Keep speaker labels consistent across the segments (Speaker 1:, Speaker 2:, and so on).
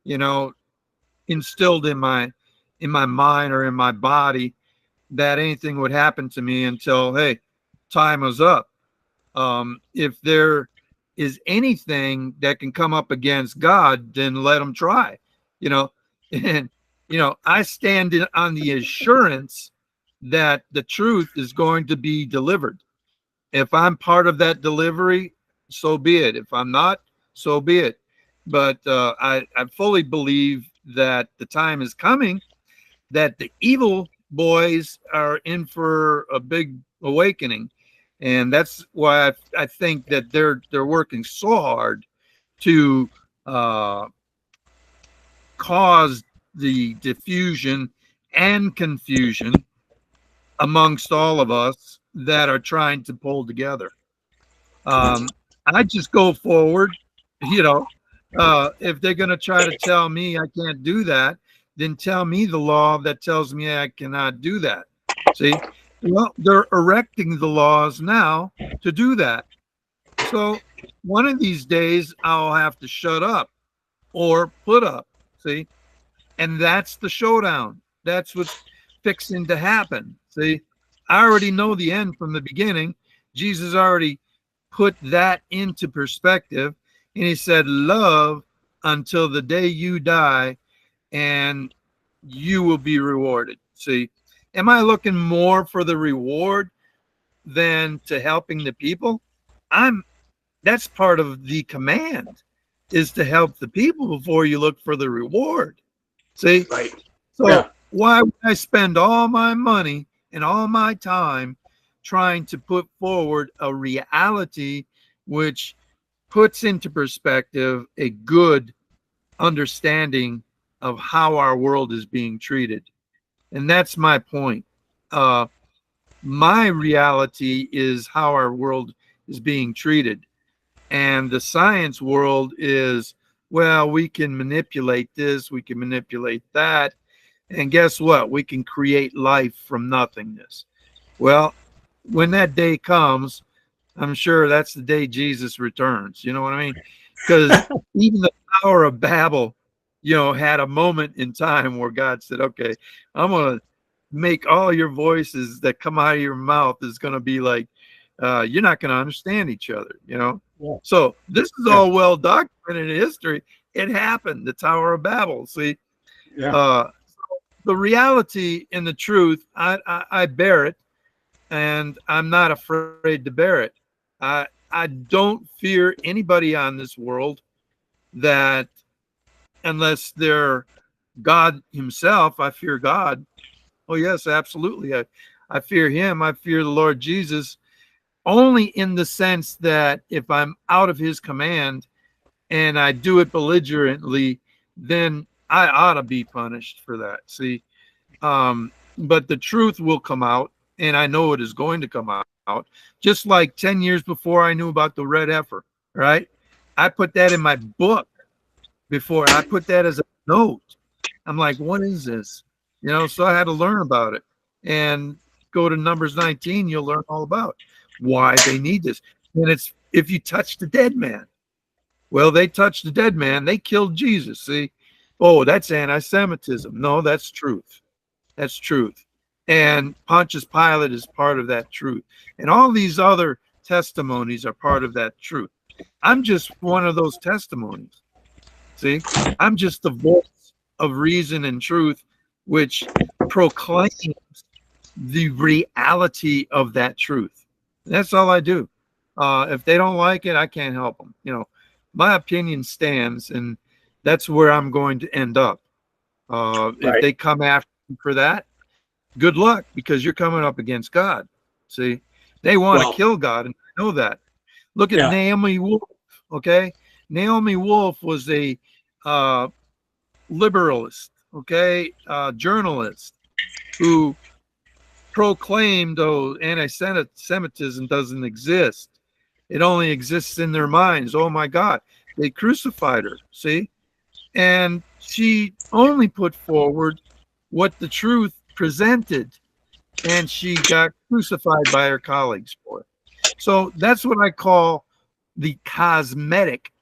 Speaker 1: you know, instilled in my mind or in my body that anything would happen to me until, hey, time was up. If there is anything that can come up against God, then let them try, you know. And I stand on the assurance that the truth is going to be delivered. If I'm part of that delivery, so be it. If I'm not, so be it. But I fully believe that the time is coming that the evil boys are in for a big awakening. And that's why I think that they're working so hard to cause the diffusion and confusion amongst all of us that are trying to pull together. I just go forward, if they're going to try to tell me I can't do that, then tell me the law that tells me I cannot do that. See, well, they're erecting the laws now to do that. So one of these days I'll have to shut up or put up. See, and that's the showdown. That's what's fixing to happen. See, I already know the end from the beginning. Jesus already put that into perspective, and he said, love until the day you die, and you will be rewarded. See, am I looking more for the reward than to helping the people? That's part of the command, is to help the people before you look for the reward. See,
Speaker 2: right.
Speaker 1: So yeah. Why would I spend all my money and all my time trying to put forward a reality which puts into perspective a good understanding of how our world is being treated? And that's my point. My reality is how our world is being treated. And the science world is, well, we can manipulate this, we can manipulate that. And guess what? We can create life from nothingness. Well, when that day comes, I'm sure that's the day Jesus returns. You know what I mean? Because even the Tower of Babel, had a moment in time where God said, okay, I'm going to make all your voices that come out of your mouth is going to be like, you're not going to understand each other, Yeah. So this is all well documented in history. It happened, the Tower of Babel. See, the reality and the truth, I bear it, and I'm not afraid to bear it. I don't fear anybody on this world that, unless they're God himself, I fear God. Oh, yes, absolutely. I fear him. I fear the Lord Jesus, only in the sense that if I'm out of his command and I do it belligerently, then I ought to be punished for that. See, but the truth will come out, and I know it is going to come out. Just like 10 years before I knew about the red heifer, right? I put that in my book before. I put that as a note. I'm like, what is this? So I had to learn about it. And go to Numbers 19, you'll learn all about why they need this. And it's, if you touch the dead man. Well, they touched the dead man. They killed Jesus. See? Oh, that's anti-Semitism. No, that's truth. That's truth. And Pontius Pilate is part of that truth. And all these other testimonies are part of that truth. I'm just one of those testimonies. See? I'm just the voice of reason and truth, which proclaims the reality of that truth. That's all I do. If they don't like it, I can't help them. My opinion stands, and that's where I'm going to end up. If they come after me for that, good luck, because you're coming up against God. See, they want to kill God, and I know that. Look at Naomi Wolf. Okay, Naomi Wolf was a liberalist, journalist who proclaimed, anti-Semitism doesn't exist. It only exists in their minds. Oh my God, they crucified her, see? And she only put forward what the truth presented, and she got crucified by her colleagues for it. So that's what I call the cosmetic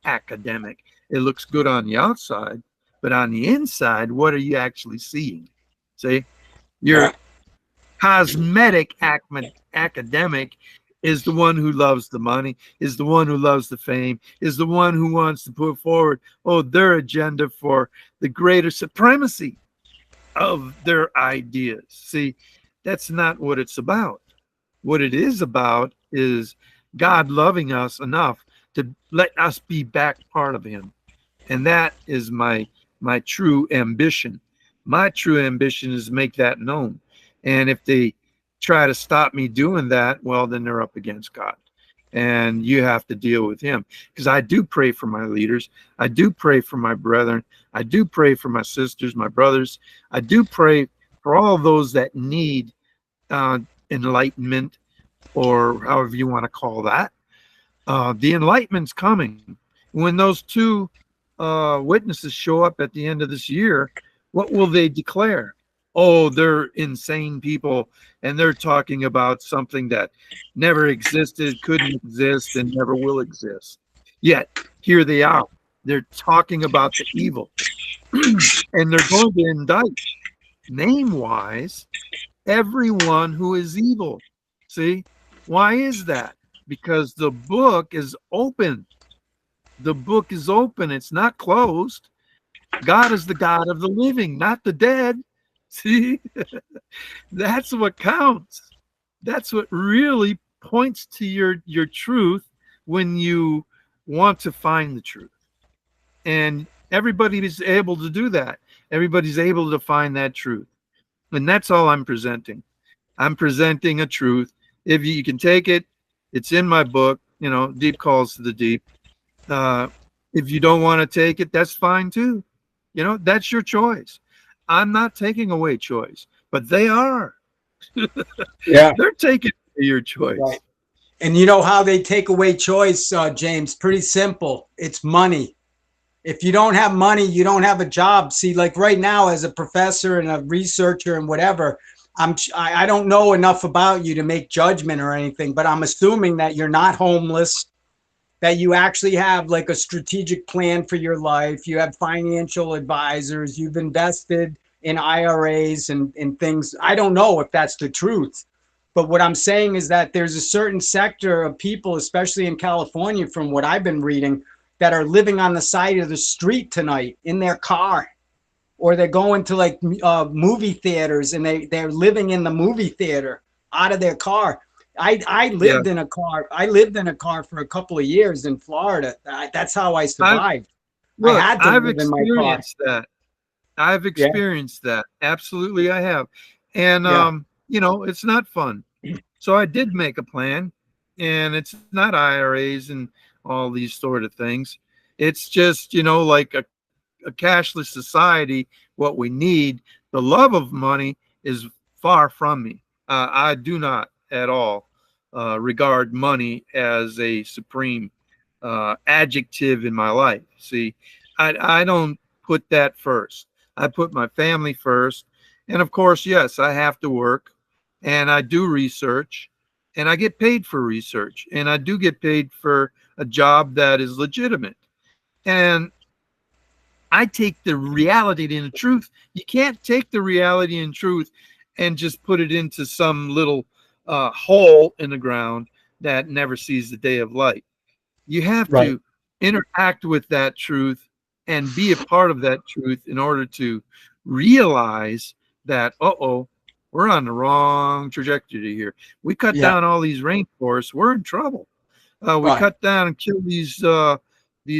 Speaker 1: academic. It looks good on the outside, But on the inside, what are you actually seeing? See, your cosmetic academic is the one who loves the money, is the one who loves the fame, is the one who wants to put forward, their agenda for the greater supremacy of their ideas. See, that's not what it's about. What it is about is God loving us enough to let us be back part of him. And that is my true ambition. My true ambition is to make that known. And if they try to stop me doing that, well, then they're up against God. And you have to deal with him. Because I do pray for my leaders. I do pray for my brethren. I do pray for my sisters, my brothers. I do pray for all those that need enlightenment, or however you want to call that. The enlightenment's coming. When those two witnesses show up at the end of this year, what will they declare? Oh, they're insane people, and they're talking about something that never existed, couldn't exist, and never will exist. Yet, here they are. They're talking about the evil, and they're going to indict, name-wise, everyone who is evil. See? Why is that? Because the book is open. The book is open. It's not closed. God is the God of the living, not the dead. See, that's what counts. That's what really points to your truth when you want to find the truth. And everybody is able to do that. Everybody's able to find that truth. And that's all I'm presenting. I'm presenting a truth. If you can take it, it's in my book, Deep Calls to the Deep. If you don't want to take it, that's fine too. That's your choice. I'm not taking away choice, but they are.
Speaker 2: Yeah.
Speaker 1: They're taking your choice.
Speaker 2: Right. And you know how they take away choice, James? Pretty simple. It's money. If you don't have money, you don't have a job. See, like right now as a professor and a researcher and whatever, I don't know enough about you to make judgment or anything, but I'm assuming that you're not homeless, that you actually have like a strategic plan for your life. You have financial advisors. You've invested in IRAs and things. I don't know if that's the truth, but what I'm saying is that there's a certain sector of people, especially in California, from what I've been reading, that are living on the side of the street tonight in their car, or they're going to like movie theaters and they're living in the movie theater out of their car. I lived in a car. I lived in a car for a couple of years in Florida. That's how I survived.
Speaker 1: I've experienced that. I've experienced that. Absolutely, I have. And, it's not fun. So I did make a plan, and it's not IRAs and all these sort of things. It's just, like a cashless society, what we need. The love of money is far from me. I do not at all regard money as a supreme adjective in my life. See, I don't put that first. I put my family first. And of course, yes, I have to work, and I do research, and I get paid for research, and I do get paid for a job that is legitimate. And I take the reality and the truth. You can't take the reality and truth and just put it into some little hole in the ground that never sees the day of light. You have to interact with that truth and be a part of that truth in order to realize that, we're on the wrong trajectory here. We cut down all these rainforests, we're in trouble. We cut down and kill these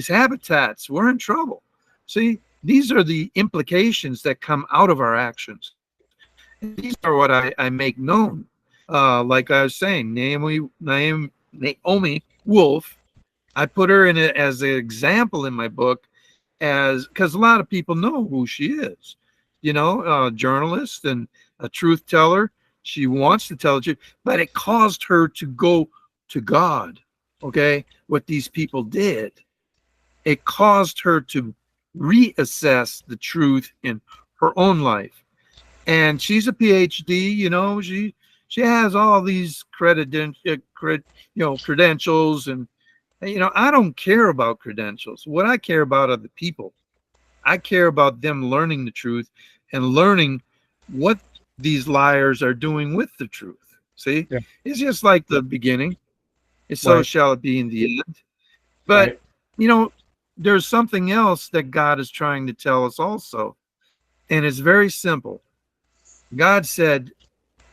Speaker 1: habitats, we're in trouble. See, these are the implications that come out of our actions. And these are what I make known. Like I was saying, Naomi Wolf, I put her in it as an example in my book, because a lot of people know who she is. A journalist and a truth teller. She wants to tell the truth, but it caused her to go to God. Okay, what these people did, it caused her to reassess the truth in her own life. And she's a PhD. She has all these credentials, and I don't care about credentials. What I care about are the people. I care about them learning the truth and learning what these liars are doing with the truth. See,
Speaker 2: Yeah.
Speaker 1: it's just like the beginning. And so
Speaker 2: Right.
Speaker 1: shall it be in the end. But,
Speaker 2: Right.
Speaker 1: you know, there's something else that God is trying to tell us also. And it's very simple. God said,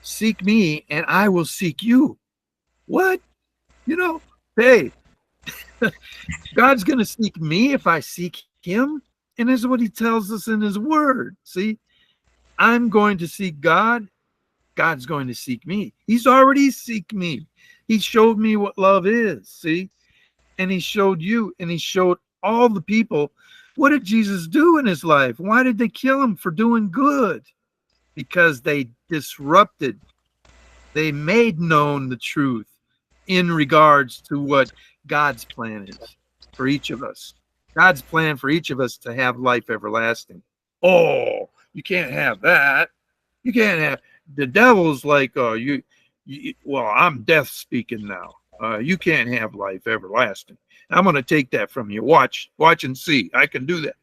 Speaker 1: seek me and I will seek you. What? You know, hey, God's going to seek me if I seek him. And this is what he tells us in his word. See, I'm going to seek God. God's going to seek me. He's already seek me. He showed me what love is. See, and he showed you and he showed all the people. What did Jesus do in his life? Why did they kill him for doing good? Because they disrupted, they made known the truth in regards to what God's plan is for each of us. God's plan for each of us to have life everlasting. Oh, you can't have that. You can't have, the devil's like, oh, well, I'm death speaking now. You can't have life everlasting. I'm going to take that from you. Watch and see. I can do that.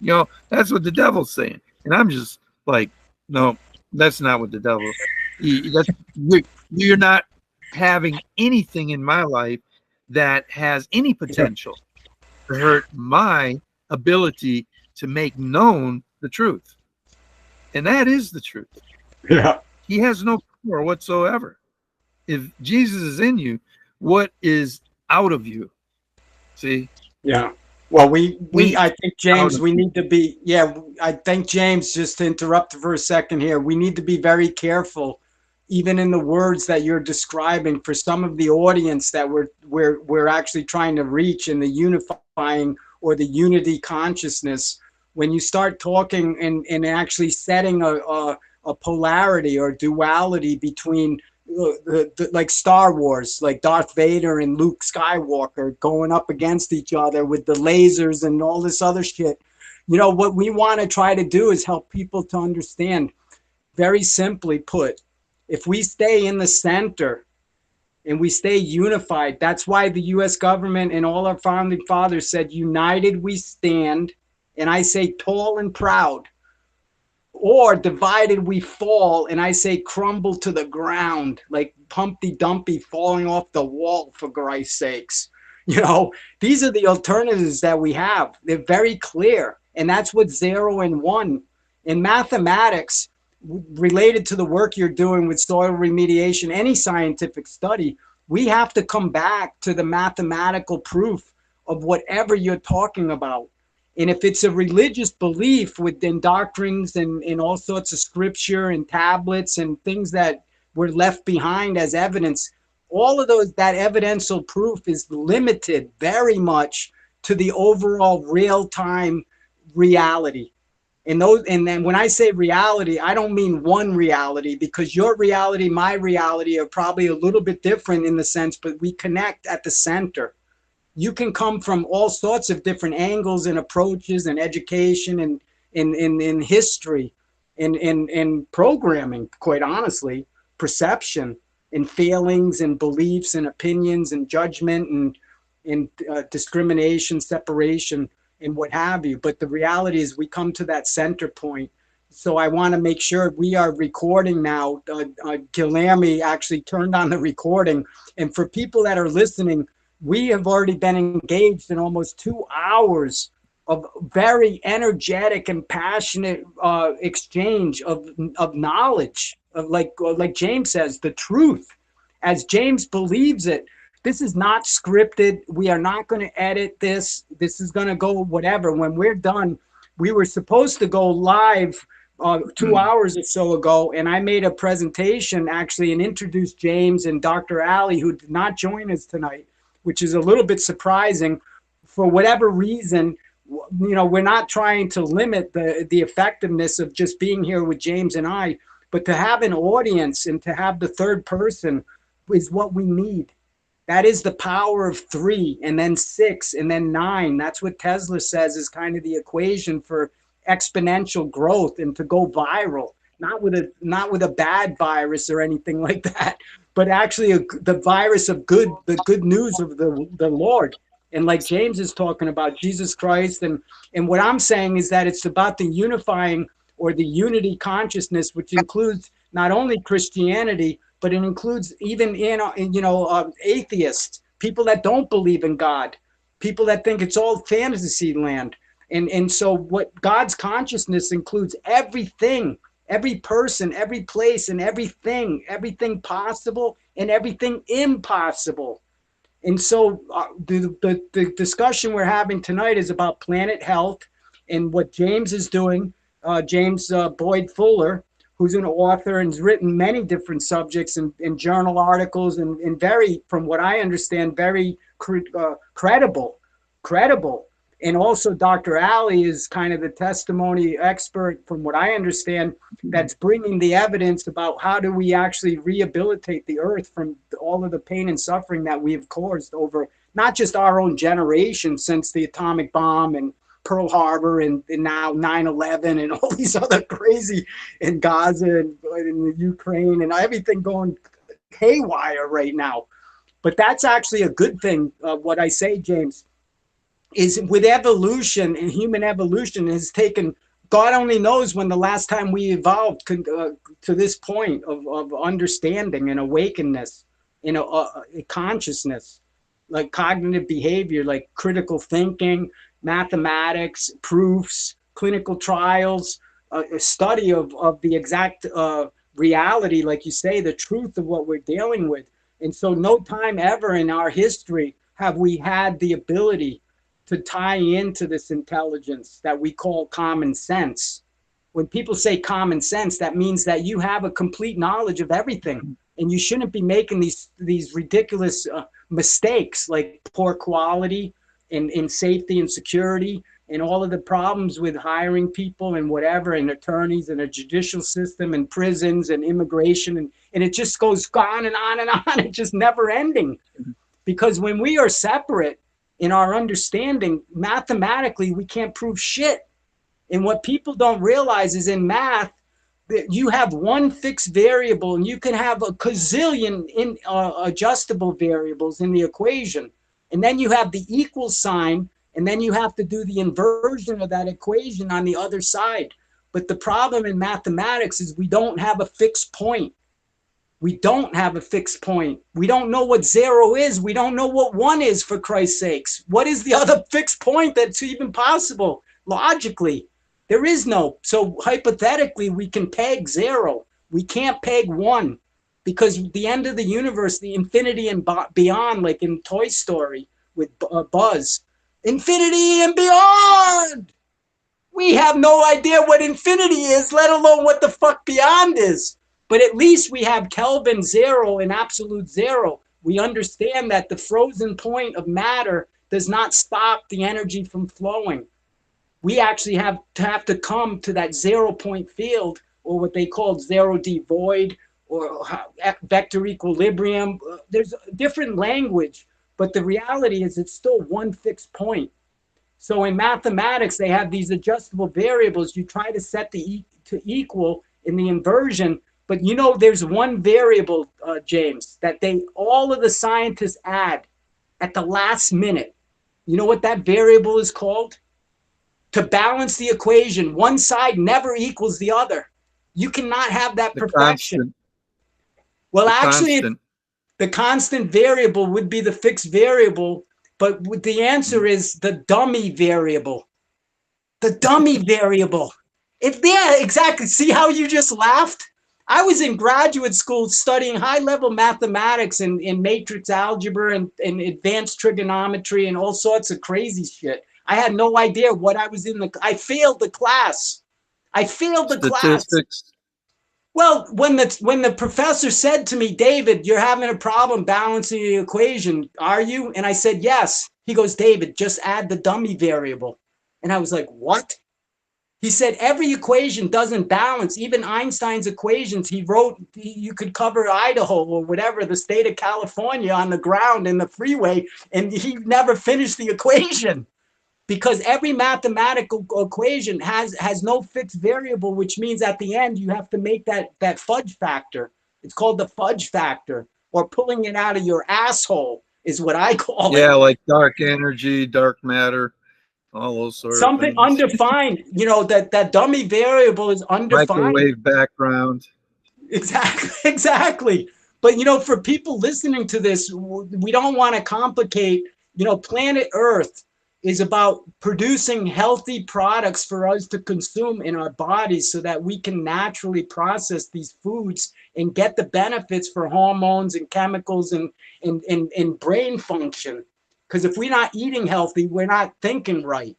Speaker 1: You know, that's what the devil's saying. And I'm just like, no, that's not what the devil, you're not having anything in my life that has any potential to hurt my ability to make known the truth. And that is the truth.
Speaker 2: Yeah.
Speaker 1: He has no power whatsoever. If Jesus is in you, what is out of you? See?
Speaker 2: Yeah. Well, I think, James,
Speaker 1: Out
Speaker 2: we need to be, I think, James, just to interrupt for a second here, we need to be very careful, even in the words that you're describing, for some of the audience that we're actually trying to reach in the unifying or the unity consciousness. When you start talking and actually setting a polarity or duality between like Star Wars, like Darth Vader and Luke Skywalker going up against each other with the lasers and all this other shit. You know, what we want to try to do is help people to understand, very simply put, if we stay in the center and we stay unified, that's why the US government and all our founding fathers said, united we stand, and I say tall and proud. Or divided we fall, and I say crumble to the ground, like Humpty Dumpty falling off the wall, for Christ's sakes. You know, these are the alternatives that we have. They're very clear. And that's what 0 and 1. In mathematics, related to the work you're doing with soil remediation, any scientific study, we have to come back to the mathematical proof of whatever you're talking about. And if it's a religious belief within doctrines and all sorts of scripture and tablets and things that were left behind as evidence, all of those, that evidential proof is limited very much to the overall real-time reality. And then when I say reality, I don't mean one reality, because your reality, my reality are probably a little bit different in the sense, but we connect at the center. You can come from all sorts of different angles and approaches and education and in history and programming, quite honestly, perception and feelings and beliefs and opinions and judgment and discrimination, separation, and what have you. But the reality is we come to that center point. So I want to make sure we are recording now. Guilherme actually turned on the recording. And for people that are listening, we have already been engaged in almost 2 hours of very energetic and passionate exchange of knowledge, of like James says, the truth, as James believes it. This is not scripted. We are not going to edit this. This is going to go whatever. When we're done, we were supposed to go live 2 hours or so ago, and I made a presentation actually and introduced James and Dr. Ali, who did not join us tonight, which is a little bit surprising. For whatever reason, you know, we're not trying to limit the effectiveness of just being here with James and I, but to have an audience and to have the third person is what we need. That is the power of 3 and then 6 and then 9. That's what Tesla says is kind of the equation for exponential growth and to go viral. Not with a bad virus or anything like that, but actually the virus of the good news of the Lord. And like James is talking about Jesus Christ, and what I'm saying is that it's about the unifying or the unity consciousness, which includes not only Christianity, but it includes even atheists, people that don't believe in God, people that think it's all fantasy land. And so what God's consciousness includes everything, every person, every place, and everything possible and everything impossible. And so the discussion we're having tonight is about planet health and what James is doing. James Boyd Fuller, who's an author and has written many different subjects and journal articles and very, from what I understand, very credible. And also Dr. Ali is kind of the testimony expert, from what I understand, that's bringing the evidence about how do we actually rehabilitate the earth from all of the pain and suffering that we've caused over not just our own generation since the atomic bomb and Pearl Harbor and now 9/11 and all these other crazy in Gaza and in the Ukraine and everything going haywire right now. But that's actually a good thing. What I say, James, is with evolution and human evolution has taken, God only knows when the last time we evolved to this point of understanding and awakeness, a consciousness, like cognitive behavior, like critical thinking, mathematics, proofs, clinical trials, a study of the exact reality, like you say, the truth of what we're dealing with. And so no time ever in our history have we had the ability to tie into this intelligence that we call common sense. When people say common sense, that means that you have a complete knowledge of everything, and you shouldn't be making these ridiculous mistakes like poor quality in safety and security and all of the problems with hiring people and whatever, and attorneys and a judicial system and prisons and immigration. And it just goes on and on and on. It's just never ending. Because when we are separate in our understanding, mathematically, we can't prove shit. And what people don't realize is in math, that you have one fixed variable and you can have a gazillion adjustable variables in the equation. And then you have the equal sign, and then you have to do the inversion of that equation on the other side. But the problem in mathematics is we don't have a fixed point. We don't have a fixed point. We don't know what 0 is. We don't know what 1 is, for Christ's sakes. What is the other fixed point that's even possible? Logically, there is no. So hypothetically, we can peg 0. We can't peg 1, because the end of the universe, the infinity and beyond, like in Toy Story with Buzz, infinity and beyond. We have no idea what infinity is, let alone what the fuck beyond is. But at least we have Kelvin 0 and absolute 0. We understand that the frozen point of matter does not stop the energy from flowing. We actually have to come to that 0 point field, or what they call 0D void, or vector equilibrium. There's a different language, but the reality is it's still one fixed point. So in mathematics, they have these adjustable variables. You try to set the to equal in the inversion. But there's one variable, James, that all of the scientists add at the last minute. You know what that variable is called? To balance the equation, one side never equals the other. You cannot have that perfection.
Speaker 1: Constant.
Speaker 2: Well, actually, the constant variable would be the fixed variable, but the answer is the dummy variable. The dummy variable. Yeah, exactly. See how you just laughed? I was in graduate school studying high-level mathematics and matrix algebra and advanced trigonometry and all sorts of crazy shit. I had no idea what I was in. I failed the class.
Speaker 1: Statistics.
Speaker 2: Well, when the professor said to me, David, you're having a problem balancing the equation, are you? And I said, yes. He goes, David, just add the dummy variable. And I was like, what? He said every equation doesn't balance. Even Einstein's equations, he wrote, you could cover Idaho or whatever, the state of California on the ground in the freeway, and he never finished the equation, because every mathematical equation has no fixed variable, which means at the end you have to make that fudge factor. It's called the fudge factor, or pulling it out of your asshole. is what I call it.
Speaker 1: Yeah, like dark energy, dark matter, all those sort of
Speaker 2: Something
Speaker 1: things.
Speaker 2: undefined. That dummy variable is undefined.
Speaker 1: Microwave background.
Speaker 2: Exactly, exactly. But for people listening to this, we don't want to complicate. Planet Earth is about producing healthy products for us to consume in our bodies so that we can naturally process these foods and get the benefits for hormones and chemicals and brain function. Because if we're not eating healthy, we're not thinking right,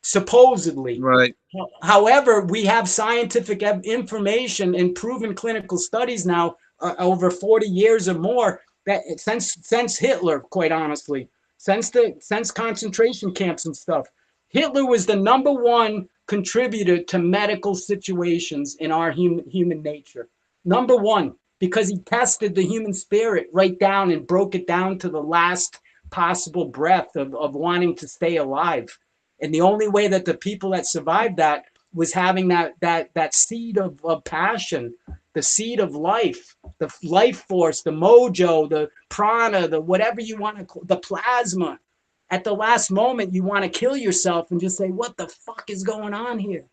Speaker 2: supposedly.
Speaker 1: Right.
Speaker 2: However, we have scientific information and proven clinical studies now over 40 years or more that since Hitler, quite honestly, since concentration camps and stuff, Hitler was the #1 contributor to medical situations in our human nature. #1, because he tested the human spirit right down and broke it down to the last possible breath of wanting to stay alive. And the only way that the people that survived that was having that seed of passion, the seed of life, the life force, the mojo, the prana, the whatever you want to call, the plasma. At the last moment, you want to kill yourself and just say, what the fuck is going on here?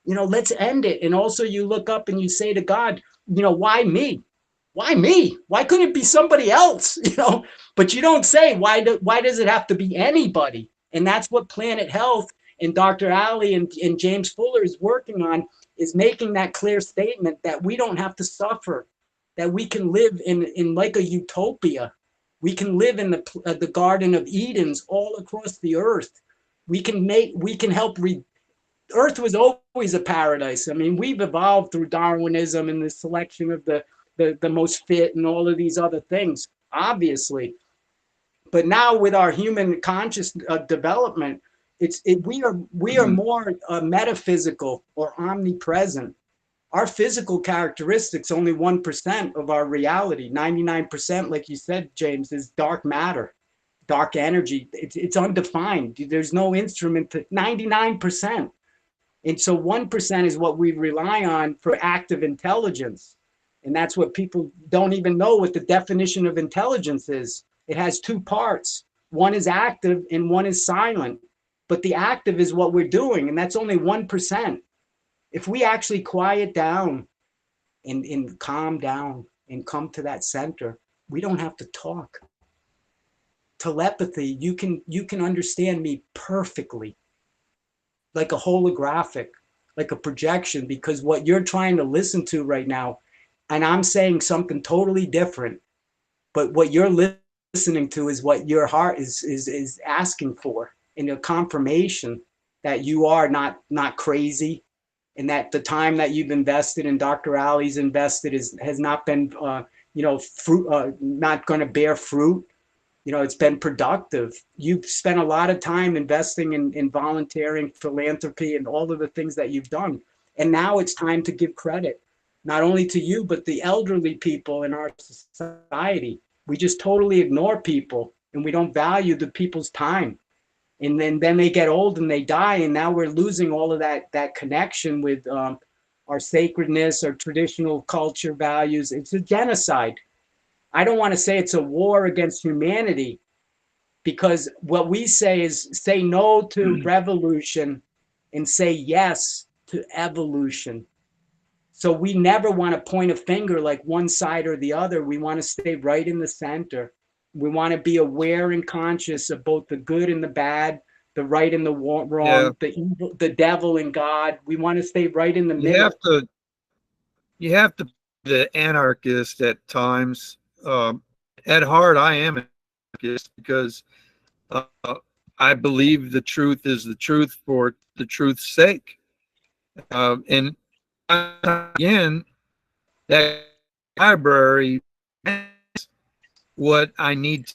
Speaker 2: Let's end it. And also you look up and you say to God, why me? Why me? Why couldn't it be somebody else? But you don't say, why does it have to be anybody? And that's what Planet Health and Dr. Ali and James Fuller is working on, is making that clear statement that we don't have to suffer, that we can live in like a utopia. We can live in the Garden of Edens all across the earth. We can help Earth was always a paradise. I mean, we've evolved through Darwinism and the selection of the most fit and all of these other things, obviously. But now with our human conscious development, we are more metaphysical or omnipresent. Our physical characteristics only 1% of our reality. 99%, like you said, James, is dark matter, dark energy. It's undefined. There's no instrument to 99%. And so 1% is what we rely on for active intelligence. And that's what people don't even know what the definition of intelligence is. It has two parts. One is active and one is silent. But the active is what we're doing, and that's only 1%. If we actually quiet down and calm down and come to that center, we don't have to talk. Telepathy, you can understand me perfectly, like a holographic, like a projection, because what you're trying to listen to right now, and I'm saying something totally different, but what you're listening to is what your heart is asking for, in a confirmation that you are not crazy, and that the time that you've invested and Dr. Ali's invested has not been fruit, not going to bear fruit. It's been productive. You've spent a lot of time investing in volunteering, philanthropy, and all of the things that you've done. And now it's time to give credit, not only to you, but the elderly people in our society. We just totally ignore people, and we don't value the people's time. And then they get old and they die, and now we're losing all of that connection with our sacredness, our traditional culture values. It's a genocide. I don't want to say it's a war against humanity, because what we say is say no to revolution and say yes to evolution. So we never want to point a finger like one side or the other. We want to stay right in the center. We want to be aware and conscious of both the good and the bad, the right and the wrong,
Speaker 1: Yeah.
Speaker 2: the evil, the devil and God. We want to stay right in the
Speaker 1: You
Speaker 2: middle.
Speaker 1: have to be the anarchist at times. At heart, I am an anarchist because uh, I believe the truth is the truth for the truth's sake. And again, that library is what I need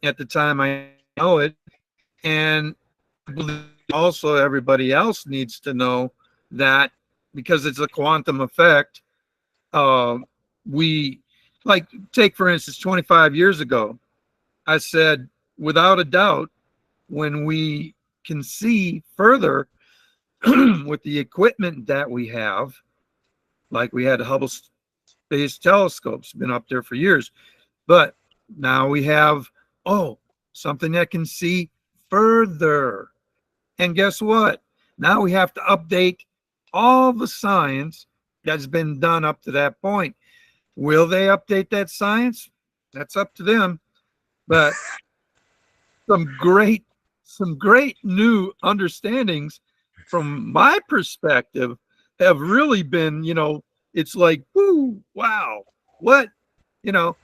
Speaker 1: at the time I know it. And I believe also everybody else needs to know that, because it's a quantum effect. We, like, take for instance, 25 years ago, I said, without a doubt, when we can see further with the equipment that we have, like we had Hubble Space Telescopes, been up there for years, but now we have Oh, something that can see further. And guess what? Now we have to update all the science that's been done up to that point. Will they update that science? That's up to them. But some great some great new understandings from my perspective have really been, it's like, whoo, wow, what, you know.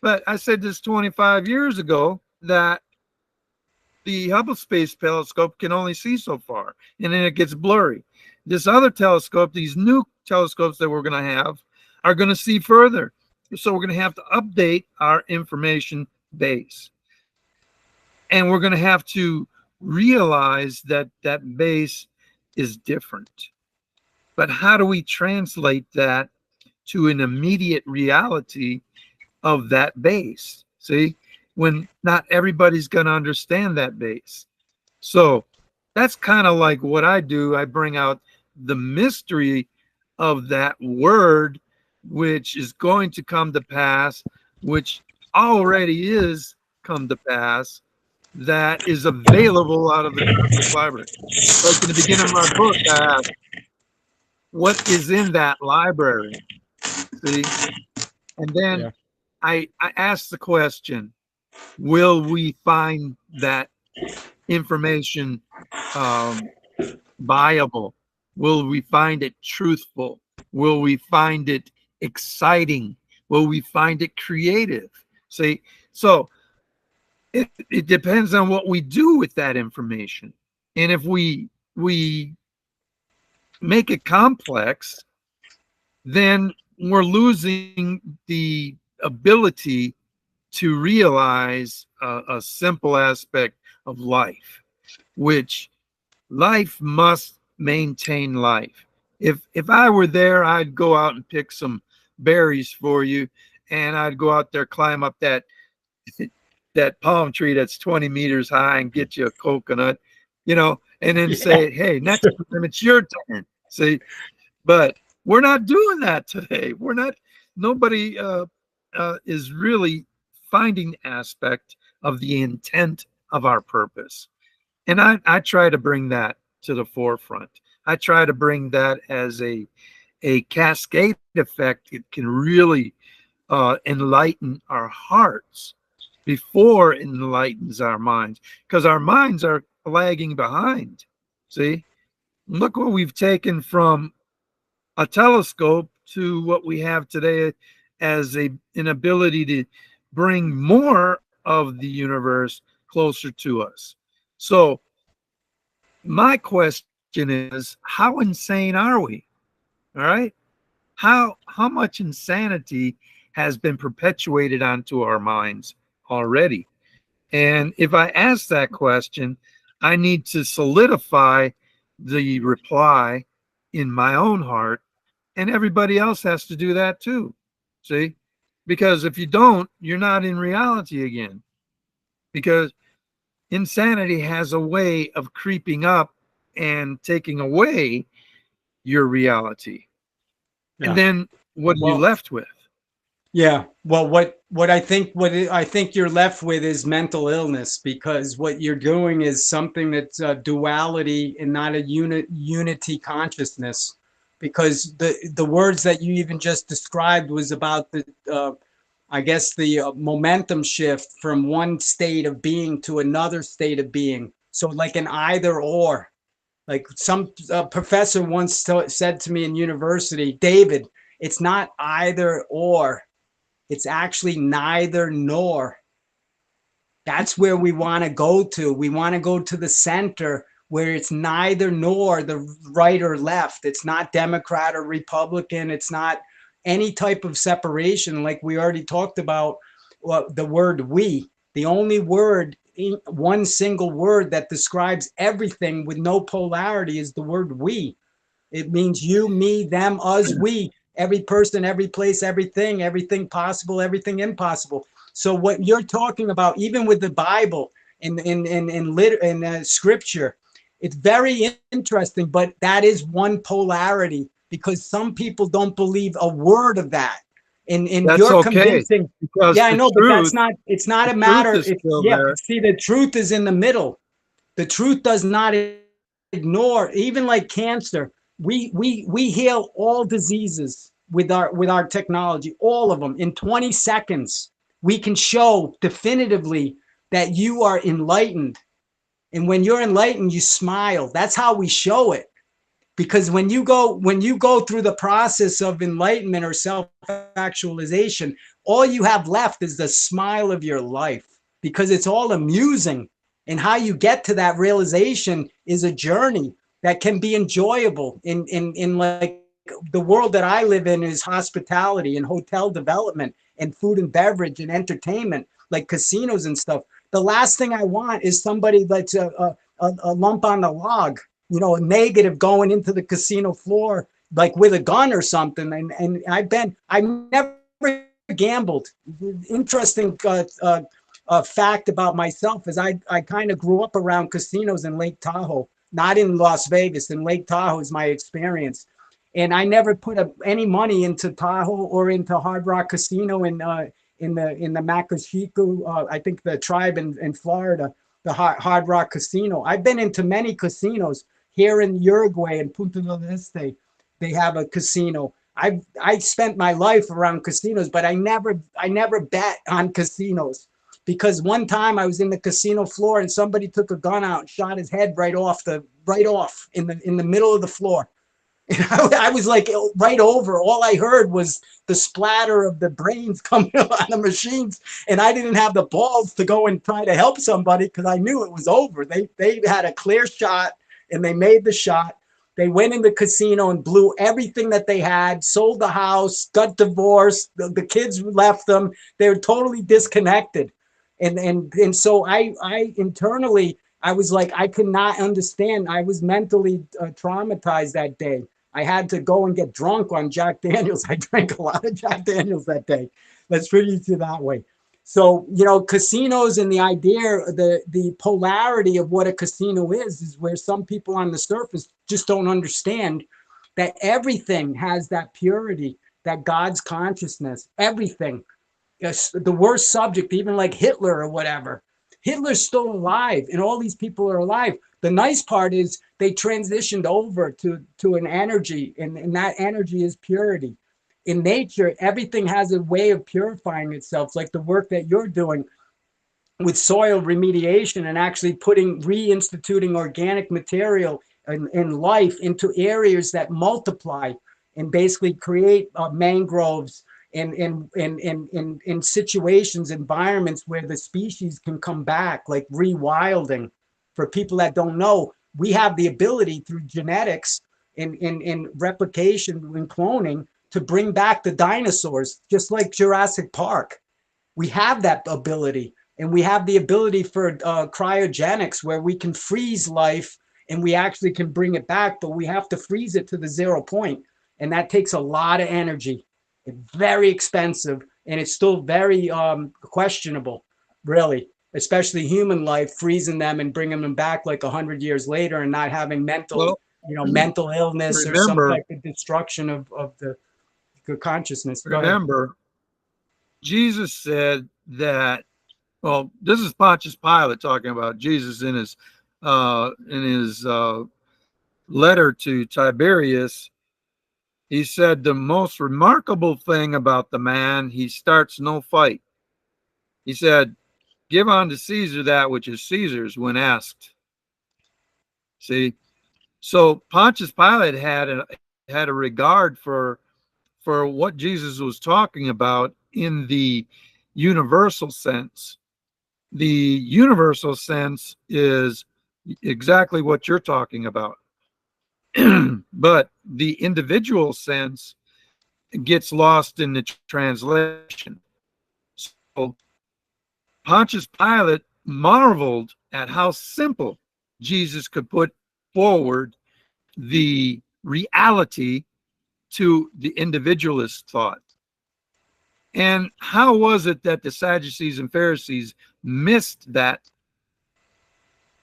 Speaker 1: But I said this 25 years ago that the Hubble Space Telescope can only see so far, and then it gets blurry. This other telescope, these new telescopes that we're going to have, are going to see further. So we're going to have to update our information base. And we're going to have to realize that that base is different. But how do we translate that to an immediate reality of that base? See, when not everybody's going to understand that base. So that's kind of like what I do. I bring out the mystery of that word, which is going to come to pass, which already is come to pass, that is available out of the Cosmic Library. Like in the beginning of my book, I asked, what is in that library? See? And then I asked the question, will we find that information viable? Will we find it truthful? Will we find it exciting? Will we find it creative? See, so it depends on what we do with that information. And if we make it complex, then we're losing the ability to realize a simple aspect of life, which life must maintain life. If I were there, I'd go out and pick some berries for you, and I'd go out there, climb up that that palm tree that's 20 meters high and get you a coconut, and then say, hey, next time it's your turn. See, but we're not doing that today. Nobody is really finding aspect of the intent of our purpose. And I try to bring that to the forefront. I try to bring that as a cascade effect. It can really enlighten our hearts before it enlightens our minds, because our minds are lagging behind. See, look what we've taken from a telescope to what we have today as an ability to bring more of the universe closer to us. So my question is, how insane are we? All right. How much insanity has been perpetuated onto our minds already? And if I ask that question, I need to solidify the reply in my own heart, and everybody else has to do that too. See? Because if you don't, you're not in reality again. Because insanity has a way of creeping up and taking away your reality. Yeah. And then what are you left with?
Speaker 2: Yeah. Well, what I think you're left with is mental illness, because what you're doing is something that's a duality and not a unity consciousness. Because the words that you even just described was about the I guess the momentum shift from one state of being to another state of being. So like an either or. Like some professor once said to me in university, David, it's not either or. It's actually neither nor. That's where we want to go to. We want to go to the center where it's neither nor, the right or left. It's not Democrat or Republican. It's not any type of separation. Like we already talked about, the word we. The only word, one single word that describes everything with no polarity is the word we. It means you, me, them, us, we. Every person, every place, everything possible, everything impossible. So what you're talking about, even with the Bible in scripture, it's very interesting, but that is one polarity, because some people don't believe a word of that. And
Speaker 1: That's
Speaker 2: you're
Speaker 1: okay,
Speaker 2: convincing.
Speaker 1: because
Speaker 2: Yeah, I
Speaker 1: the
Speaker 2: know, but
Speaker 1: truth,
Speaker 2: it's not
Speaker 1: the
Speaker 2: a
Speaker 1: truth
Speaker 2: matter.
Speaker 1: is
Speaker 2: It's,
Speaker 1: still
Speaker 2: yeah,
Speaker 1: there.
Speaker 2: but see, the truth is in the middle. The truth does not ignore, even like cancer. We heal all diseases with our technology, all of them in 20 seconds. We can show definitively that you are enlightened. And when you're enlightened, you smile. That's how we show it. Because when you go through the process of enlightenment or self-actualization, all you have left is the smile of your life, because it's all amusing. And how you get to that realization is a journey that can be enjoyable. In like the world that I live in is hospitality and hotel development and food and beverage and entertainment, like casinos and stuff. The last thing I want is somebody that's a lump on the log, you know, a negative going into the casino floor, like with a gun or something. And I never gambled. Interesting fact about myself is I kind of grew up around casinos in Lake Tahoe, not in Las Vegas. In Lake Tahoe is my experience. And I never put any money into Tahoe or into Hard Rock Casino in the Macashiku, I think the tribe in Florida, the Hard Rock Casino. I've been into many casinos here in Uruguay and Punta del Este. They have a casino. I spent my life around casinos, but I never bet on casinos, because one time I was in the casino floor and somebody took a gun out and shot his head right off in the middle of the floor. And I was like right over. All I heard was the splatter of the brains coming on the machines, and I didn't have the balls to go and try to help somebody because I knew it was over. They had a clear shot, and they made the shot. They went in the casino and blew everything that they had, sold the house, got divorced. The kids left them. They were totally disconnected. And so I internally, I was like, I could not understand. I was mentally traumatized that day. I had to go and get drunk on Jack Daniels. I drank a lot of Jack Daniels that day. Let's put it that way. So, you know, casinos and the idea, the polarity of what a casino is where some people on the surface just don't understand that everything has that purity, that God's consciousness, everything. Yes, the worst subject, even like Hitler or whatever. Hitler's still alive, and all these people are alive. The nice part is they transitioned over to an energy, and that energy is purity. In nature, everything has a way of purifying itself. It's like the work that you're doing with soil remediation and actually reinstituting organic material and life into areas that multiply and basically create mangroves in situations, environments where the species can come back, like rewilding. For people that don't know, we have the ability through genetics in replication and cloning to bring back the dinosaurs, just like Jurassic Park. We have that ability, and we have the ability for cryogenics, where we can freeze life and we actually can bring it back, but we have to freeze it to the 0 point. And that takes a lot of energy. It's very expensive, and it's still very questionable, really, especially human life, freezing them and bringing them back like 100 years later and not having
Speaker 1: Well,
Speaker 2: mental illness or some
Speaker 1: remember,
Speaker 2: type of destruction of the consciousness. Go ahead.
Speaker 1: remember, Jesus said that. Well, this is Pontius Pilate talking about Jesus in his letter to Tiberius. He said the most remarkable thing about the man, he starts no fight. He said, "Give unto Caesar that which is Caesar's," when asked. See, so Pontius Pilate had a regard for what Jesus was talking about in the universal sense. The universal sense is exactly what you're talking about. But the individual sense gets lost in the translation. So Pontius Pilate marveled at how simple Jesus could put forward the reality to the individualist thought. And how was it that the Sadducees and Pharisees missed that?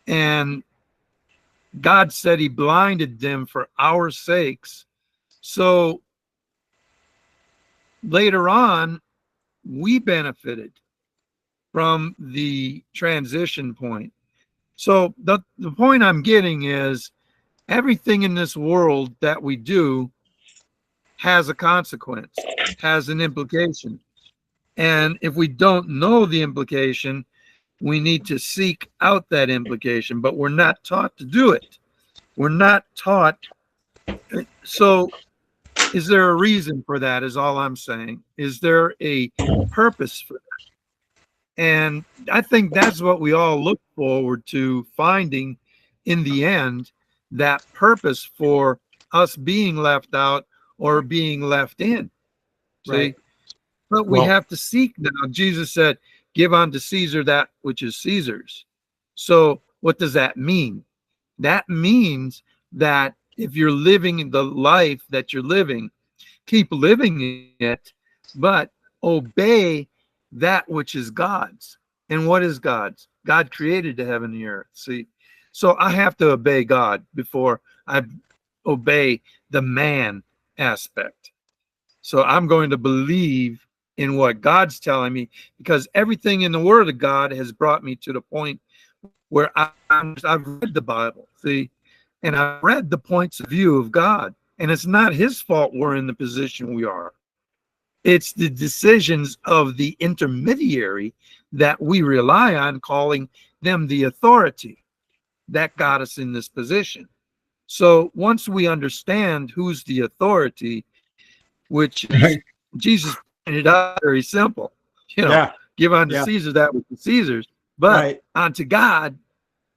Speaker 1: And God said he blinded them for our sakes. So later on, we benefited from the transition point. So the point I'm getting is everything in this world that we do has a consequence, has an implication. And if we don't know the implication, we need to seek out that implication, but we're not taught to do it. We're not taught. So, is there a reason for that? Is all I'm saying. Is there a purpose for that? And I think that's what we all look forward to finding in the end, that purpose for us being left out or being left in. See?
Speaker 2: Right.
Speaker 1: But we have to seek now. Jesus said, give unto Caesar that which is Caesar's. So what does that mean? That means that if you're living the life that you're living, keep living it, but obey that which is God's. And what is God's? God created the heaven and the earth. See? So I have to obey God before I obey the man aspect. So I'm going to believe in what God's telling me, because everything in the Word of God has brought me to the point where I've read the Bible, see, and I've read the points of view of God. And it's not his fault we're in the position we are. It's the decisions of the intermediary that we rely on, calling them the authority that got us in this position. So once we understand who's the authority, which is Jesus pointed out, very simple, give unto Caesar that which is Caesar's, but unto God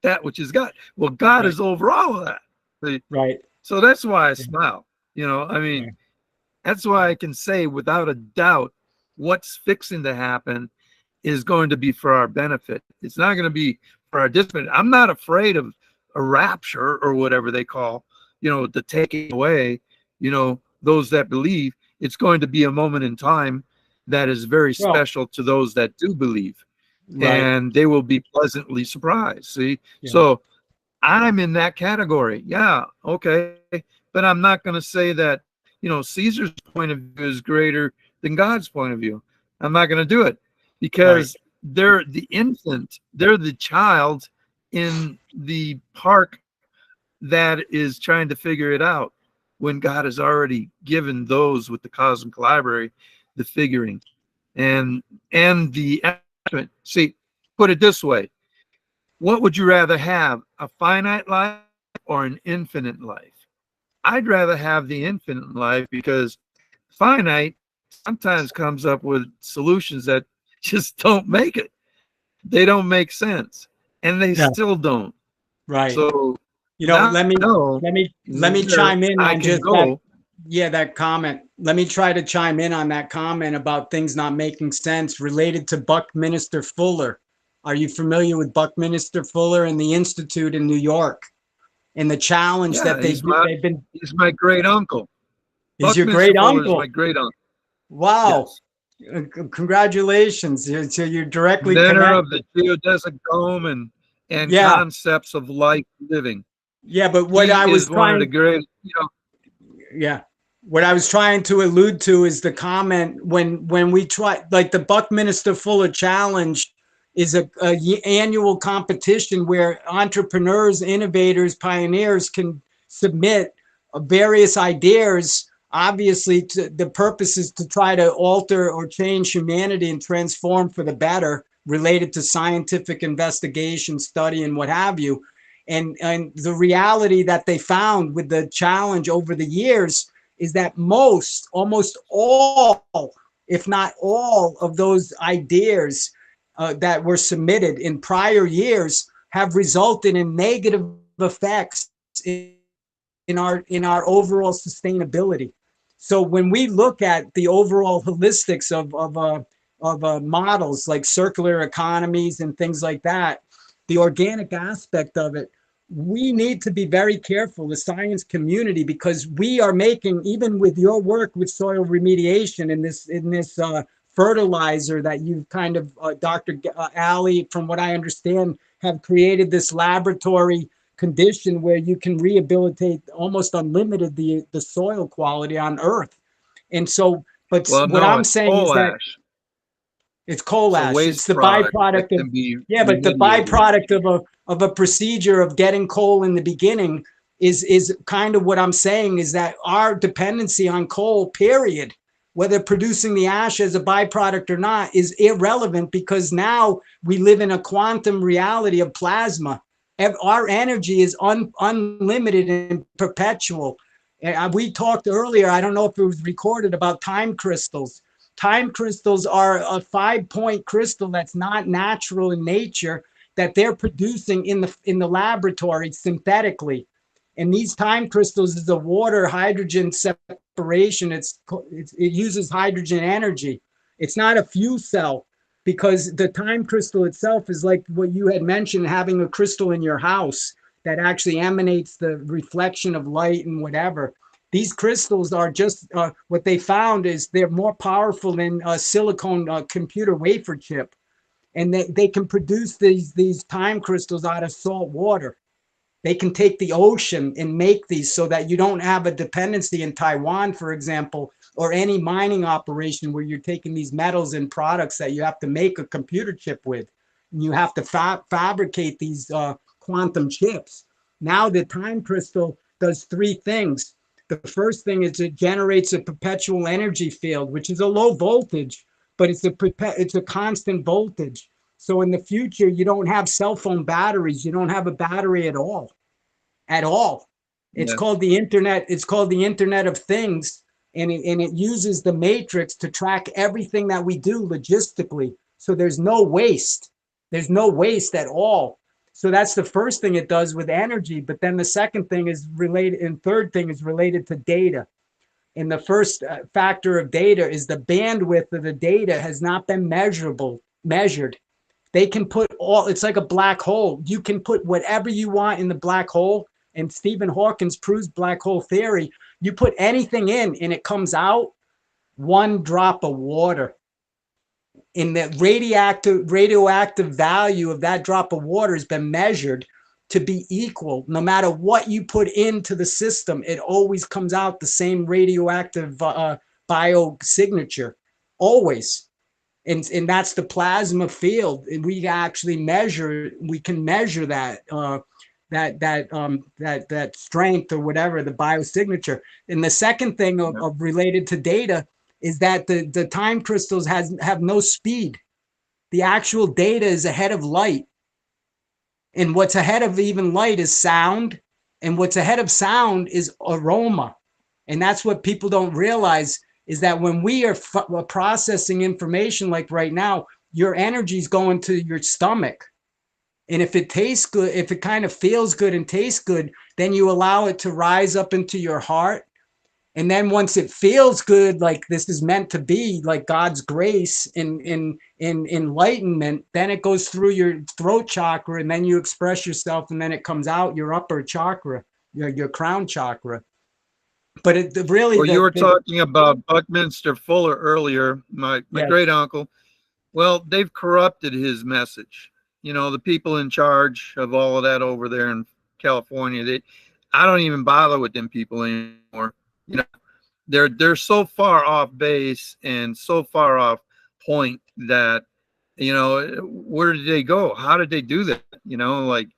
Speaker 1: that which is God. Well, God is over all of that. See? So that's why I smile. I mean, that's why I can say without a doubt what's fixing to happen is going to be for our benefit. It's not going to be for our disbenefit. I'm not afraid of a rapture or whatever they call, the taking away, those that believe. It's going to be a moment in time that is very special to those that do believe. And they will be pleasantly surprised. See? So I'm in that category. Yeah, okay. But I'm not going to say that, Caesar's point of view is greater than God's point of view. I'm not going to do it, because they're the infant, they're the child in the park that is trying to figure it out, when God has already given those with the cosmic library the figuring and the estimate. See, put it this way. What would you rather have, a finite life or an infinite life? I'd rather have the infinite life, because finite sometimes comes up with solutions that just don't make it. They don't make sense, and they still don't. So
Speaker 2: let me chime in on just that comment. Let me try to chime in on that comment about things not making sense related to Buckminster Fuller. Are you familiar with Buckminster Fuller and the Institute in New York, and the challenge that they've been?
Speaker 1: He's my great uncle.
Speaker 2: He's your great uncle.
Speaker 1: My great uncle.
Speaker 2: Wow. Yes. Congratulations. So you're directly
Speaker 1: inventor of the geodesic dome and concepts of life living.
Speaker 2: Yeah, but what I was trying to what I was trying to allude to is the comment when we try, like the Buckminster Fuller Challenge is a annual competition where entrepreneurs, innovators, pioneers can submit various ideas. Obviously, the purpose is to try to alter or change humanity and transform for the better, related to scientific investigation, study, and what have you. And the reality that they found with the challenge over the years is that almost all, if not all, of those ideas that were submitted in prior years have resulted in negative effects in our overall sustainability. So when we look at the overall holistics of models like circular economies and things like that, the organic aspect of it, we need to be very careful, the science community, because we are making, even with your work with soil remediation in this fertilizer that you've kind of, Dr. Ali, from what I understand, have created this laboratory condition where you can rehabilitate almost unlimited the soil quality on Earth. And so But
Speaker 1: Well,
Speaker 2: what
Speaker 1: no,
Speaker 2: I'm
Speaker 1: it's
Speaker 2: saying is
Speaker 1: coal
Speaker 2: that
Speaker 1: ash.
Speaker 2: it's coal
Speaker 1: It's a
Speaker 2: ash.
Speaker 1: waste
Speaker 2: It's the
Speaker 1: product that
Speaker 2: byproduct of,
Speaker 1: can be
Speaker 2: yeah, but the
Speaker 1: remediated.
Speaker 2: byproduct of a procedure of getting coal in the beginning is kind of what I'm saying, is that our dependency on coal, period, whether producing the ash as a byproduct or not, is irrelevant, because now we live in a quantum reality of plasma. Our energy is unlimited and perpetual. We talked earlier, I don't know if it was recorded, about time crystals. Time crystals are a 5-point crystal that's not natural in nature, that they're producing in the laboratory synthetically. And these time crystals is a water hydrogen separation. It uses hydrogen energy. It's not a fuel cell, because the time crystal itself is like what you had mentioned, having a crystal in your house that actually emanates the reflection of light and whatever. These crystals are just what they found is they're more powerful than a silicone computer wafer chip. And they can produce these time crystals out of salt water. They can take the ocean and make these, so that you don't have a dependency in Taiwan, for example, or any mining operation where you're taking these metals and products that you have to make a computer chip with. And you have to fabricate these quantum chips. Now the time crystal does 3 things. The first thing is it generates a perpetual energy field, which is a low voltage, but it's a constant voltage. So in the future, you don't have cell phone batteries. You don't have a battery at all. At all. It's
Speaker 1: Yeah.
Speaker 2: called the internet. It's called the Internet of Things. And it uses the matrix to track everything that we do logistically. So there's no waste. There's no waste at all. So that's the first thing it does with energy. But then the second thing is related, and third thing is related to data. And the first factor of data is the bandwidth of the data has not been measured. They can put it's like a black hole. You can put whatever you want in the black hole. And Stephen Hawkins proves black hole theory. You put anything in and it comes out 1 drop of water. And the radioactive value of that drop of water has been measured to be equal. No matter what you put into the system, it always comes out the same radioactive biosignature, always. And that's the plasma field. And we actually we can measure that strength or whatever, the biosignature. And the second thing of related to data is that the time crystals have no speed. The actual data is ahead of light. And what's ahead of even light is sound. And what's ahead of sound is aroma. And that's what people don't realize, is that when we are processing information, like right now, your energy is going to your stomach. And if it tastes good, if it kind of feels good and tastes good, then you allow it to rise up into your heart. And then once it feels good, like this is meant to be, like God's grace and enlightenment, then it goes through your throat chakra, and then you express yourself, and then it comes out your upper chakra, your crown chakra. But
Speaker 1: Well, you were talking about Buckminster Fuller earlier, my
Speaker 2: yes.
Speaker 1: great uncle. Well, they've corrupted his message. You know, the people in charge of all of that over there in California, I don't even bother with them people anymore. You know, they're so far off base and so far off point that, you know, where did they go? How did they do that? You know, like,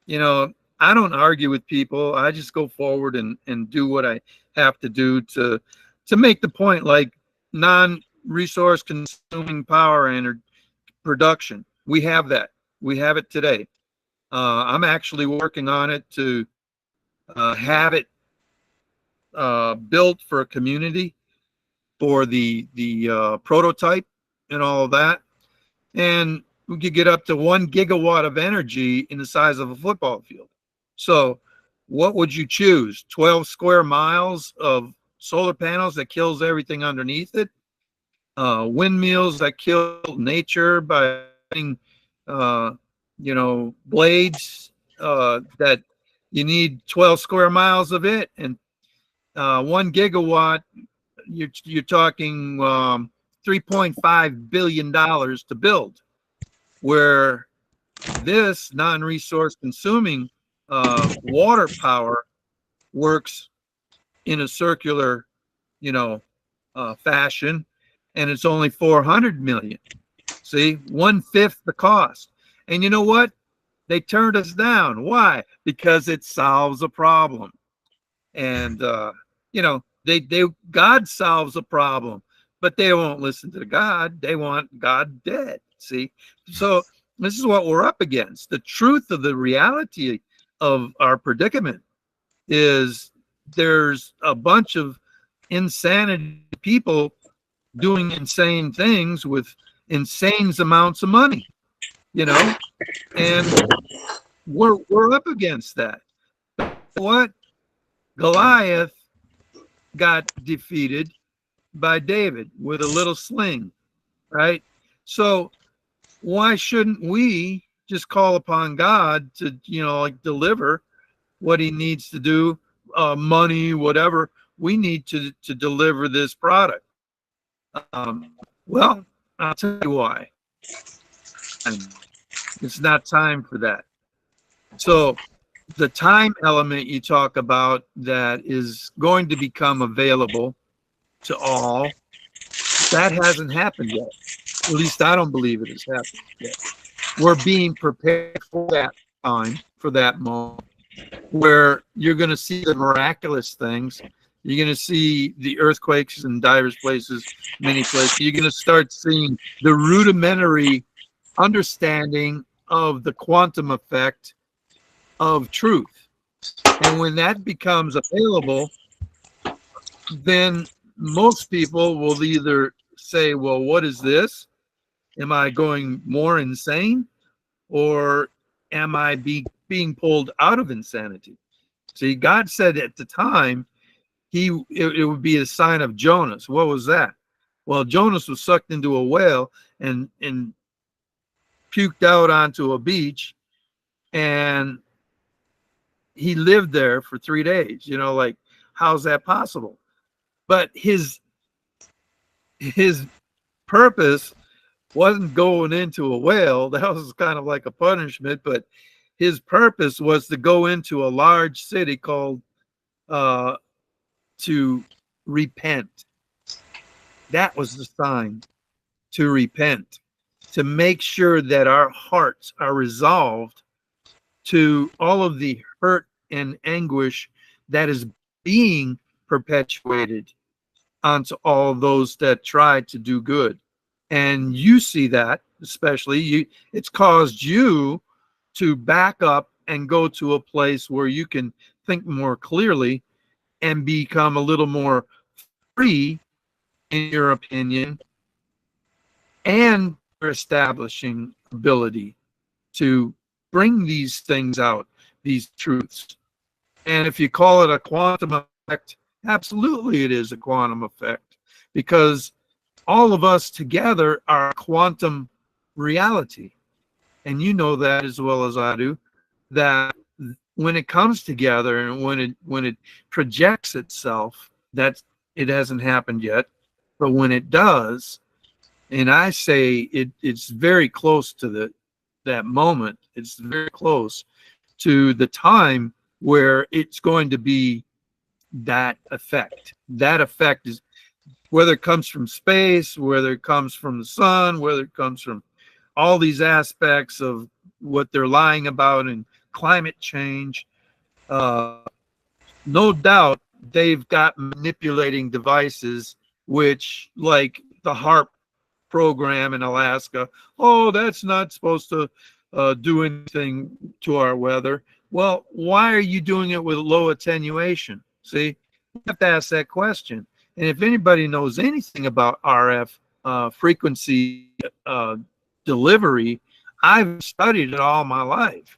Speaker 1: you know, I don't argue with people. I just go forward and do what I have to do to make the point, like non-resource consuming power and production. We have that. We have it today. I'm actually working on it to have it built for a community, for the prototype and all of that. And we could get up to 1 gigawatt of energy in the size of a football field. So what would you choose? 12 square miles of solar panels that kills everything underneath it? Windmills that kill nature by putting, you know, blades that you need 12 square miles of it, and 1 gigawatt, you're talking $3.5 billion to build, where this non-resource consuming water power works in a circular, you know, fashion, and it's only 400 million. See, 1/5 the cost. And you know what? They turned us down. Why? Because it solves a problem. And they God solves a problem, but they won't listen to God. They want God dead. See, so this is what we're up against. The truth of the reality of our predicament is there's a bunch of insanity people doing insane things with insane amounts of money, and we're up against that. What? Goliath got defeated by David with a little sling, right? So why shouldn't we just call upon God to, deliver what he needs to do, money, whatever we need to deliver this product? Well, I'll tell you why. And it's not time for that. So the time element you talk about that is going to become available to all, that hasn't happened yet. At least I don't believe it has happened yet. We're being prepared for that time, for that moment, where you're going to see the miraculous things. You're going to see the earthquakes in diverse places, many places. You're going to start seeing the rudimentary understanding of the quantum effect of truth. And when that becomes available, then most people will either say, well, what is this? Am I going more insane? Or am I being pulled out of insanity? See, God said at the time, it would be a sign of Jonas. What was that? Well, Jonas was sucked into a whale and puked out onto a beach, and he lived there for 3 days. Like, how's that possible? But his purpose wasn't going into a whale. That was kind of like a punishment, but his purpose was to go into a large city called to repent. That was the sign, to repent, to make sure that our hearts are resolved to all of the hurt and anguish that is being perpetuated onto all those that try to do good. And you see that, especially it's caused you to back up and go to a place where you can think more clearly and become a little more free in your opinion, and your establishing ability to bring these things out, these truths. And if you call it a quantum effect, absolutely it is a quantum effect, because all of us together are quantum reality. And you know that as well as I do, that when it comes together and when it projects itself, that it hasn't happened yet, but when it does, and I say it's very close to that moment, it's very close to the time where it's going to be that effect. That effect is, whether it comes from space, whether it comes from the sun, whether it comes from all these aspects of what they're lying about in climate change, no doubt they've got manipulating devices, which, like the HARP program in Alaska, oh, that's not supposed to do anything to our weather. Well, why are you doing it with low attenuation? See, you have to ask that question. And if anybody knows anything about RF frequency delivery, I've studied it all my life.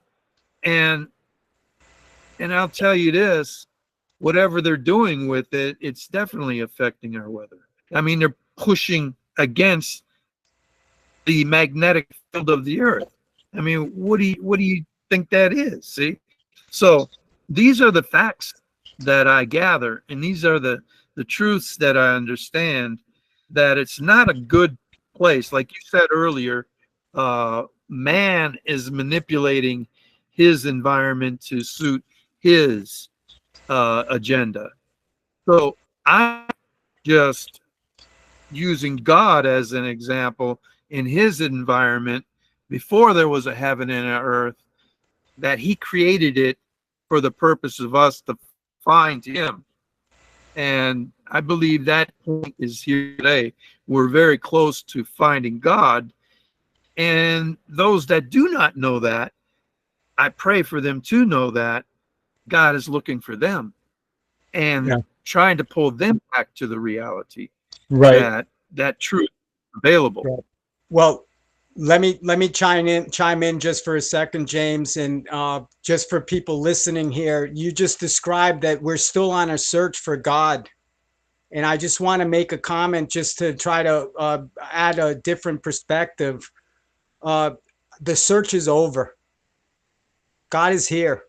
Speaker 1: And I'll tell you this, whatever they're doing with it, it's definitely affecting our weather. I mean, they're pushing against the magnetic field of the earth. I mean, what do you think that is? See? So these are the facts that I gather, and these are the truths that I understand, that it's not a good place. Like you said earlier, man is manipulating his environment to suit his agenda. So I just using God as an example in his environment before there was a heaven and an earth, that he created it for the purpose of us to find him. And I believe that point is here today. We're very close to finding God. And those that do not know that, I pray for them to know that God is looking for them and trying to pull them back to the reality that that truth is available.
Speaker 2: Right. Well, let me chime in just for a second, James, and just for people listening here. You just described that we're still on a search for God, and I just want to make a comment just to try to add a different perspective. The search is over. God is here.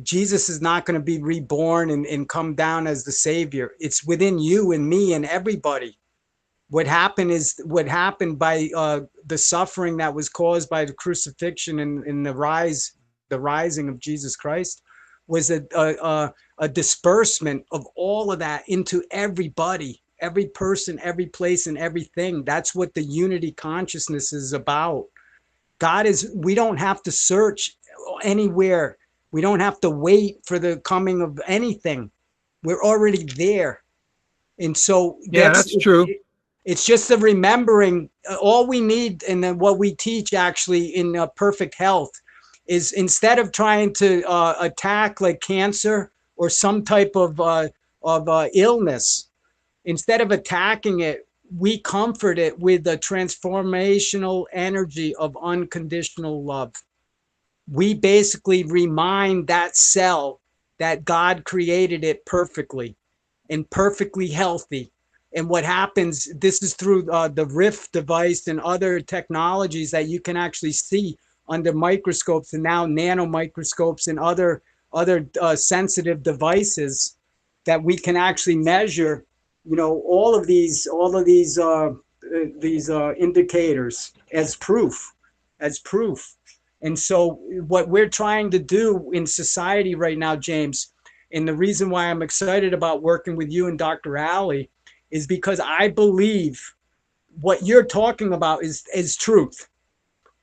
Speaker 2: Jesus is not going to be reborn and come down as the Savior. It's within you and me and everybody. What happened by the suffering that was caused by the crucifixion and the rising of Jesus Christ was a disbursement of all of that into everybody, every person, every place, and everything. That's what the unity consciousness is about. We don't have to search anywhere. We don't have to wait for the coming of anything. We're already there. And so
Speaker 1: that's true.
Speaker 2: It's just the remembering. All we need, and then what we teach actually in perfect health, is instead of trying to attack like cancer or some type of illness, instead of attacking it, we comfort it with the transformational energy of unconditional love. We basically remind that cell that God created it perfectly and perfectly healthy. And what happens, this is through the Rift device and other technologies that you can actually see under microscopes and now nanomicroscopes and other sensitive devices that we can actually measure, all of these indicators as proof. And so what we're trying to do in society right now, James, and the reason why I'm excited about working with you and Dr. Alley is because I believe what you're talking about is truth.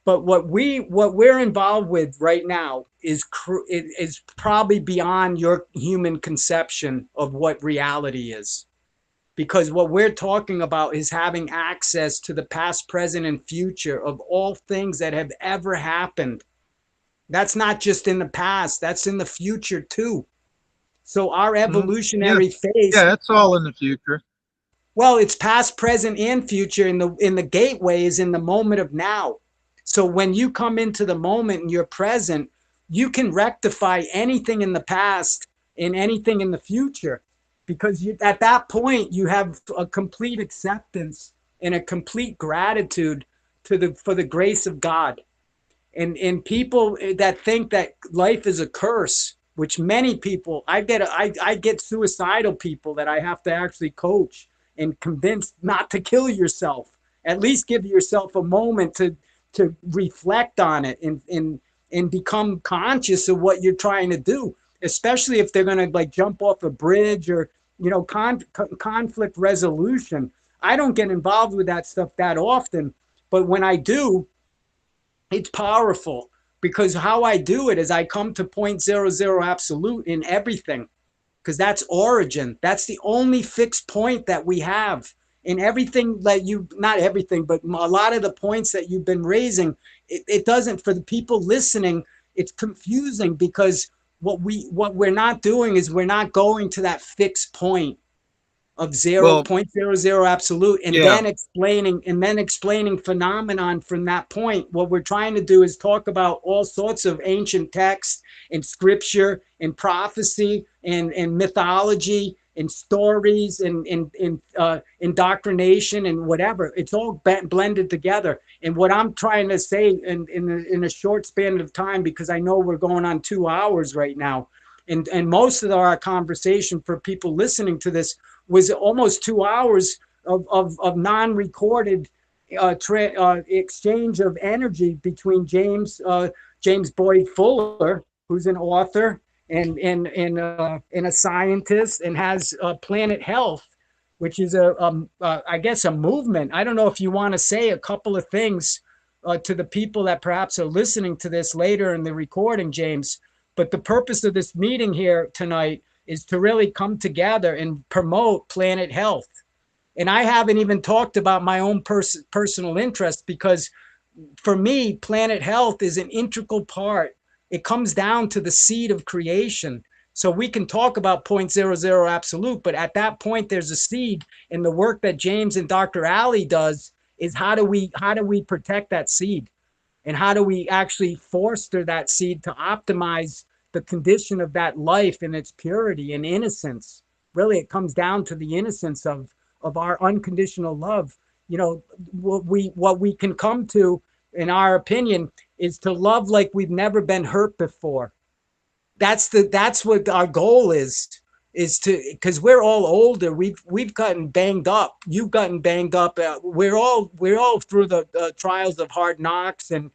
Speaker 2: But what we're involved with right now is probably beyond your human conception of what reality is. Because what we're talking about is having access to the past, present, and future of all things that have ever happened. That's not just in the past, that's in the future too. So our evolutionary phase.
Speaker 1: Yeah, it's all in the future.
Speaker 2: Well, it's past, present, and future. In the gateway is in the moment of now. So when you come into the moment and you're present, you can rectify anything in the past and anything in the future, because at that point you have a complete acceptance and a complete gratitude for the grace of God. And people that think that life is a curse, which many people, I get suicidal people that I have to actually coach and convince not to kill yourself. At least give yourself a moment to reflect on it and become conscious of what you're trying to do, especially if they're going to like jump off a bridge or, conflict resolution. I don't get involved with that stuff that often, but when I do, it's powerful, because how I do it is I come to 0.00 absolute in everything. Because that's origin. That's the only fixed point that we have in everything that not everything, but a lot of the points that you've been raising. It doesn't, for the people listening, it's confusing, because what we're not doing is we're not going to that fixed point of 0.00 absolute and then explaining phenomenon from that point. What we're trying to do is talk about all sorts of ancient texts and scripture and prophecy and mythology and stories and indoctrination and whatever. It's all blended together. And what I'm trying to say in a short span of time, because I know we're going on 2 hours right now, and most of our conversation for people listening to this was almost 2 hours of non-recorded exchange of energy between James Boyd Fuller, who's an author and a scientist and has Planet Health, which is I guess a movement. I don't know if you want to say a couple of things to the people that perhaps are listening to this later in the recording, James. But the purpose of this meeting here tonight is to really come together and promote planet health. And I haven't even talked about my own personal interest, because for me, planet health is an integral part. It comes down to the seed of creation. So we can talk about 0.00 absolute, but at that point, there's a seed. And the work that James and Dr. Ali does is how do we protect that seed? And how do we actually foster that seed to optimize the condition of that life in its purity and innocence? Really, it comes down to the innocence of our unconditional love. You know, what we can come to, in our opinion, is to love like we've never been hurt before. That's what our goal is to, because we're all older. We've gotten banged up. You've gotten banged up. We're all through the trials of hard knocks and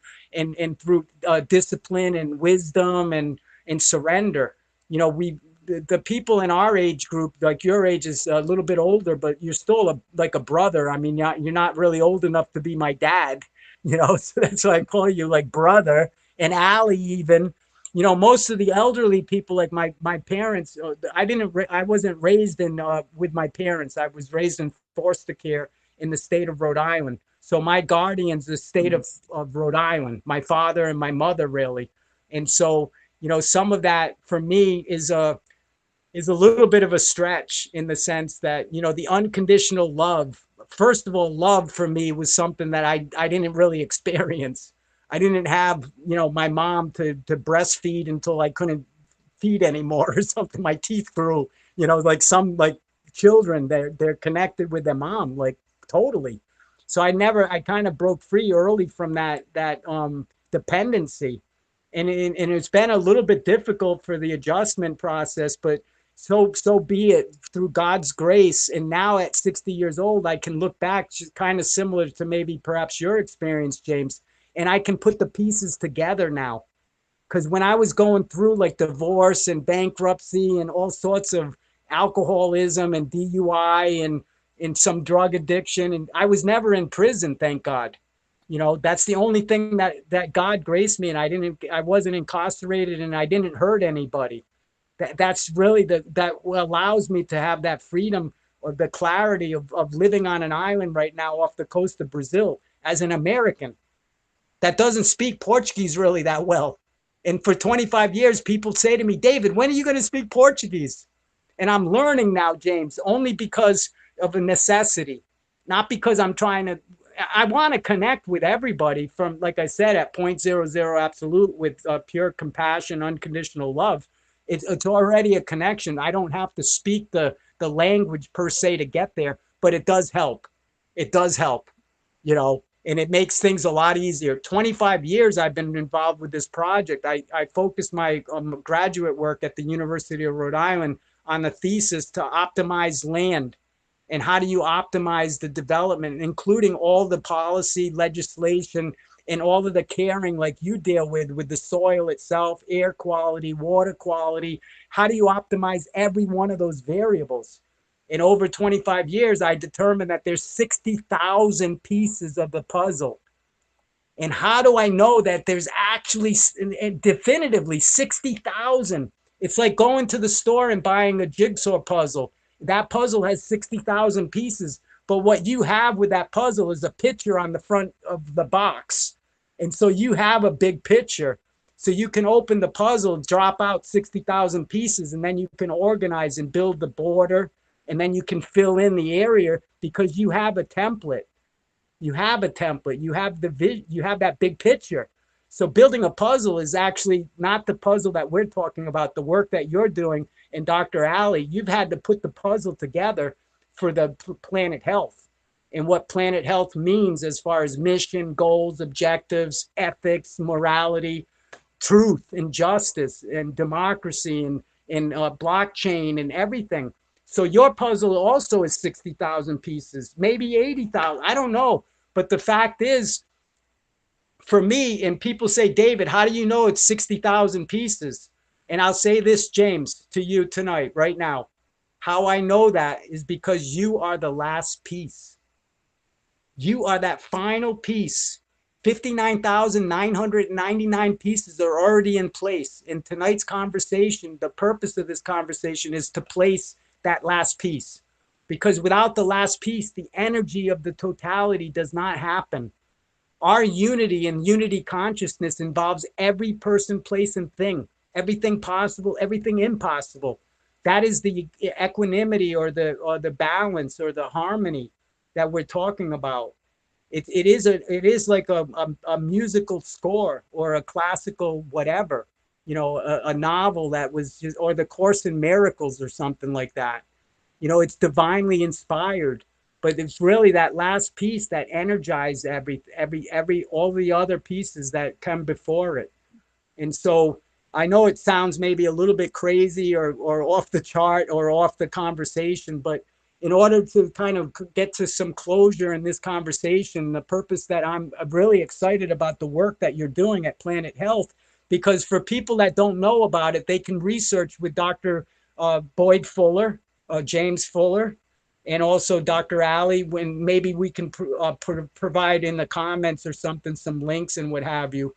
Speaker 2: through discipline and wisdom and surrender. You know, the people in our age group, like your age, is a little bit older, but you're still like a brother. I mean, you're not really old enough to be my dad, you know, so that's why I call you like brother. And Ali, even, you know, most of the elderly people, like my parents, I wasn't raised in with my parents. I was raised in foster care in the state of Rhode Island. So my guardian's the state of Rhode Island, my father and my mother, really. And so, you know, some of that for me is a little bit of a stretch, in the sense that, you know, the unconditional love. First of all, love for me was something that I didn't really experience. I didn't have, you know, my mom to breastfeed until I couldn't feed anymore or something. My teeth grew, you know, like some like children, they're connected with their mom, like totally. So I kind of broke free early from that dependency. And it's been a little bit difficult for the adjustment process, but so be it, through God's grace. And now at 60 years old, I can look back, kind of similar to maybe perhaps your experience, James, and I can put the pieces together now. Because when I was going through like divorce and bankruptcy and all sorts of alcoholism and DUI and some drug addiction, and I was never in prison, thank God. You know, that's the only thing that God graced me, and I wasn't incarcerated, and I didn't hurt anybody. That's really that allows me to have that freedom, or the clarity of living on an island right now off the coast of Brazil as an American that doesn't speak Portuguese really that well. And for 25 years, people say to me, David, when are you going to speak Portuguese? And I'm learning now, James, only because of a necessity, not because I'm trying to. I want to connect with everybody from, like I said, at 0.00 absolute with pure compassion, unconditional love. It's already a connection. I don't have to speak the language per se to get there, but it does help. It does help, you know, and it makes things a lot easier. 25 years I've been involved with this project. I focused my graduate work at the University of Rhode Island on a thesis to optimize land. And how do you optimize the development, including all the policy, legislation, and all of the caring like you deal with the soil itself, air quality, water quality? How do you optimize every one of those variables? In over 25 years, I determined that there's 60,000 pieces of the puzzle. And how do I know that there's actually definitively 60,000? It's like going to the store and buying a jigsaw puzzle. That puzzle has 60,000 pieces, but what you have with that puzzle is a picture on the front of the box. And so you have a big picture. So you can open the puzzle, drop out 60,000 pieces, and then you can organize and build the border, and then you can fill in the area because you have a template. You have a template. You have that big picture. So building a puzzle is actually not the puzzle that we're talking about, the work that you're doing. And Dr. Ali, you've had to put the puzzle together for the planet health, and what planet health means as far as mission, goals, objectives, ethics, morality, truth, and justice, and democracy, and blockchain, and everything. So your puzzle also is 60,000 pieces, maybe 80,000. I don't know. But the fact is, for me, and people say, David, how do you know it's 60,000 pieces? And I'll say this, James, to you tonight, right now. How I know that is because you are the last piece. You are that final piece. 59,999 pieces are already in place. In tonight's conversation, the purpose of this conversation is to place that last piece. Because without the last piece, the energy of the totality does not happen. Our unity and unity consciousness involves every person, place, and thing, everything possible, everything impossible. That is the equanimity or the balance or the harmony that we're talking about. It is like a musical score or a classical whatever, a novel that was just, or the Course in Miracles or something like that. It's divinely inspired, but it's really that last piece that energized every all the other pieces that come before it. And so I know it sounds maybe a little bit crazy or off the chart or off the conversation, but in order to kind of get to some closure in this conversation, the purpose that I'm really excited about the work that you're doing at Planet Health, because for people that don't know about it, they can research with Dr. Boyd Fuller, James Fuller, and also Dr. Ali, when maybe we can provide in the comments or something, some links and what have you,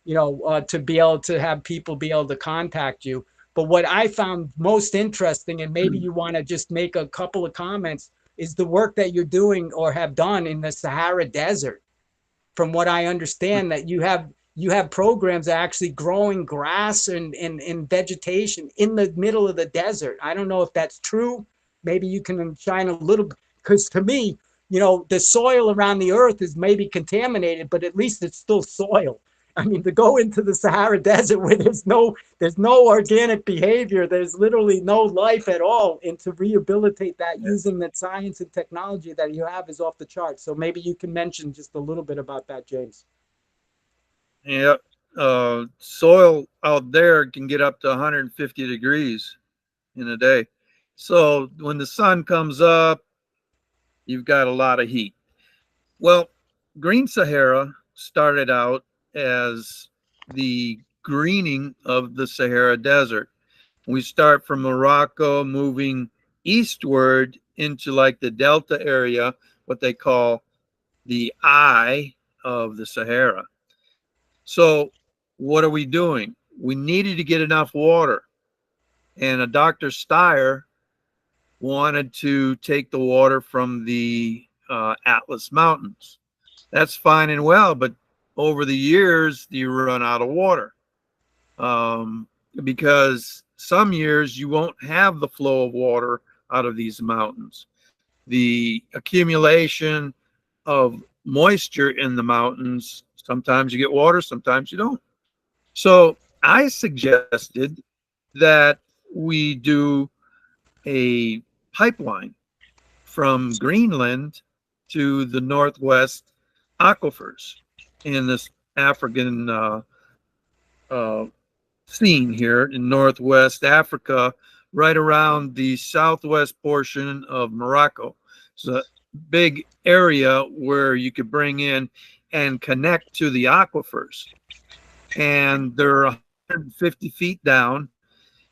Speaker 2: to be able to have people be able to contact you. But what I found most interesting, and maybe you want to just make a couple of comments, is the work that you're doing or have done in the Sahara Desert. From what I understand, that you have programs actually growing grass and vegetation in the middle of the desert. I don't know if that's true. Maybe you can shine a little, because to me, the soil around the earth is maybe contaminated, but at least it's still soil. I mean, to go into the Sahara Desert where there's no organic behavior, there's literally no life at all, and to rehabilitate that using that science and technology that you have is off the charts. So maybe you can mention just a little bit about that, James.
Speaker 1: Yeah, soil out there can get up to 150 degrees in a day. So when the sun comes up, you've got a lot of heat. Well, Green Sahara started out as the greening of the Sahara Desert. We start from Morocco, moving eastward into like the Delta area, what they call the eye of the Sahara. So what are we doing? We needed to get enough water. And a Dr. Steyer wanted to take the water from the Atlas Mountains. That's fine and well, but over the years, you run out of water because some years you won't have the flow of water out of these mountains. The accumulation of moisture in the mountains, sometimes you get water, sometimes you don't. So I suggested that we do a pipeline from Greenland to the Northwest aquifers in this African scene here in Northwest Africa, right around the southwest portion of Morocco. It's a big area where you could bring in and connect to the aquifers. And they're 150 feet down.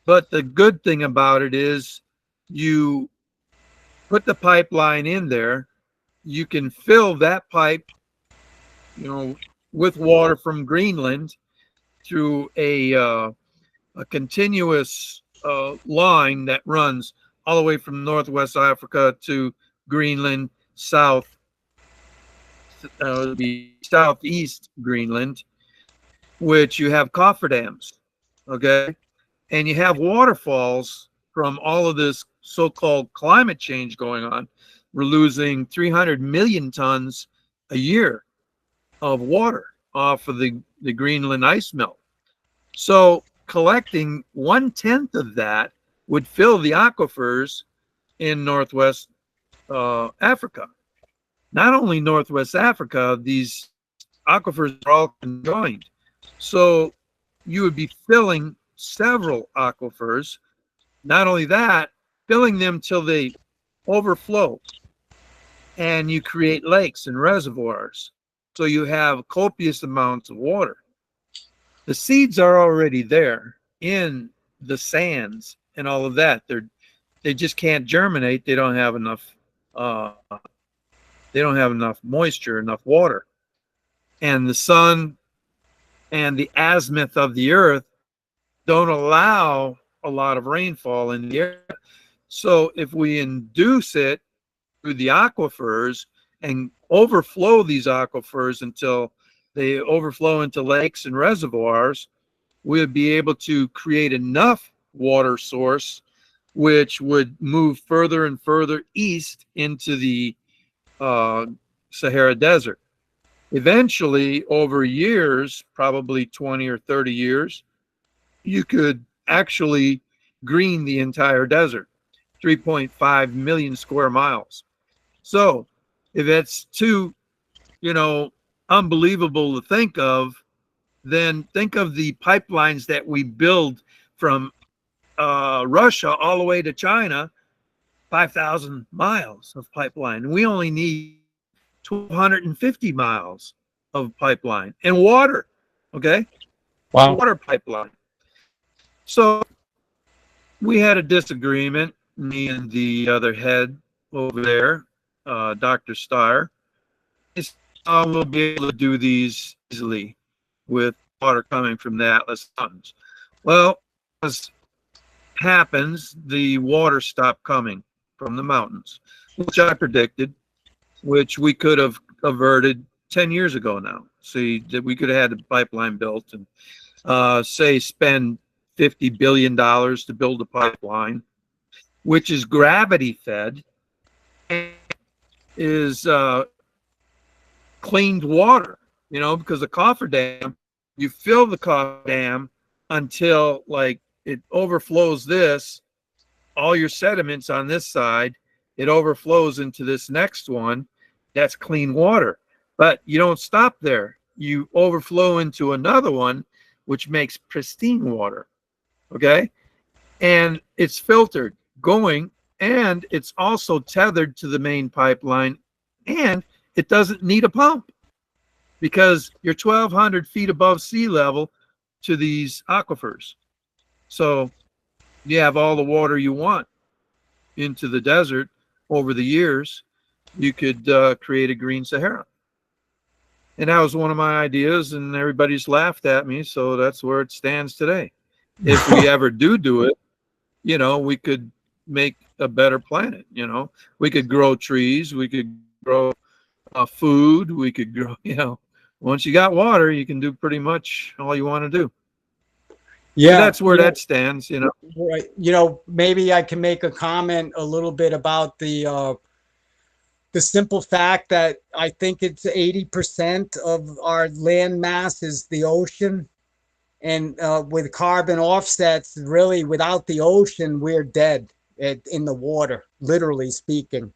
Speaker 1: But the good thing about it is you put the pipeline in there, you can fill that pipe, with water from Greenland through a continuous line that runs all the way from Northwest Africa to Greenland, southeast Greenland, which you have cofferdams, okay? And you have waterfalls from all of this so-called climate change going on. We're losing 300 million tons a year of water off of the Greenland ice melt. So collecting 1/10 of that would fill the aquifers in Northwest Africa. Not only Northwest Africa, these aquifers are all conjoined. So you would be filling several aquifers. Not only that, filling them till they overflow, and you create lakes and reservoirs. So you have copious amounts of water. The seeds are already there in the sands and all of that. They're they just can't germinate. They don't have enough. They don't have enough moisture, enough water, and the sun and the azimuth of the earth don't allow a lot of rainfall in the area. So if we induce it through the aquifers and overflow these aquifers until they overflow into lakes and reservoirs, we'll be able to create enough water source which would move further and further east into the Sahara Desert. Eventually, over years, probably 20 or 30 years, you could actually green the entire desert, 3.5 million square miles. So if it's too, unbelievable to think of, then think of the pipelines that we build from Russia all the way to China, 5,000 miles of pipeline. And we only need 250 miles of pipeline and water. Okay.
Speaker 3: Wow.
Speaker 1: Water pipeline. So we had a disagreement, me and the other head over there, Dr. Steyer. We'll be able to do these easily with water coming from the Atlas Mountains. Well, as happens, the water stopped coming from the mountains, which I predicted, which we could have averted 10 years ago now. See, that we could have had a pipeline built and say spend $50 billion to build a pipeline, which is gravity fed, and is cleaned water, because the cofferdam, you fill the cofferdam until like it overflows this, all your sediments on this side, it overflows into this next one. That's clean water. But you don't stop there. You overflow into another one, which makes pristine water. Okay. And it's filtered going, and it's also tethered to the main pipeline, and it doesn't need a pump because you're 1,200 feet above sea level to these aquifers. So you have all the water you want into the desert. Over the years, you could create a green Sahara. And that was one of my ideas, and everybody's laughed at me. So that's where it stands today. If we ever do it, we could make a better planet. We could grow trees, we could grow food, we could grow, once you got water, you can do pretty much all you want to do.
Speaker 2: Yeah,
Speaker 1: so that's where that stands.
Speaker 2: Right. Maybe I can make a comment a little bit about the simple fact that I think it's 80% of our land mass is the ocean. And with carbon offsets, really, without the ocean, we're dead in the water, literally speaking.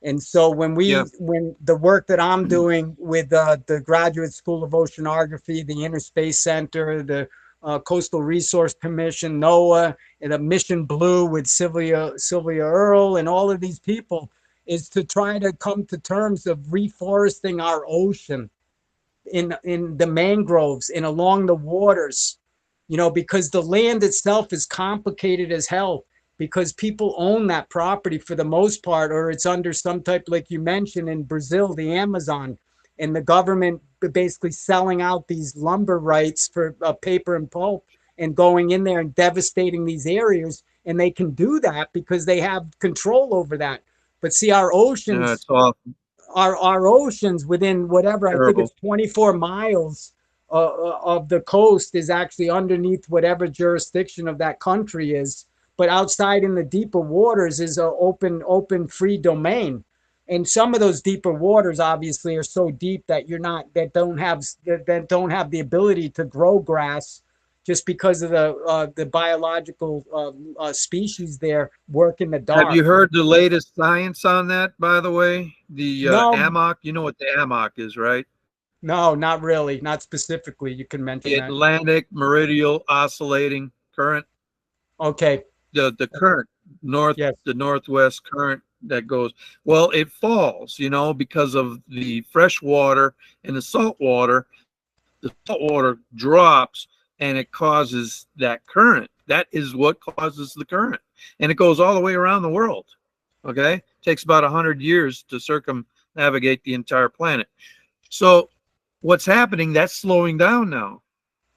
Speaker 2: And so when the work that I'm doing with the Graduate School of Oceanography, the Inner Space Center, the Coastal Resource Commission, NOAA, and the Mission Blue with Sylvia Earle, and all of these people, is to try to come to terms of reforesting our ocean in the mangroves and along the waters, because the land itself is complicated as hell, because people own that property for the most part, or it's under some type, like you mentioned in Brazil, the Amazon, and the government basically selling out these lumber rights for paper and pulp and going in there and devastating these areas. And they can do that because they have control over that. But see, our oceans,
Speaker 1: it's awesome.
Speaker 2: Our oceans within whatever, terrible. I think it's 24 miles of the coast is actually underneath whatever jurisdiction of that country is. But outside in the deeper waters is an open free domain. And some of those deeper waters obviously are so deep that don't have the ability to grow grass, just because of the biological species there work in the dark.
Speaker 1: Have you heard the latest science on that, by the way? The
Speaker 2: No.
Speaker 1: AMOC, you know what the AMOC is, right?
Speaker 2: No, not really. Not specifically. You can mention
Speaker 1: the Atlantic Meridional Oscillating Current.
Speaker 2: Okay.
Speaker 1: The current, the northwest current that goes, well, it falls, because of the fresh water and the salt water. The salt water drops and it causes that current. That is what causes the current. and it goes all the way around the world. Okay, it takes about 100 years to circumnavigate the entire planet. So what's happening? That's slowing down now.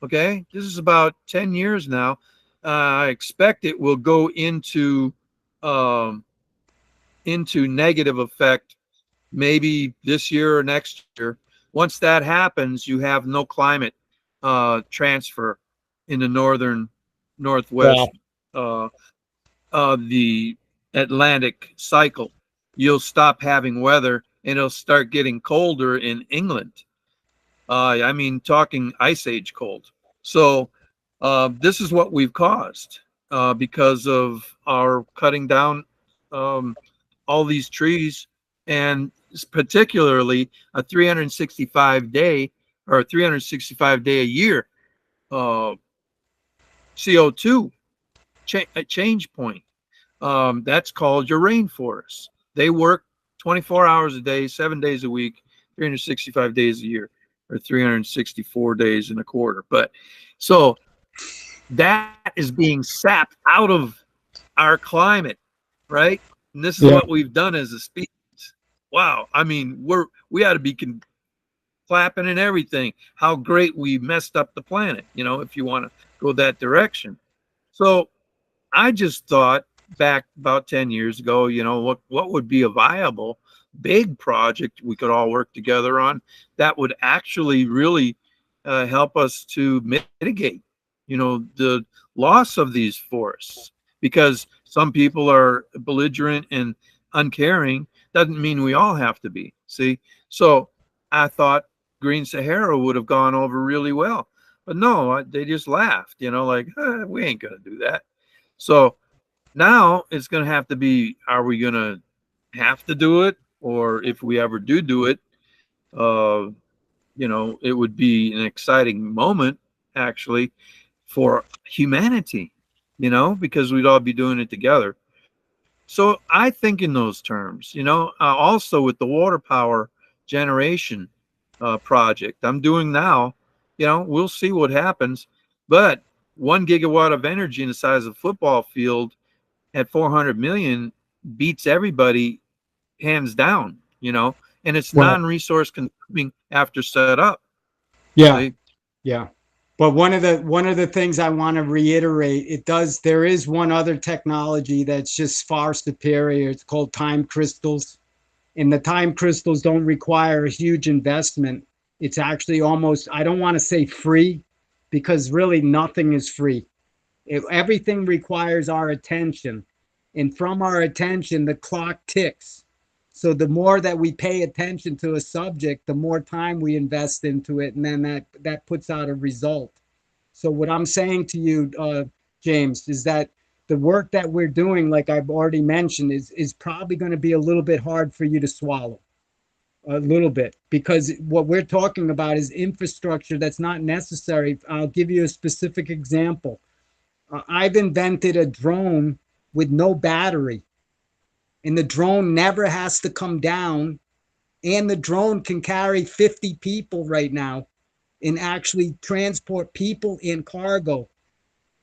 Speaker 1: Okay, this is about 10 years now. I expect it will go um, into negative effect maybe this year or next year. Once that happens, you have no climate transfer in the northern
Speaker 2: Wow.
Speaker 1: northwest uh, the Atlantic cycle. You'll stop having weather and it'll start getting colder in England. I mean, talking ice age cold. So this is what we've caused because of our cutting down um, all these trees, and particularly a 365 day or 365 day a year uh, CO2 change point. That's called your rainforest. They work 24 hours a day, 7 days a week, 365 days a year, or 364 days in a quarter. But so that is being sapped out of our climate, right? And this is
Speaker 2: Yeah.
Speaker 1: what we've done as a species. Wow. I mean, we ought to be clapping and everything. How great we messed up the planet, if you want to go that direction. So I just thought back about 10 years ago, what would be a viable big project we could all work together on that would actually really help us to mitigate, the loss of these forests. Because some people are belligerent and uncaring, doesn't mean we all have to be. See? So I thought Green Sahara would have gone over really well. But no, they just laughed, like, we ain't going to do that. So now it's going to have to be, are we going to have to do it? Or if we ever do it, uh, it would be an exciting moment actually for humanity, because we'd all be doing it together. So I think in those terms, also with the water power generation project I'm doing now, we'll see what happens. But 1 gigawatt of energy in the size of a football field at 400 million beats everybody hands down, and it's
Speaker 2: Well,
Speaker 1: non-resource consuming after setup.
Speaker 2: yeah.
Speaker 1: See?
Speaker 2: Yeah. But one of the things I want to reiterate, there is one other technology that's just far superior. It's called time crystals. And the time crystals don't require a huge investment. It's actually almost, I don't want to say free, because really nothing is free. Everything requires our attention. And from our attention, the clock ticks. So the more that we pay attention to a subject, the more time we invest into it, and then that puts out a result. So what I'm saying to you, James, is that the work that we're doing, like I've already mentioned, is probably going to be a little bit hard for you to swallow, a little bit, because what we're talking about is infrastructure that's not necessary. I'll give you a specific example. I've invented a drone with no battery, and the drone never has to come down, and the drone can carry 50 people right now and actually transport people and cargo,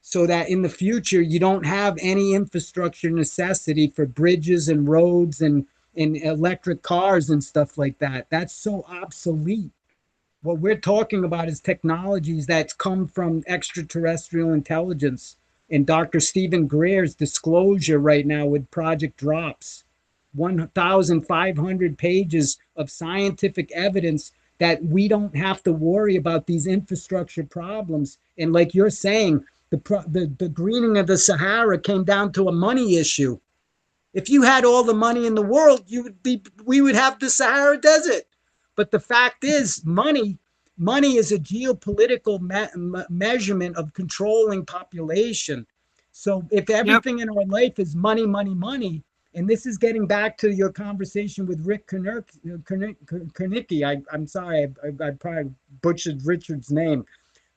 Speaker 2: so that in the future you don't have any infrastructure necessity for bridges and roads and electric cars and stuff like that. That's so obsolete. What we're talking about is technologies that's come from extraterrestrial intelligence. And Dr. Stephen Greer's disclosure right now with Project Drops, 1,500 pages of scientific evidence that we don't have to worry about these infrastructure problems. And like you're saying, the greening of the Sahara came down to a money issue. If you had all the money in the world, we would have the Sahara Desert. But the fact is, money is a geopolitical measurement of controlling population. So if
Speaker 1: Yep.
Speaker 2: everything in our life is money, money, money, and this is getting back to your conversation with Rick Kernicki. I'm sorry, I probably butchered Richard's name,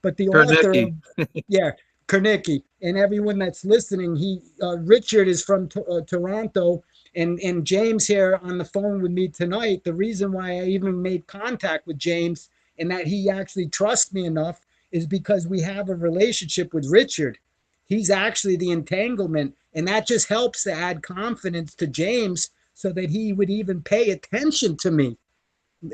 Speaker 2: but the author of,
Speaker 1: Kernicki.
Speaker 2: yeah, Kernicki, and everyone that's listening, Richard is from Toronto, and James here on the phone with me tonight. The reason why I even made contact with James and that he actually trusts me enough is because we have a relationship with Richard. He's actually the entanglement And that just helps to add confidence to James so that he would even pay attention to me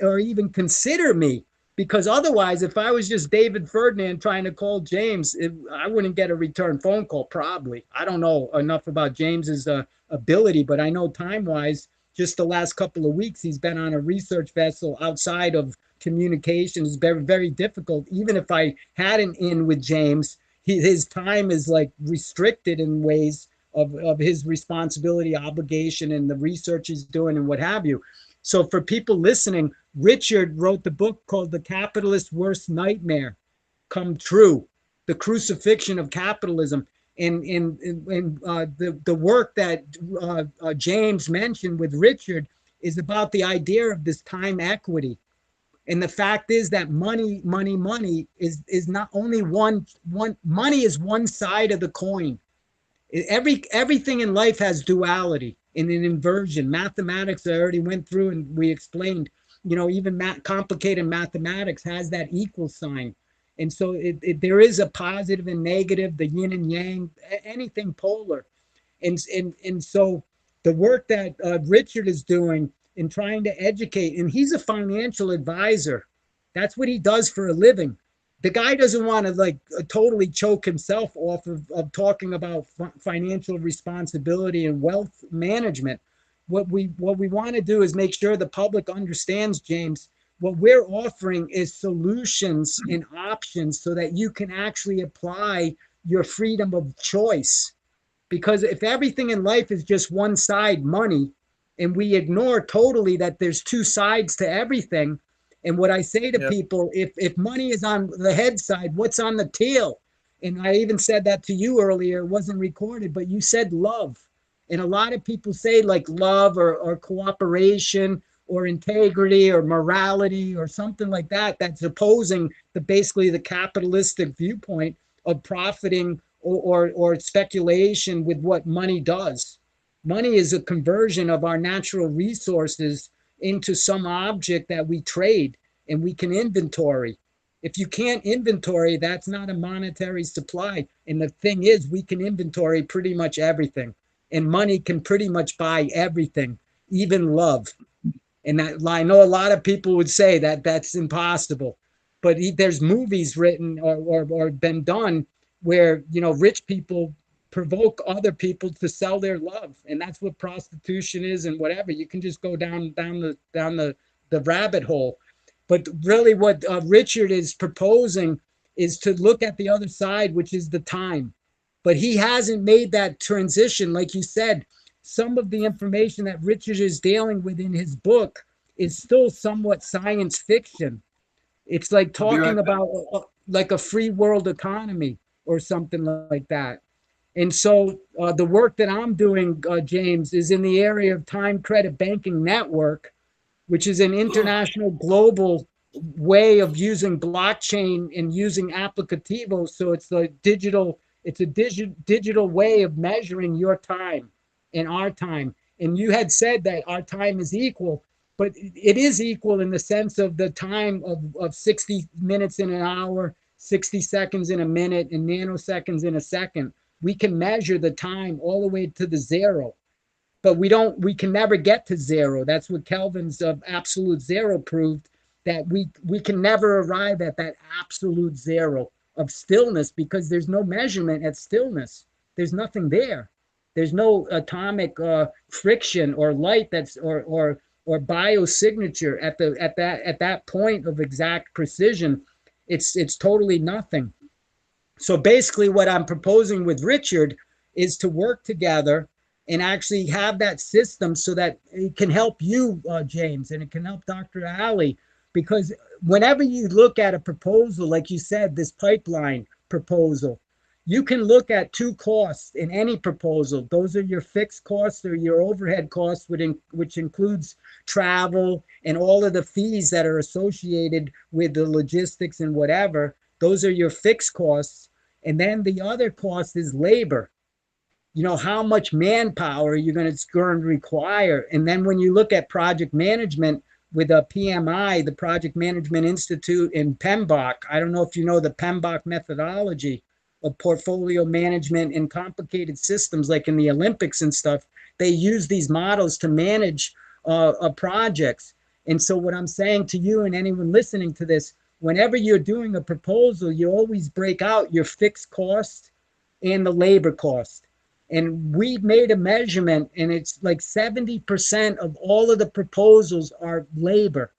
Speaker 2: or even consider me. Because otherwise, if I was just David Ferdinand trying to call James, I wouldn't get a return phone call, probably. I don't know enough about James's ability, but I know time-wise, just the last couple of weeks, he's been on a research vessel outside of communications. Very, very difficult. Even if I had an in with James, his time is like restricted in ways of his responsibility, obligation, and the research he's doing and what have you. So for people listening, Richard wrote the book called The Capitalist's Worst Nightmare Come True, the crucifixion of capitalism. And the work that James mentioned with Richard is about the idea of this time equity. And the fact is that money is not only one money is one side of the coin. Everything in life has duality and an inversion. Mathematics, I already went through and we explained, even complicated mathematics has that equal sign. And so there is a positive and negative, the yin and yang, anything polar. And so the work that Richard is doing in trying to educate, and he's a financial advisor. That's what he does for a living. The guy doesn't want to totally choke himself off of talking about financial responsibility and wealth management. What we want to do is make sure the public understands, James, what we're offering is solutions and options so that you can actually apply your freedom of choice. Because if everything in life is just one side, money, and we ignore totally that there's two sides to everything. And what I say to people, if money is on the head side, what's on the tail? And I even said that to you earlier, it wasn't recorded, but you said love. And a lot of people say love or cooperation or integrity or morality or something like that, that's opposing basically the capitalistic viewpoint of profiting or speculation with what money does. Money is a conversion of our natural resources into some object that we trade and we can inventory. If you can't inventory, that's not a monetary supply. And the thing is, we can inventory pretty much everything. And money can pretty much buy everything, even love. And that, I know a lot of people would say that that's impossible. But there's movies written or been done where, rich people provoke other people to sell their love, and that's what prostitution is. And whatever, you can just go down the rabbit hole. But really what Richard is proposing is to look at the other side, which is the time. But he hasn't made that transition. Like you said, some of the information that Richard is dealing with in his book is still somewhat science fiction. It's like talking about like a free world economy or something like that. And so the work that I'm doing, James, is in the area of time credit banking network, which is an international global way of using blockchain and using applicativo. So it's a digital way of measuring your time and our time. And you had said that our time is equal, but it is equal in the sense of the time of 60 minutes in an hour, 60 seconds in a minute, and nanoseconds in a second. We can measure the time all the way to the zero, but we can never get to zero. That's what Kelvin's absolute zero proved, that we can never arrive at that absolute zero of stillness because there's no measurement at stillness. There's nothing there. There's no atomic friction or light or biosignature at that point of exact precision. It's totally nothing. So basically what I'm proposing with Richard is to work together and actually have that system so that it can help you, James, and it can help Dr. Ali, because whenever you look at a proposal, like you said, this pipeline proposal, you can look at two costs in any proposal. Those are your fixed costs or your overhead costs, which includes travel and all of the fees that are associated with the logistics and whatever. Those are your fixed costs. And then the other cost is labor. How much manpower you're going to require. And then when you look at project management with a PMI, the Project Management Institute in PMBOK, I don't know if you know the PMBOK methodology, of portfolio management and complicated systems, like in the Olympics and stuff. They use these models to manage projects. And so what I'm saying to you and anyone listening to this, whenever you're doing a proposal, you always break out your fixed cost and the labor cost. And we made a measurement, and it's like 70% of all of the proposals are labor.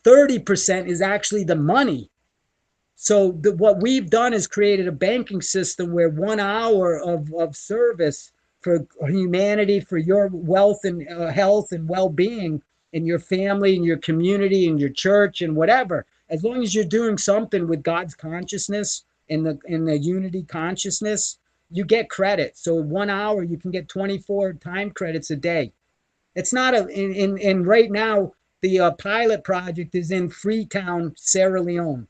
Speaker 2: 30% is actually the money. So what we've done is created a banking system where 1 hour of service for humanity, for your wealth and health and well-being in your family and your community and your church and whatever, as long as you're doing something with God's consciousness and the unity consciousness, you get credit. So 1 hour, you can get 24 time credits a day. It's not and right now, the pilot project is in Freetown, Sierra Leone.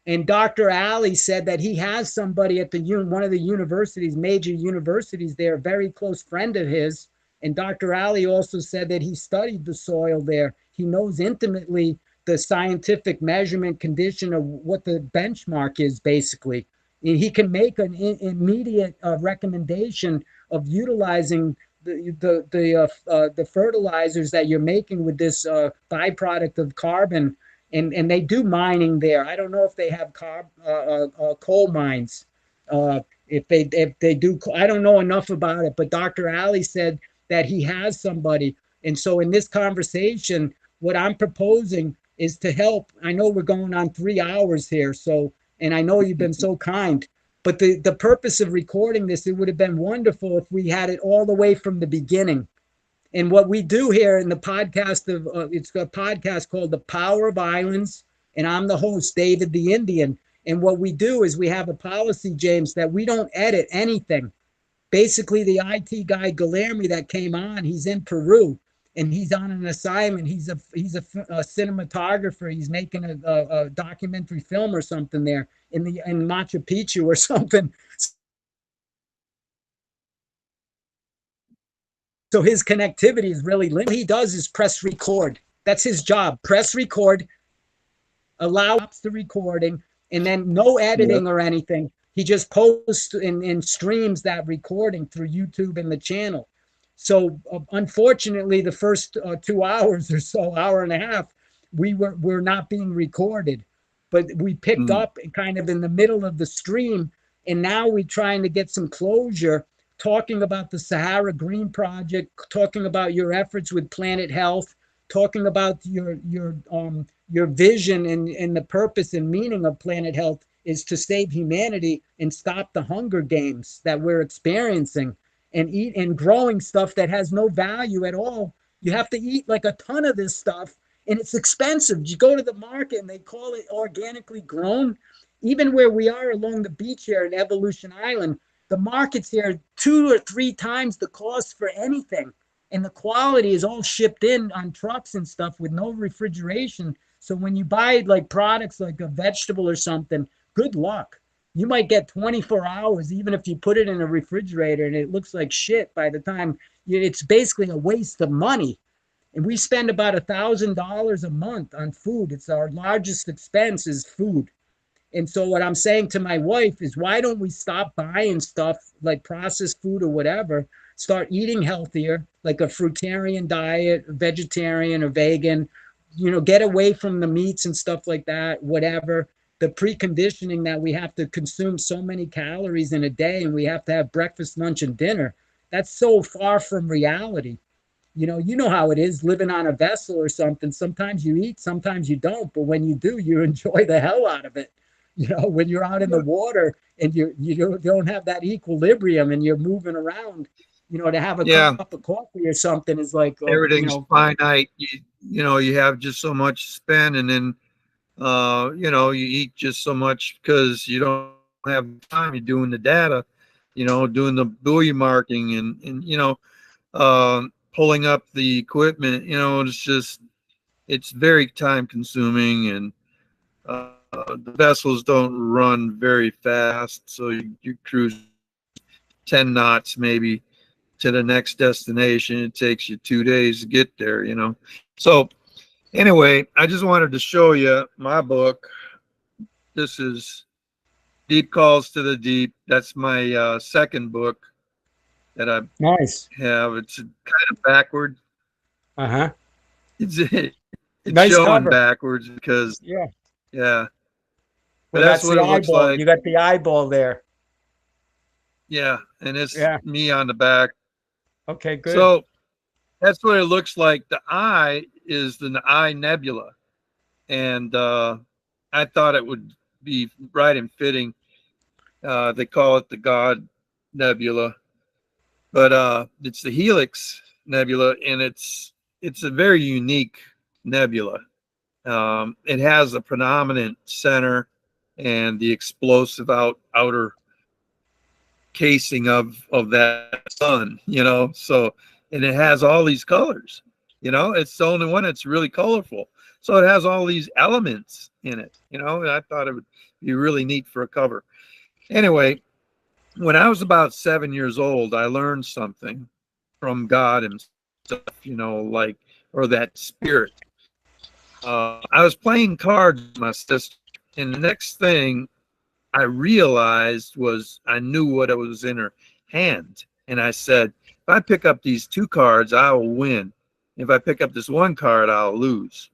Speaker 2: And Dr. Ali said that he has somebody at one of the universities, major universities there, a very close friend of his. And Dr. Ali also said that he studied the soil there. He knows intimately the scientific measurement condition of what the benchmark is, basically. And he can make an immediate recommendation of utilizing the fertilizers that you're making with this byproduct of carbon. And they do mining there. I don't know if they have coal mines. If they do, I don't know enough about it. But Dr. Ali said that he has somebody. And so in this conversation, what I'm proposing is to help. I know we're going on 3 hours here, so, and I know you've been so kind. But the purpose of recording this, it would have been wonderful if we had it all the way from the beginning. And what we do here in the podcast it's a podcast called The Power of Islands, and I'm the host, David the Indian. And what we do is we have a policy, James, that we don't edit anything. Basically, the IT guy Guillermo that came on, he's in Peru, and he's on an assignment. He's a cinematographer. He's making a documentary film or something there in Machu Picchu or something. So his connectivity is really limited. All he does is press record. That's his job. Press record, allow the recording, and then no editing or anything. He just posts and streams that recording through YouTube and the channel. So unfortunately, the first 2 hours or so, hour and a half, we're not being recorded. But we picked up kind of in the middle of the stream, and now we're trying to get some closure, talking about the Sahara Green Project, talking about your efforts with Planet Health, talking about your vision and the purpose and meaning of Planet Health is to save humanity and stop the Hunger Games that we're experiencing, and eat and growing stuff that has no value at all. You have to eat like a ton of this stuff, and it's expensive. You go to the market and they call it organically grown. Even where we are along the beach here in Evolution Island, the markets here are 2 or 3 times the cost for anything. And the quality is all shipped in on trucks and stuff with no refrigeration. So when you buy like products like a vegetable or something, good luck. You might get 24 hours, even if you put it in a refrigerator and it looks like shit by the time. It's basically a waste of money. And we spend about $1,000 a month on food. It's our largest expense is food. And so what I'm saying to my wife is, why don't we stop buying stuff like processed food or whatever, start eating healthier, like a fruitarian diet, vegetarian or vegan, get away from the meats and stuff like that, whatever. The preconditioning that we have to consume so many calories in a day and we have to have breakfast, lunch, and dinner, that's so far from reality. You know how it is living on a vessel or something. Sometimes you eat, sometimes you don't. But when you do, you enjoy the hell out of it. When you're out in the water and you don't have that equilibrium and you're moving around, to have a cup of coffee or something is like
Speaker 1: everything's finite. You have just so much to spend, and then you eat just so much because you don't have time. You're doing the data, doing the buoy marking and pulling up the equipment. It's very time consuming, and the vessels don't run very fast, so you cruise 10 knots maybe to the next destination. It takes you 2 days to get there, So anyway, I just wanted to show you my book. This is Deep Calls to the Deep. That's my second book that I
Speaker 2: Nice.
Speaker 1: have. It's kind of backward.
Speaker 2: Uh-huh.
Speaker 1: It's
Speaker 2: Nice
Speaker 1: showing
Speaker 2: cover.
Speaker 1: backwards because
Speaker 2: Yeah.
Speaker 1: yeah, but
Speaker 2: Well,
Speaker 1: that's
Speaker 2: that's
Speaker 1: what
Speaker 2: the
Speaker 1: it looks
Speaker 2: eyeball.
Speaker 1: like.
Speaker 2: You got the eyeball there.
Speaker 1: Yeah, and it's
Speaker 2: Yeah.
Speaker 1: me on the back.
Speaker 2: Okay, good.
Speaker 1: So that's what it looks like. The eye is the eye nebula, and I thought it would be right and fitting. They call it the God Nebula, but it's the Helix Nebula, and it's a very unique nebula. It has a predominant center and the explosive outer casing of that sun, So, and it has all these colors, It's the only one that's really colorful. So it has all these elements in it, And I thought it would be really neat for a cover. Anyway, when I was about 7 years old, I learned something from God himself, like, or that spirit. I was playing cards with my sister, and the next thing I realized was I knew what was in her hand. And I said, if I pick up these two cards, I will win. If I pick up this one card, I'll lose.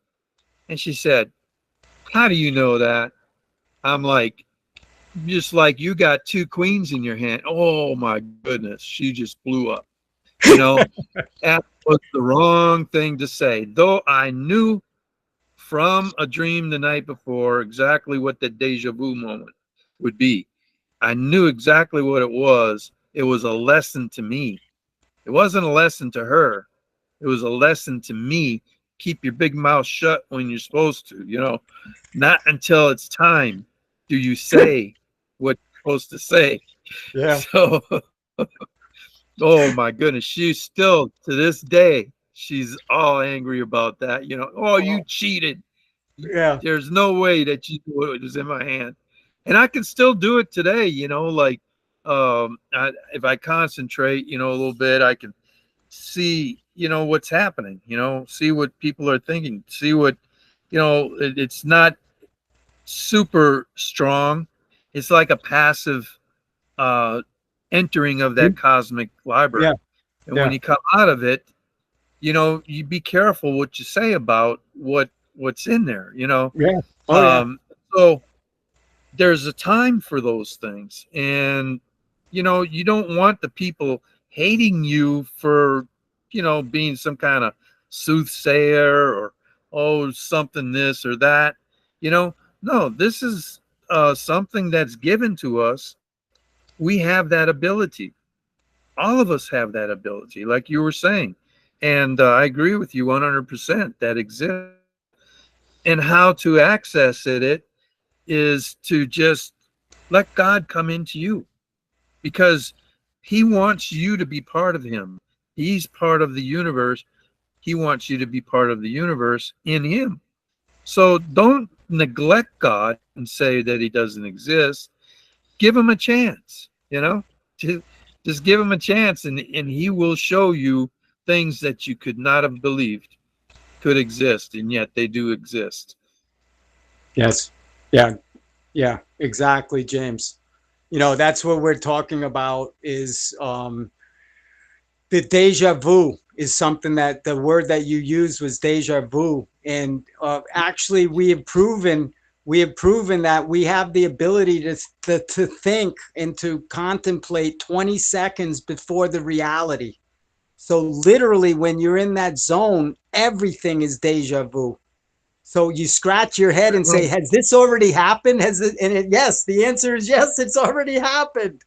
Speaker 1: And she said, how do you know that? I'm like, just like you got two queens in your hand. Oh my goodness. She just blew up. That was the wrong thing to say. Though I knew from a dream the night before exactly what the deja vu moment would be. I knew exactly what it was. It was a lesson to me. It wasn't a lesson to her. It was a lesson to me. Keep your big mouth shut when you're supposed to, Not until it's time do you say what you're supposed to say.
Speaker 2: Yeah.
Speaker 1: So, oh my goodness, she's still to this day, she's all angry about that. Oh, you cheated.
Speaker 2: Yeah.
Speaker 1: There's no way that you knew it was in my hand. And I can still do it today, like if I concentrate, a little bit, I can see, what's happening, see what people are thinking, see what, it's not super strong. It's like a passive uh, entering of that cosmic library.
Speaker 2: Yeah.
Speaker 1: And when
Speaker 2: Yeah.
Speaker 1: you come out of it, you be careful what you say about what's in there,
Speaker 2: Yeah. Oh, yeah.
Speaker 1: So there's a time for those things. And, you don't want the people hating you for, being some kind of soothsayer or, oh, something this or that, no, this is something that's given to us. We have that ability. All of us have that ability, like you were saying. And I agree with you 100% that exists. And how to access it is to just let God come into you, because he wants you to be part of him. He's part of the universe. He wants you to be part of the universe in him. So don't neglect God and say that he doesn't exist. Give him a chance, just give him a chance, and he will show you things that you could not have believed could exist, and yet they do exist.
Speaker 2: Yes. Yeah. Yeah. Exactly, James. That's what we're talking about is the deja vu is something that the word that you used was deja vu. And actually we have proven that we have the ability to think and to contemplate 20 seconds before the reality. So literally when you're in that zone, everything is deja vu. So you scratch your head and say, has this already happened? Yes, the answer is yes, it's already happened.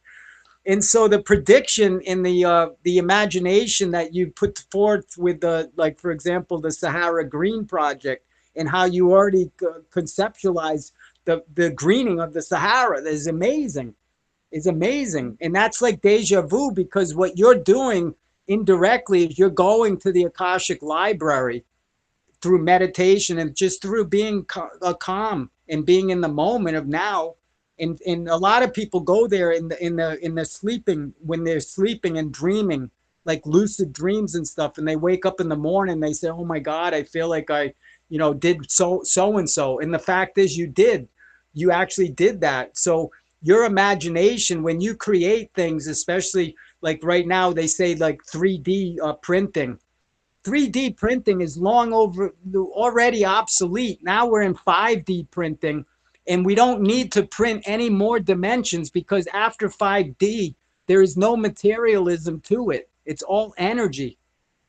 Speaker 2: And so the prediction in the imagination that you put forth with like, for example, the Sahara Green Project, and how you already conceptualize the greening of the Sahara is amazing. Is amazing. And that's like deja vu, because what you're doing indirectly is you're going to the Akashic Library through meditation and just through being calm and being in the moment of now. And a lot of people go there in the sleeping, when they're sleeping and dreaming, like lucid dreams and stuff, and they wake up in the morning, they say, oh my God, I feel like I did so and so. And the fact is you actually did that. So your imagination, when you create things, especially like right now, they say like 3D printing. 3D printing is long over already obsolete. Now we're in 5D printing, and we don't need to print any more dimensions because after 5D, there is no materialism to it. It's all energy.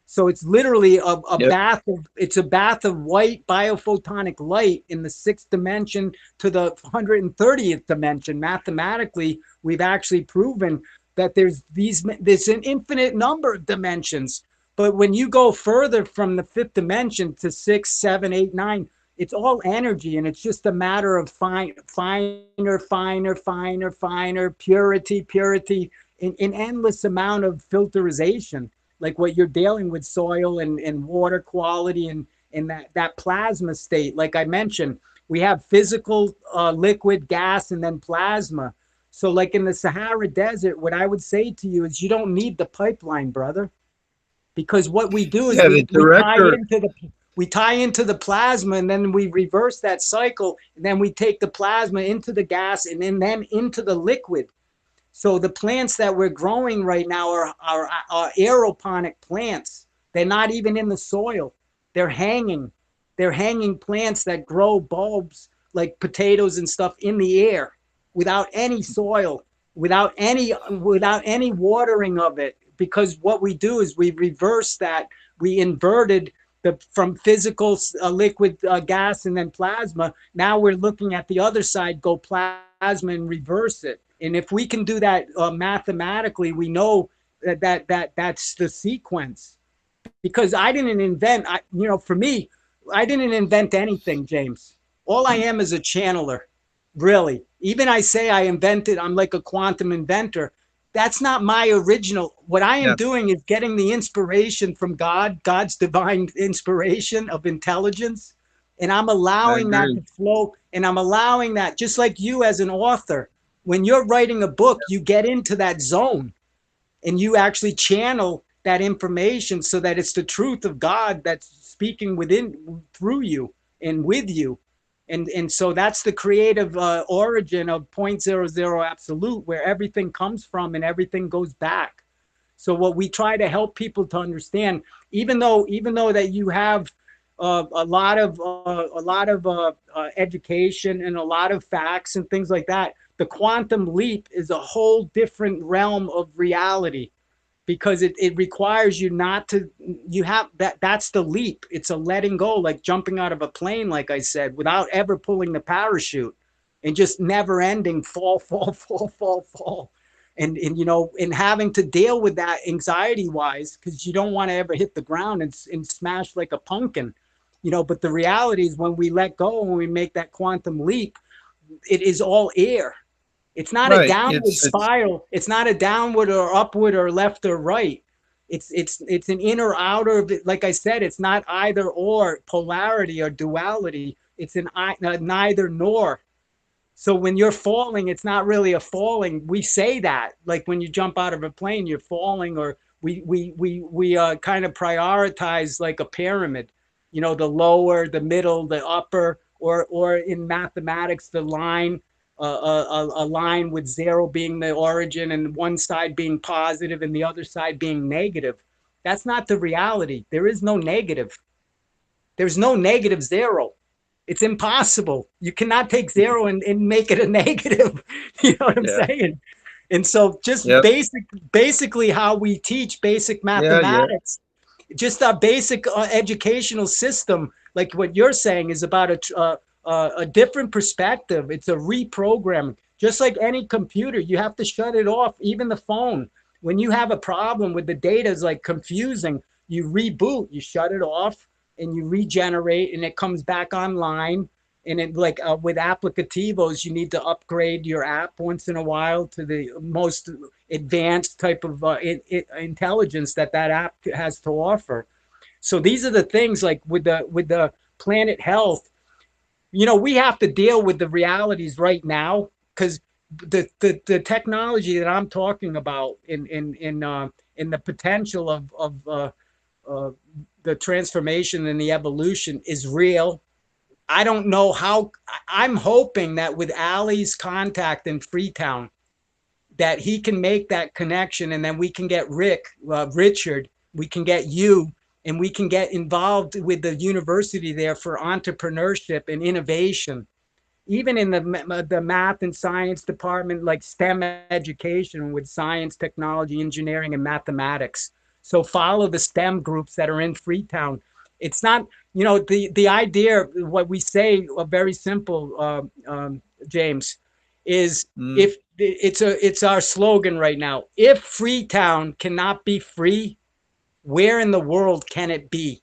Speaker 2: So it's literally a
Speaker 1: Yep.
Speaker 2: bath of it's a bath of white biophotonic light in the 6th dimension to the 130th dimension. Mathematically, we've actually proven that there's an infinite number of dimensions. But when you go further from the 5th dimension to 6, 7, 8, 9, it's all energy, and it's just a matter of finer, purity, in endless amount of filterization, like what you're dealing with, soil and water quality and that plasma state. Like I mentioned, we have physical, liquid, gas, and then plasma. So like in the Sahara Desert, what I would say to you is you don't need the pipeline, brother, because what we do is
Speaker 1: Yeah, the director.
Speaker 2: we tie into the plasma, and then we reverse that cycle, and then we take the plasma into the gas and then into the liquid. So the plants that we're growing right now are aeroponic plants. They're not even in the soil. They're hanging. They're hanging plants that grow bulbs like potatoes and stuff in the air without any soil, without any watering of it. Because what we do is we reverse that. We inverted from physical, liquid, gas, and then plasma. Now we're looking at the other side, go plasma and reverse it. And if we can do that mathematically, we know that's the sequence. Because I didn't invent, for me, I didn't invent anything, James. All I am is a channeler, really. Even I say I invented, I'm like a quantum inventor. That's not my original. What I am
Speaker 1: Yeah,
Speaker 2: doing is getting the inspiration from God, God's divine inspiration of intelligence. And I'm
Speaker 1: I
Speaker 2: allowing that
Speaker 1: agree.
Speaker 2: to flow. And I'm allowing that, just like you as an author, when you're writing a book, you get into that zone and you actually channel that information so that it's the truth of God that's speaking within, through you and with you. And so that's the creative origin of point zero zero absolute, where everything comes from and everything goes back. So what we try to help people to understand, even though that you have a lot of education and a lot of facts and things like that, the quantum leap is a whole different realm of reality, because it requires you not to, you have that's the leap. It's a letting go, like jumping out of a plane, like I said, without ever pulling the parachute, and just never ending fall. And having to deal with that anxiety wise, because you don't want to ever hit the ground and smash like a pumpkin. But the reality is, when we let go and we make that quantum leap, it is all air. It's not a
Speaker 1: Right.
Speaker 2: downward
Speaker 1: It's
Speaker 2: spiral. It's not a downward or upward or left or right. It's an inner outer. Like I said, it's not either or, polarity or duality. It's an neither nor. So when you're falling, it's not really a falling. We say that, like when you jump out of a plane, you're falling, or we kind of prioritize like a pyramid, the lower, the middle, the upper, or in mathematics, the line, a line with zero being the origin and one side being positive and the other side being negative. That's not the reality. There is no negative. There's no negative zero. It's impossible. You cannot take zero and make it a negative. You know what I'm
Speaker 1: yeah.
Speaker 2: saying? And so just
Speaker 1: Yep.
Speaker 2: basically how we teach basic
Speaker 1: Yeah. Yeah.
Speaker 2: mathematics, just our basic educational system, like what you're saying, is about a different perspective. It's a reprogramming. Just like any computer, you have to shut it off. Even the phone, when you have a problem with the data is like confusing, you reboot, you shut it off, and you regenerate, and it comes back online. And it, like with applicativos, you need to upgrade your app once in a while to the most advanced type of intelligence that app has to offer. So these are the things, like with the planet health. We have to deal with the realities right now, because the technology that I'm talking about in the potential of uh, the transformation and the evolution is real. I don't know how. I'm hoping that with Ali's contact in Freetown, that he can make that connection, and then we can get Richard, we can get you, and we can get involved with the university there for entrepreneurship and innovation, even in the math and science department, like STEM education with science, technology, engineering, and mathematics. So follow the STEM groups that are in Freetown. It's not, the idea, what we say, very simple, James, is
Speaker 1: Mm.
Speaker 2: if it's our slogan right now. If Freetown cannot be free, where in the world can it be?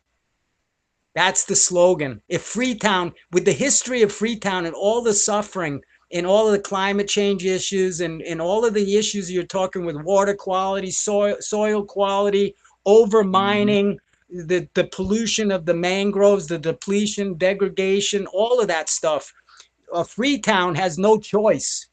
Speaker 2: That's the slogan. If Freetown, with the history of Freetown and all the suffering and all of the climate change issues and all of the issues you're talking with water quality, soil quality, over
Speaker 1: Mhm.
Speaker 2: mining, the pollution of the mangroves, the depletion, degradation, all of that stuff, Freetown has no choice.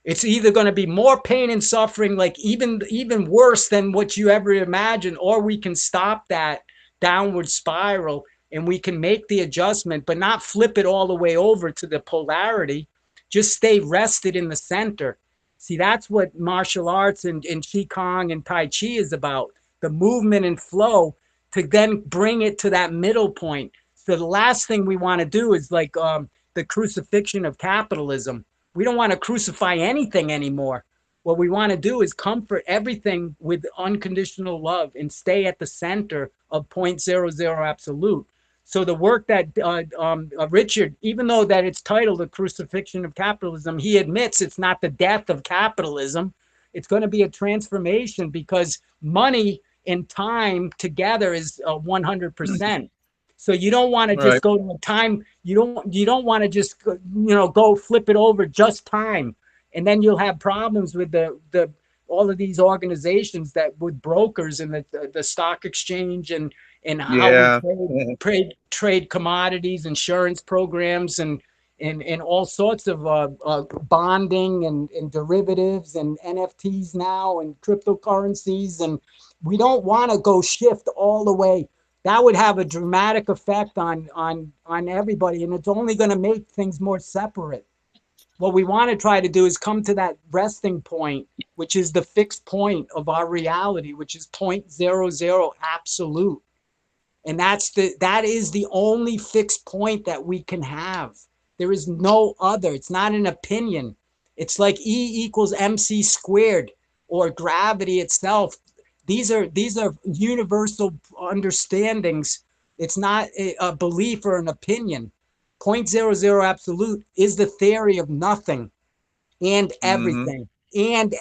Speaker 2: It's either going to be more pain and suffering, like even worse than what you ever imagined, or we can stop that downward spiral and we can make the adjustment, but not flip it all the way over to the polarity. Just stay rested in the center. See, that's what martial arts and Qigong and Tai Chi is about, the movement and flow to then bring it to that middle point. So the last thing we want to do is like the crucifixion of capitalism. We don't want to crucify anything anymore. What we want to do is comfort everything with unconditional love and stay at the center of point zero zero absolute. So the work that Richard, even though that it's titled The Crucifixion of Capitalism, he admits it's not the death of capitalism. It's going to be a transformation because money and time together is 100%. So you don't want to just
Speaker 1: Right.
Speaker 2: go to a time. You don't want to just go flip it over just time, and then you'll have problems with the all of these organizations that with brokers and the stock exchange and how we
Speaker 1: Yeah.
Speaker 2: trade commodities, insurance programs, and all sorts of bonding and derivatives and NFTs now and cryptocurrencies. And we don't want to go shift all the way. That would have a dramatic effect on everybody, and it's only going to make things more separate. What we want to try to do is come to that resting point, which is the fixed point of our reality, which is point zero zero absolute. And that is the only fixed point that we can have. There is no other. It's not an opinion. It's like E equals MC squared or gravity itself. These are universal understandings. It's not a belief or an opinion. Point zero zero absolute is the theory of nothing and
Speaker 1: Hmm.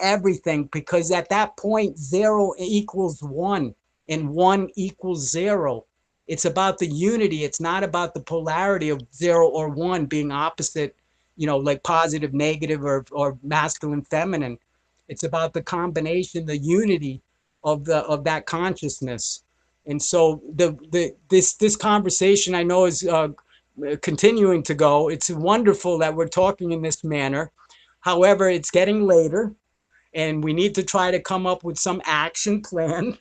Speaker 2: everything, because at that point, zero equals one and one equals zero. It's about the unity. It's not about the polarity of zero or one being opposite, like positive, negative, or masculine, feminine. It's about the combination, the unity of that consciousness. And so this conversation, I know, is continuing to go. It's wonderful that we're talking in this manner. However, it's getting later, and we need to try to come up with some action plan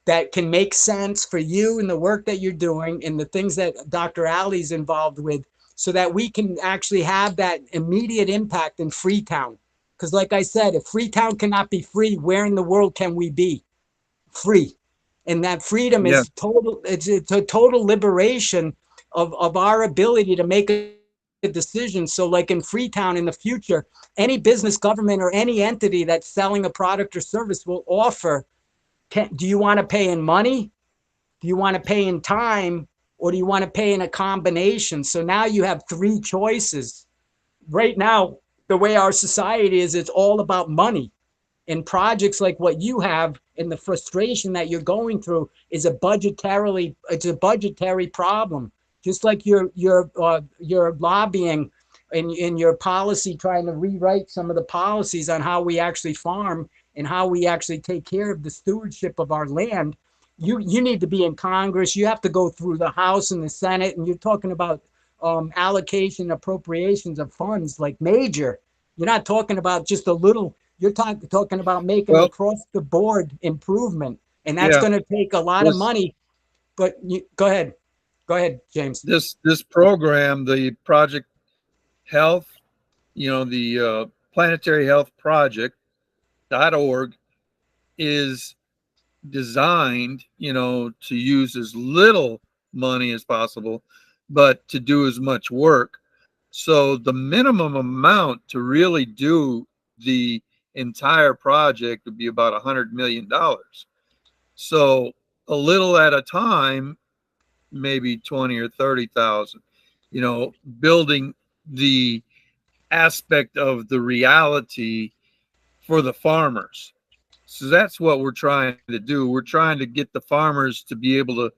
Speaker 2: that can make sense for you and the work that you're doing and the things that Dr. Ali's involved with, so that we can actually have that immediate impact in Freetown. Because like I said, if Freetown cannot be free, where in the world can we be free? And that freedom
Speaker 1: Yeah.
Speaker 2: is total. It's a total liberation of our ability to make a decision. So like in Freetown in the future, any business, government, or any entity that's selling a product or service will offer, do you want to pay in money? Do you want to pay in time? Or do you want to pay in a combination? So now you have three choices. Right now, the way our society is, it's all about money. And projects like what you have and the frustration that you're going through is it's a budgetary problem. Just like your lobbying and in your policy, trying to rewrite some of the policies on how we actually farm and how we actually take care of the stewardship of our land. You need to be in Congress. You have to go through the House and the Senate, and you're talking about allocation appropriations of funds like major. You're not talking about just a little. You're talking about making
Speaker 1: Well,
Speaker 2: across the board improvement, and that's
Speaker 1: yeah.
Speaker 2: going to take a lot of
Speaker 1: This
Speaker 2: money. But go ahead. Go ahead, James.
Speaker 1: This program, the Project Health, the Planetary Health Project.org, is designed, to use as little money as possible, but to do as much work. So the minimum amount to really do the entire project would be about $100 million. So a little at a time, maybe 20 or 30,000, building the aspect of the reality for the farmers. So that's what we're trying to do. We're trying to get the farmers to be able to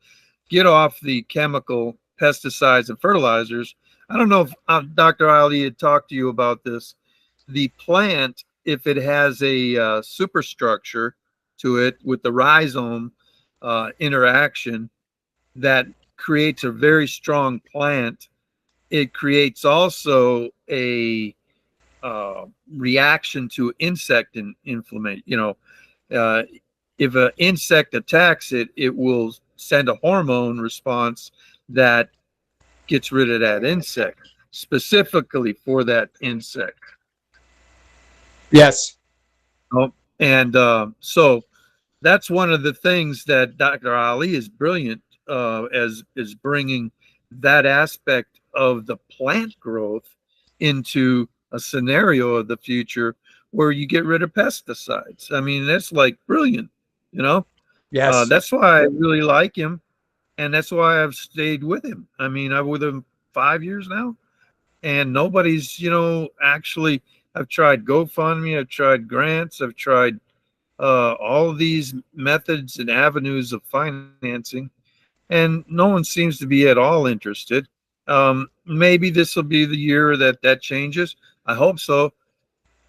Speaker 1: get off the chemical pesticides and fertilizers. I don't know if Dr. Ali had talked to you about this. The plant, if it has a superstructure to it with the rhizome interaction that creates a very strong plant, it creates also a reaction to insect inflammation. If an insect attacks it, it will send a hormone response that gets rid of that insect, specifically for that insect.
Speaker 2: Yes.
Speaker 1: Oh, and so that's one of the things that Dr. Ali is brilliant as is bringing that aspect of the plant growth into a scenario of the future where you get rid of pesticides. I mean, that's like brilliant,
Speaker 2: Yes.
Speaker 1: That's why I really like him, and that's why I've stayed with him. I mean, I'm with him 5 years now, and nobody's, actually. I've tried GoFundMe, I've tried grants, I've tried all of these methods and avenues of financing, and no one seems to be at all interested. Maybe this will be the year that changes. I hope so.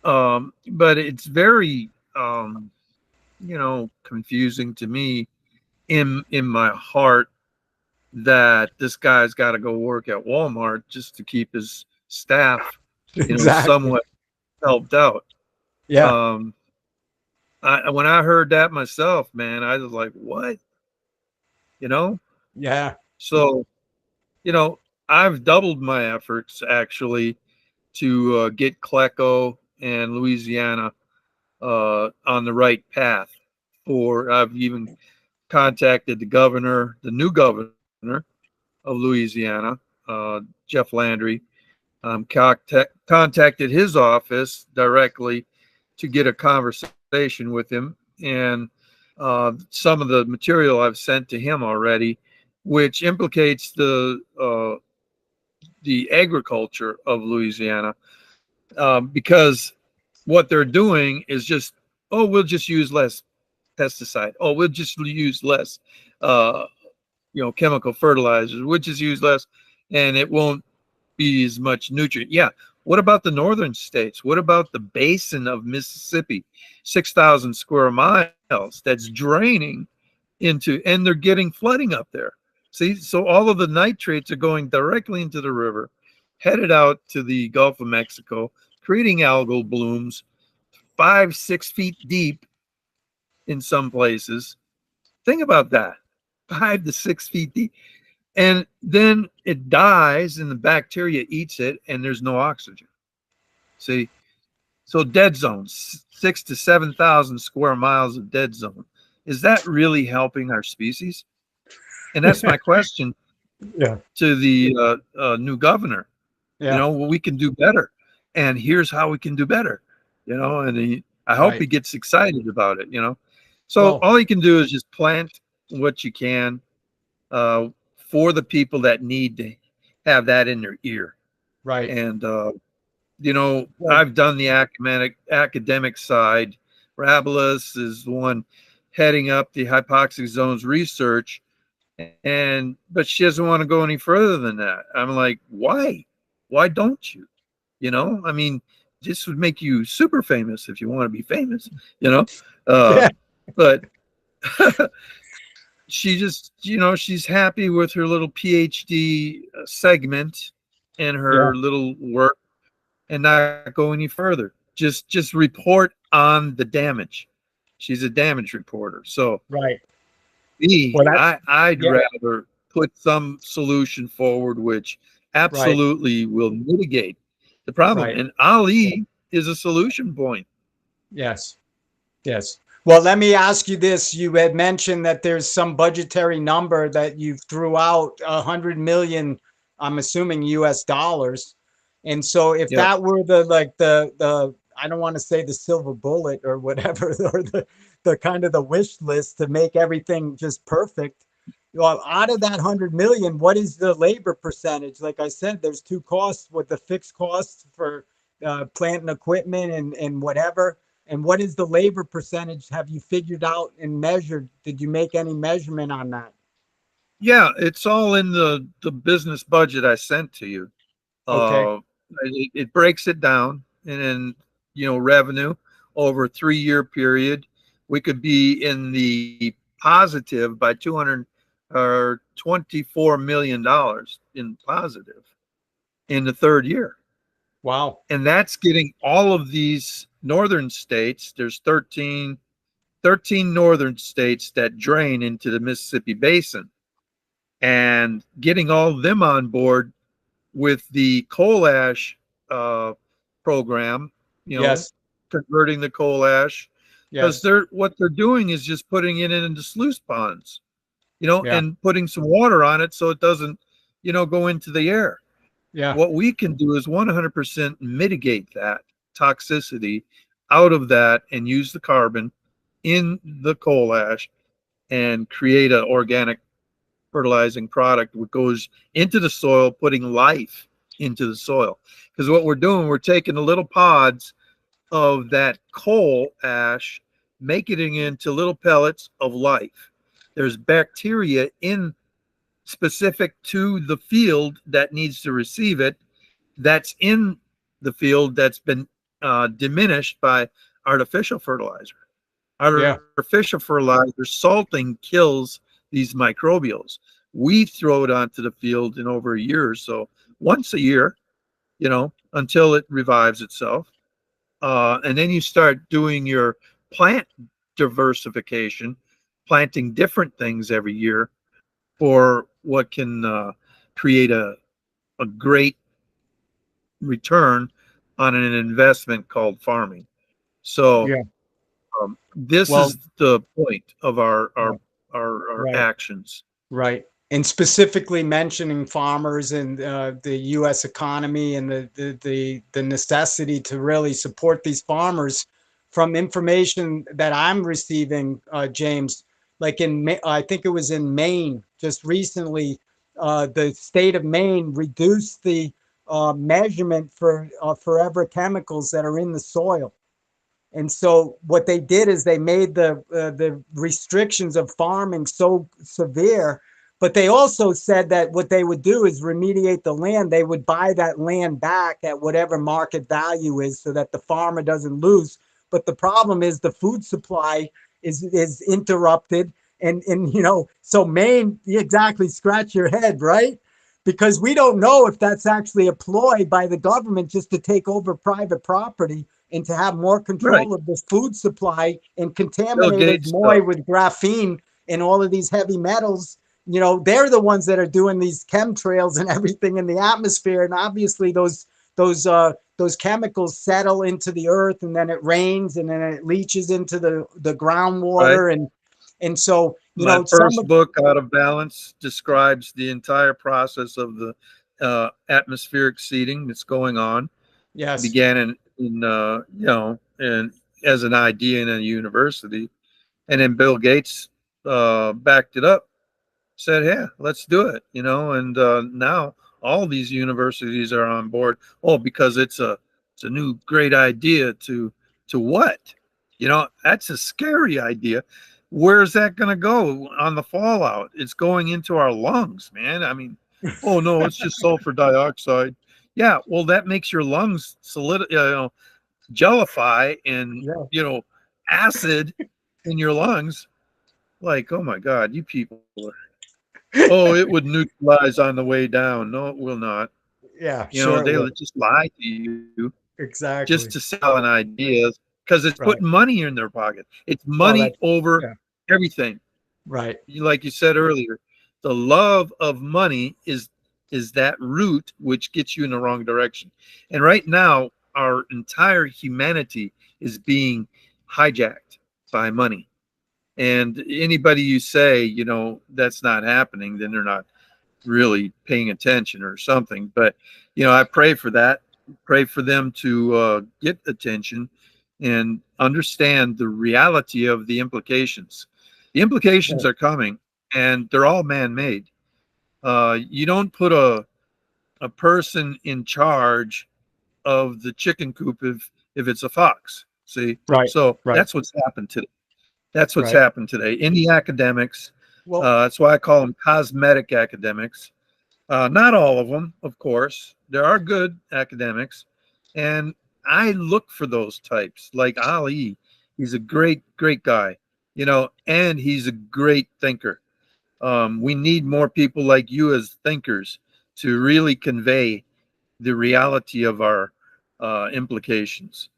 Speaker 1: But it's very, confusing to me in my heart that this guy's got to go work at Walmart just to keep his staff,
Speaker 2: Exactly.
Speaker 1: somewhat helped out.
Speaker 2: Yeah.
Speaker 1: When I heard that myself, man, I was like, what?
Speaker 2: Yeah.
Speaker 1: So, you know, I've doubled my efforts actually to get Cleco and Louisiana on the right path. I've even contacted the new governor of Louisiana, Jeff Landry. Contacted his office directly to get a conversation with him, and some of the material I've sent to him already, which implicates the agriculture of Louisiana, because what they're doing is just, oh, we'll just use less pesticide. Oh, we'll just use less, uh, chemical fertilizers. We'll just use less, and it won't be as much nutrient. Yeah. What about the northern states? What about the basin of Mississippi, 6,000 square miles that's draining into, and they're getting flooding up there. See, so all of the nitrates are going directly into the river, headed out to the Gulf of Mexico, creating algal blooms 5-6 feet deep in some places. Think about that, 5 to 6 feet deep. And then it dies and the bacteria eats it and there's no oxygen. See, so dead zones, 6 to 7,000 square miles of dead zone. Is that really helping our species? And that's my question
Speaker 2: Yeah.
Speaker 1: to the new governor.
Speaker 2: Yeah.
Speaker 1: Well, we can do better. And here's how we can do better, and I hope he gets excited about it, So all you can do is just plant what you can for the people that need to have that in their ear.
Speaker 2: Right.
Speaker 1: And, I've done the academic side. Rabelis is the one heading up the hypoxic zones research. But she doesn't want to go any further than that. I'm like, why? Why don't you? I mean, this would make you super famous if you want to be famous, but she just, she's happy with her little PhD segment and her little work and not go any further. Just report on the damage. She's a damage reporter. So
Speaker 2: right.
Speaker 1: I'd rather put some solution forward which
Speaker 2: Right.
Speaker 1: absolutely will mitigate the problem.
Speaker 2: Right.
Speaker 1: And Ali is a solution point.
Speaker 2: Yes. Yes. Well, let me ask you this. You had mentioned that there's some budgetary number that you threw out, 100 million, I'm assuming US dollars. And so if
Speaker 1: Yep.
Speaker 2: that were the like the I don't want to say the silver bullet or whatever, or the kind of the wish list to make everything just perfect. Well, out of that 100 million, what is the labor percentage? Like I said, there's two costs with the fixed costs for plant and equipment and whatever. And what is the labor percentage? Have you figured out and measured? Did you make any measurement on that?
Speaker 1: Yeah, it's all in the business budget I sent to you.
Speaker 2: Okay.
Speaker 1: Uh, it breaks it down, and then revenue over a 3-year period, we could be in the positive by 200 or $24 million in positive in the third year,
Speaker 2: Wow.
Speaker 1: and that's getting all of these northern states. There's 13 northern states that drain into the Mississippi Basin, and getting all of them on board with the coal ash uh, program,
Speaker 2: Yes.
Speaker 1: converting the coal ash, because
Speaker 2: Yes.
Speaker 1: what they're doing is just putting it into sluice ponds,
Speaker 2: Yeah.
Speaker 1: and putting some water on it so it doesn't, go into the air.
Speaker 2: Yeah.
Speaker 1: What we can do is 100% mitigate that toxicity out of that and use the carbon in the coal ash and create an organic fertilizing product which goes into the soil, putting life into the soil. Because what we're doing, we're taking the little pods of that coal ash, making it into little pellets of life. There's bacteria in specific to the field that needs to receive it, that's in the field that's been diminished by artificial fertilizer.
Speaker 2: Yeah.
Speaker 1: Artificial fertilizer salting kills these microbials. We throw it onto the field in over a year or so, once a year, until it revives itself. And then you start doing your plant diversification, planting different things every year for what can create a great return on an investment called farming. So
Speaker 2: Yeah.
Speaker 1: this
Speaker 2: Well,
Speaker 1: is the point of our
Speaker 2: yeah.
Speaker 1: our our
Speaker 2: Right.
Speaker 1: actions.
Speaker 2: Right. And specifically mentioning farmers and the U.S. economy and the necessity to really support these farmers. From information that I'm receiving, James, like I think it was in Maine just recently, the state of Maine reduced the measurement for forever chemicals that are in the soil. And so what they did is they made the restrictions of farming so severe, but they also said that what they would do is remediate the land. They would buy that land back at whatever market value is so that the farmer doesn't lose. But the problem is the food supply is interrupted. And so Maine, exactly, scratch your head, right? Because we don't know if that's actually a ploy by the government just to take over private property and to have more
Speaker 1: Right.
Speaker 2: control of the food supply and
Speaker 1: Bill
Speaker 2: contaminate us
Speaker 1: Gates
Speaker 2: more
Speaker 1: stuff.
Speaker 2: with graphene and all of these heavy metals. They're the ones that are doing these chemtrails and everything in the atmosphere. And obviously those chemicals settle into the earth, and then it rains, and then it leaches into the
Speaker 1: Right.
Speaker 2: groundwater. And so,
Speaker 1: My
Speaker 2: some
Speaker 1: first
Speaker 2: of,
Speaker 1: book, Out of Balance, describes the entire process of the atmospheric seeding that's going on.
Speaker 2: yes,
Speaker 1: Began and as an idea in a university, and then Bill Gates backed it up, said, "Yeah, let's do it," and now all these universities are on board. Oh, because it's a new great idea to what? That's a scary idea. Where's that going to go on the fallout? It's going into our lungs, man. I mean, oh no, it's just sulfur dioxide. Yeah, well, that makes your lungs gellify, and
Speaker 2: yeah.
Speaker 1: acid in your lungs. Like, oh my God, you people are. Oh, it would neutralize on the way down. No, it will not.
Speaker 2: Yeah, sure it
Speaker 1: They'll
Speaker 2: will.
Speaker 1: just lie to you just to
Speaker 2: Exactly.
Speaker 1: sell an idea, because it's putting
Speaker 2: Right.
Speaker 1: money in their pocket. It's
Speaker 2: Well,
Speaker 1: money
Speaker 2: that's,
Speaker 1: over
Speaker 2: yeah,
Speaker 1: everything.
Speaker 2: right.
Speaker 1: Like you said earlier, The love of money is that root which gets you in the wrong direction. And right now, our entire humanity is being hijacked by money. And anybody you say, that's not happening, then they're not really paying attention or something. But, I pray for that, pray for them to get attention and understand the reality of the implications. The implications are coming, and they're all man-made. You don't put a person in charge of the chicken coop if it's a fox. See,
Speaker 2: Right,
Speaker 1: so
Speaker 2: right,
Speaker 1: that's what's happened today. That's what's
Speaker 2: right.
Speaker 1: happened today in the academics.
Speaker 2: Well,
Speaker 1: That's why I call them cosmetic academics. Not all of them, of course. There are good academics, and I look for those types. Like Ali, he's a great, great guy, and he's a great thinker. We need more people like you as thinkers to really convey the reality of our implications.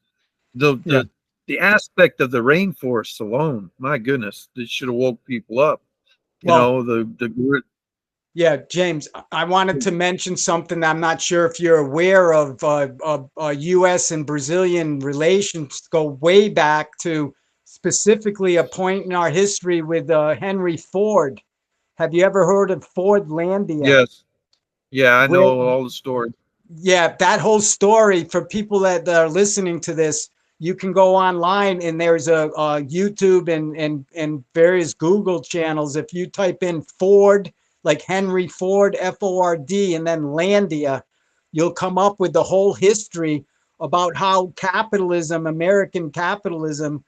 Speaker 1: The
Speaker 2: yeah.
Speaker 1: the the aspect of the rainforest alone, my goodness, it should have woke people up.
Speaker 2: Well,
Speaker 1: The
Speaker 2: yeah, James, I wanted to mention something. I'm not sure if you're aware of. U.S. and Brazilian relations go way back to specifically a point in our history with Henry Ford. Have you ever heard of Fordlandia?
Speaker 1: yes, yeah, I
Speaker 2: Where
Speaker 1: know all the stories.
Speaker 2: Yeah, that whole story for people that are listening to this, you can go online and there's a YouTube and various Google channels. If you type in Ford, like Henry Ford, Ford, and then Landia, you'll come up with the whole history about how capitalism, American capitalism,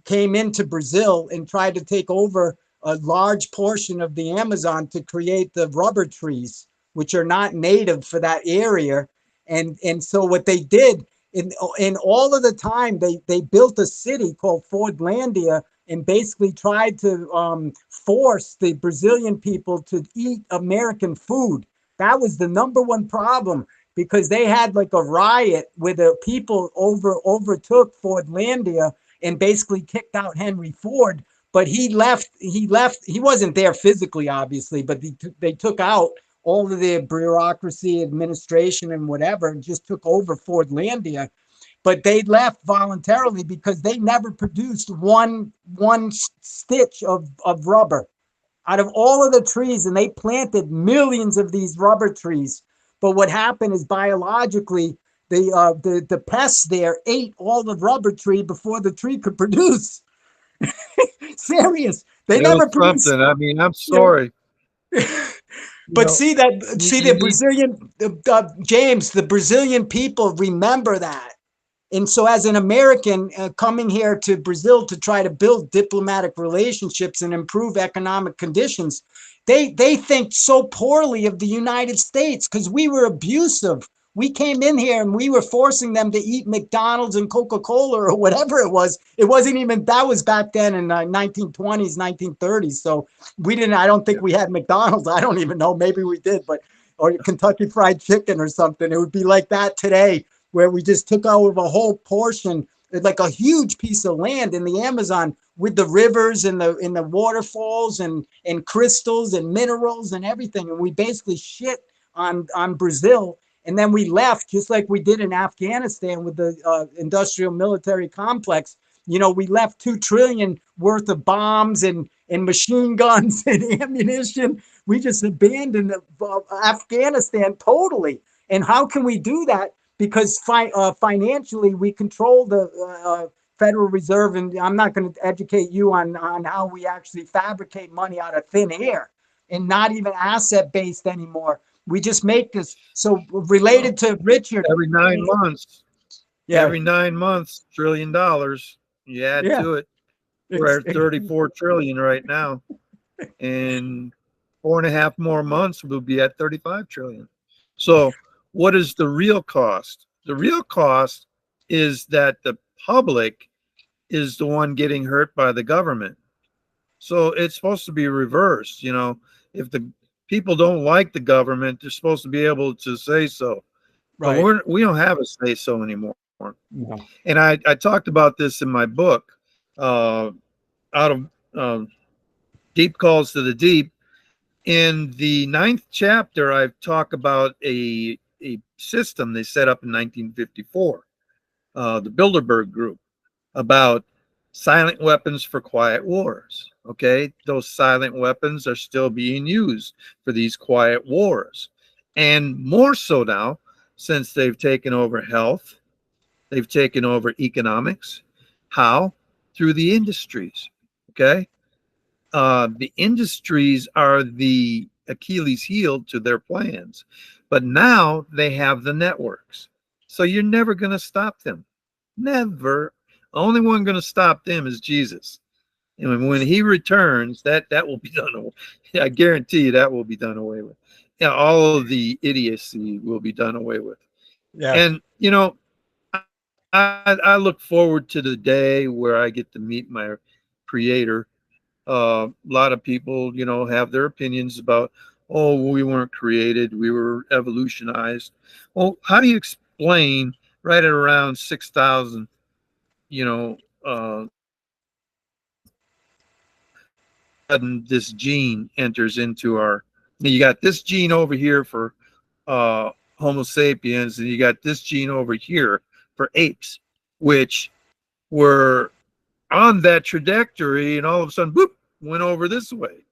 Speaker 2: came into Brazil and tried to take over a large portion of the Amazon to create the rubber trees, which are not native for that area. And so what they did in all of the time, they built a city called Fordlandia and basically tried to force the Brazilian people to eat American food. That was the number one problem, because they had like a riot where the people overtook Fordlandia and basically kicked out Henry Ford. But he left. He wasn't there physically, obviously, but they took out all of the bureaucracy, administration, and whatever, and just took over Fordlandia. But they left voluntarily because they never produced one stitch of rubber out of all of the trees, and they planted millions of these rubber trees. But what happened is biologically, the pests there ate all the rubber tree before the tree could produce. Serious, they
Speaker 1: It was
Speaker 2: never produced.
Speaker 1: something. I mean, I'm
Speaker 2: Yeah.
Speaker 1: sorry. You
Speaker 2: But
Speaker 1: know,
Speaker 2: see that, see
Speaker 1: you
Speaker 2: the
Speaker 1: need.
Speaker 2: Brazilian, James, the Brazilian people remember that. And so, as an American coming here to Brazil to try to build diplomatic relationships and improve economic conditions, they think so poorly of the United States because we were abusive. We came in here and we were forcing them to eat McDonald's and Coca-Cola or whatever it was. It wasn't even, that was back then in 1920s, 1930s. So we didn't, I don't think we had McDonald's. I don't even know. Maybe we did, but, or Kentucky Fried Chicken or something. It would be like that today, where we just took over a whole portion, like a huge piece of land in the Amazon with the rivers and the waterfalls and crystals and minerals and everything. And we basically shit on Brazil. And then we left, just like we did in Afghanistan with the industrial military complex. You know, we left 2 trillion worth of bombs and machine guns and ammunition. We just abandoned Afghanistan totally. And how can we do that? Because financially, we control the Federal Reserve, and I'm not going to educate you on how we actually fabricate money out of thin air and not even asset based anymore. We just make this. So
Speaker 1: Well,
Speaker 2: related to Richard,
Speaker 1: every 9 months,
Speaker 2: yeah,
Speaker 1: $1 trillion. You add
Speaker 2: yeah,
Speaker 1: to it, we're at 34 trillion right now. In 4.5 more months, we'll be at 35 trillion. So, what is the real cost? The real cost is that the public is the one getting hurt by the government. So it's supposed to be reversed. If the people don't like the government, they're supposed to be able to say so. But
Speaker 2: right.
Speaker 1: we don't have a say so anymore.
Speaker 2: No.
Speaker 1: And I talked about this in my book, out of Deep Calls to the Deep. In the ninth chapter, I've talked about a system they set up in 1954, the Bilderberg Group, about silent weapons for quiet wars. Okay, those silent weapons are still being used for these quiet wars, and more so now since they've taken over health, they've taken over economics. How? Through the industries. Okay, the industries are the Achilles heel to their plans, but now they have the networks. So you're never going to stop them. Never. The only one going to stop them is Jesus. And when he returns, that will be done away. I guarantee you that will be done away with. Yeah, all of the idiocy will be done away with.
Speaker 2: Yeah.
Speaker 1: And I look forward to the day where I get to meet my creator. A lot of people, have their opinions about, oh, we weren't created, we were evolutionized. Well, how do you explain right at around 6,000, you know, sudden this gene enters into our, you got this gene over here for Homo sapiens, and you got this gene over here for apes, which were on that trajectory, and all of a sudden, boop, went over this way.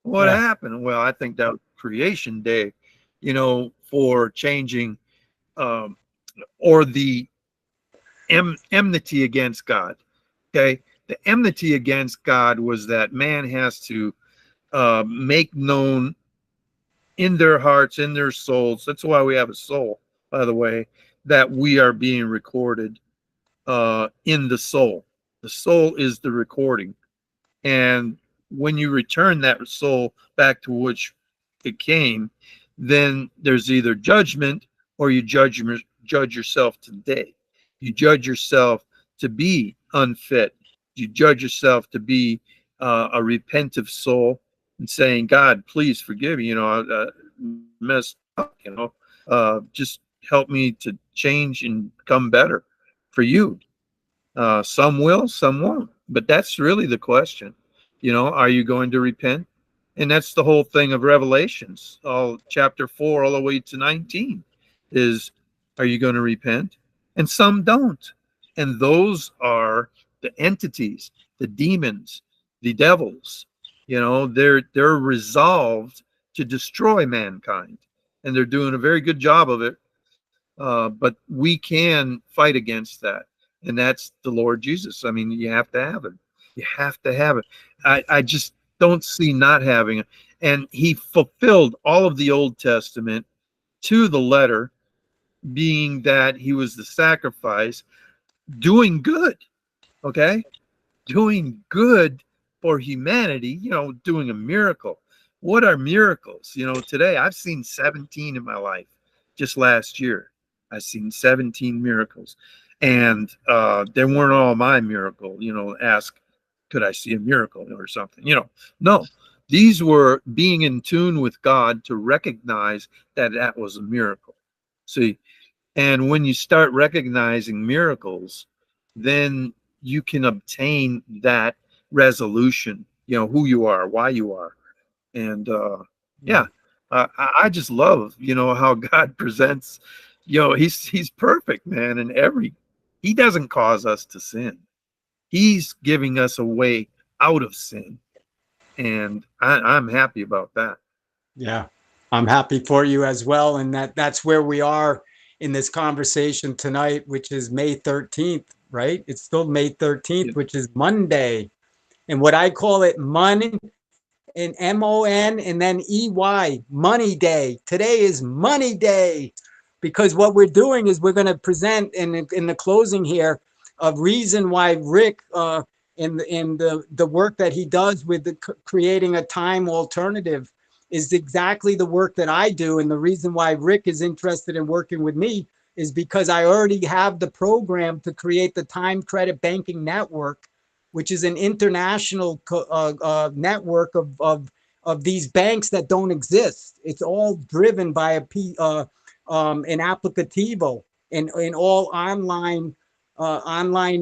Speaker 1: What
Speaker 2: Yeah.
Speaker 1: happened? Well, I think that was creation day, for changing, um, or the enmity against God. Okay. The enmity against God was that man has to make known in their hearts, in their souls. That's why we have a soul, by the way, that we are being recorded in the soul. The soul is the recording. And when you return that soul back to which it came, then there's either judgment, or you judge yourself today. You judge yourself to be unfit. You judge yourself to be a repentive soul and saying, God, please forgive me. I messed up. Just help me to change and become better for you. Some will, some won't. But that's really the question. Are you going to repent? And that's the whole thing of Revelations, all chapter 4, all the way to 19, is, are you going to repent? And some don't. And those are the entities, the demons, the devils. They're resolved to destroy mankind. And they're doing a very good job of it. But we can fight against that. And that's the Lord Jesus. I mean, you have to have it. You have to have it. I just don't see not having it. And he fulfilled all of the Old Testament to the letter, being that he was the sacrifice, doing good. Okay. Doing good for humanity, doing a miracle. What are miracles? Today I've seen 17 in my life. Just last year, I've seen 17 miracles. And they weren't all my miracle. Ask, could I see a miracle or something? No. These were being in tune with God to recognize that that was a miracle. See, and when you start recognizing miracles, then you can obtain that resolution, who you are, why you are. And
Speaker 2: Yeah.
Speaker 1: yeah, I just love, how God presents, he's perfect, man. And he doesn't cause us to sin. He's giving us a way out of sin. And I'm happy about that.
Speaker 2: Yeah. I'm happy for you as well. And that's where we are in this conversation tonight, which is May 13th, right? It's still May 13th,
Speaker 1: Yeah.
Speaker 2: which is Monday. And what I call it, and MON and then EY, Money Day. Today is Money Day, because what we're doing is we're going to present in the closing here a reason why Rick in the work that he does with creating a time alternative is exactly the work that I do. And the reason why Rick is interested in working with me is because I already have the program to create the time credit banking network, which is an international network of these banks that don't exist. It's all driven by an applicativo and all online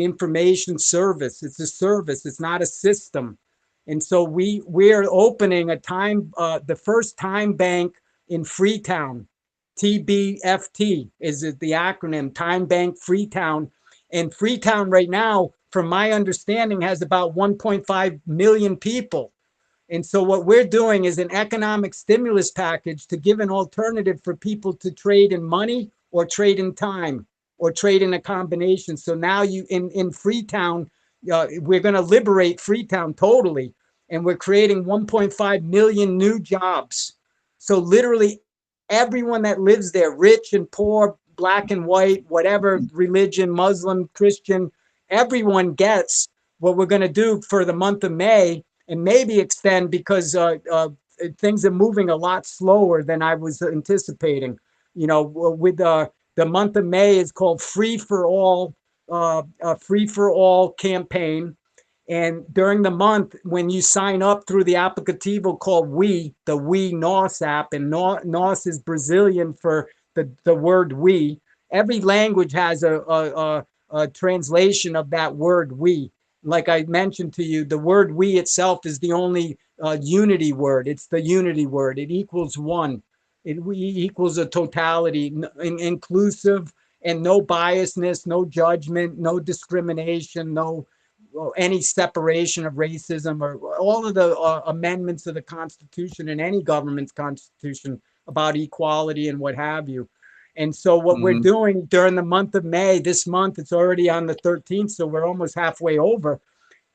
Speaker 2: information service. It's a service. It's not a system. And so we're opening the first time bank in Freetown. TBFT is the acronym, Time Bank Freetown. And Freetown right now, from my understanding, has about 1.5 million people. And so what we're doing is an economic stimulus package to give an alternative for people to trade in money or trade in time or trade in a combination. So now you in Freetown, we're going to liberate Freetown totally, and we're creating 1.5 million new jobs. So literally everyone that lives there, rich and poor, black and white, whatever religion, Muslim, Christian, everyone gets what we're going to do for the month of May, and maybe extend because things are moving a lot slower than I was anticipating. You know, with the month of May is called Free for All campaign. And during the month, when you sign up through the applicativo called the We NOS app, and NOS is Brazilian for the word we, every language has a translation of that word we. Like I mentioned to you, the word we itself is the only unity word. It's the unity word. It equals one. We equals a totality, inclusive, and no biasness, no judgment, no discrimination, no any separation of racism, or all of the amendments of the Constitution and any government's Constitution about equality and what have you. And so what we're doing during the month of May, this month, it's already on the 13th, so we're almost halfway over.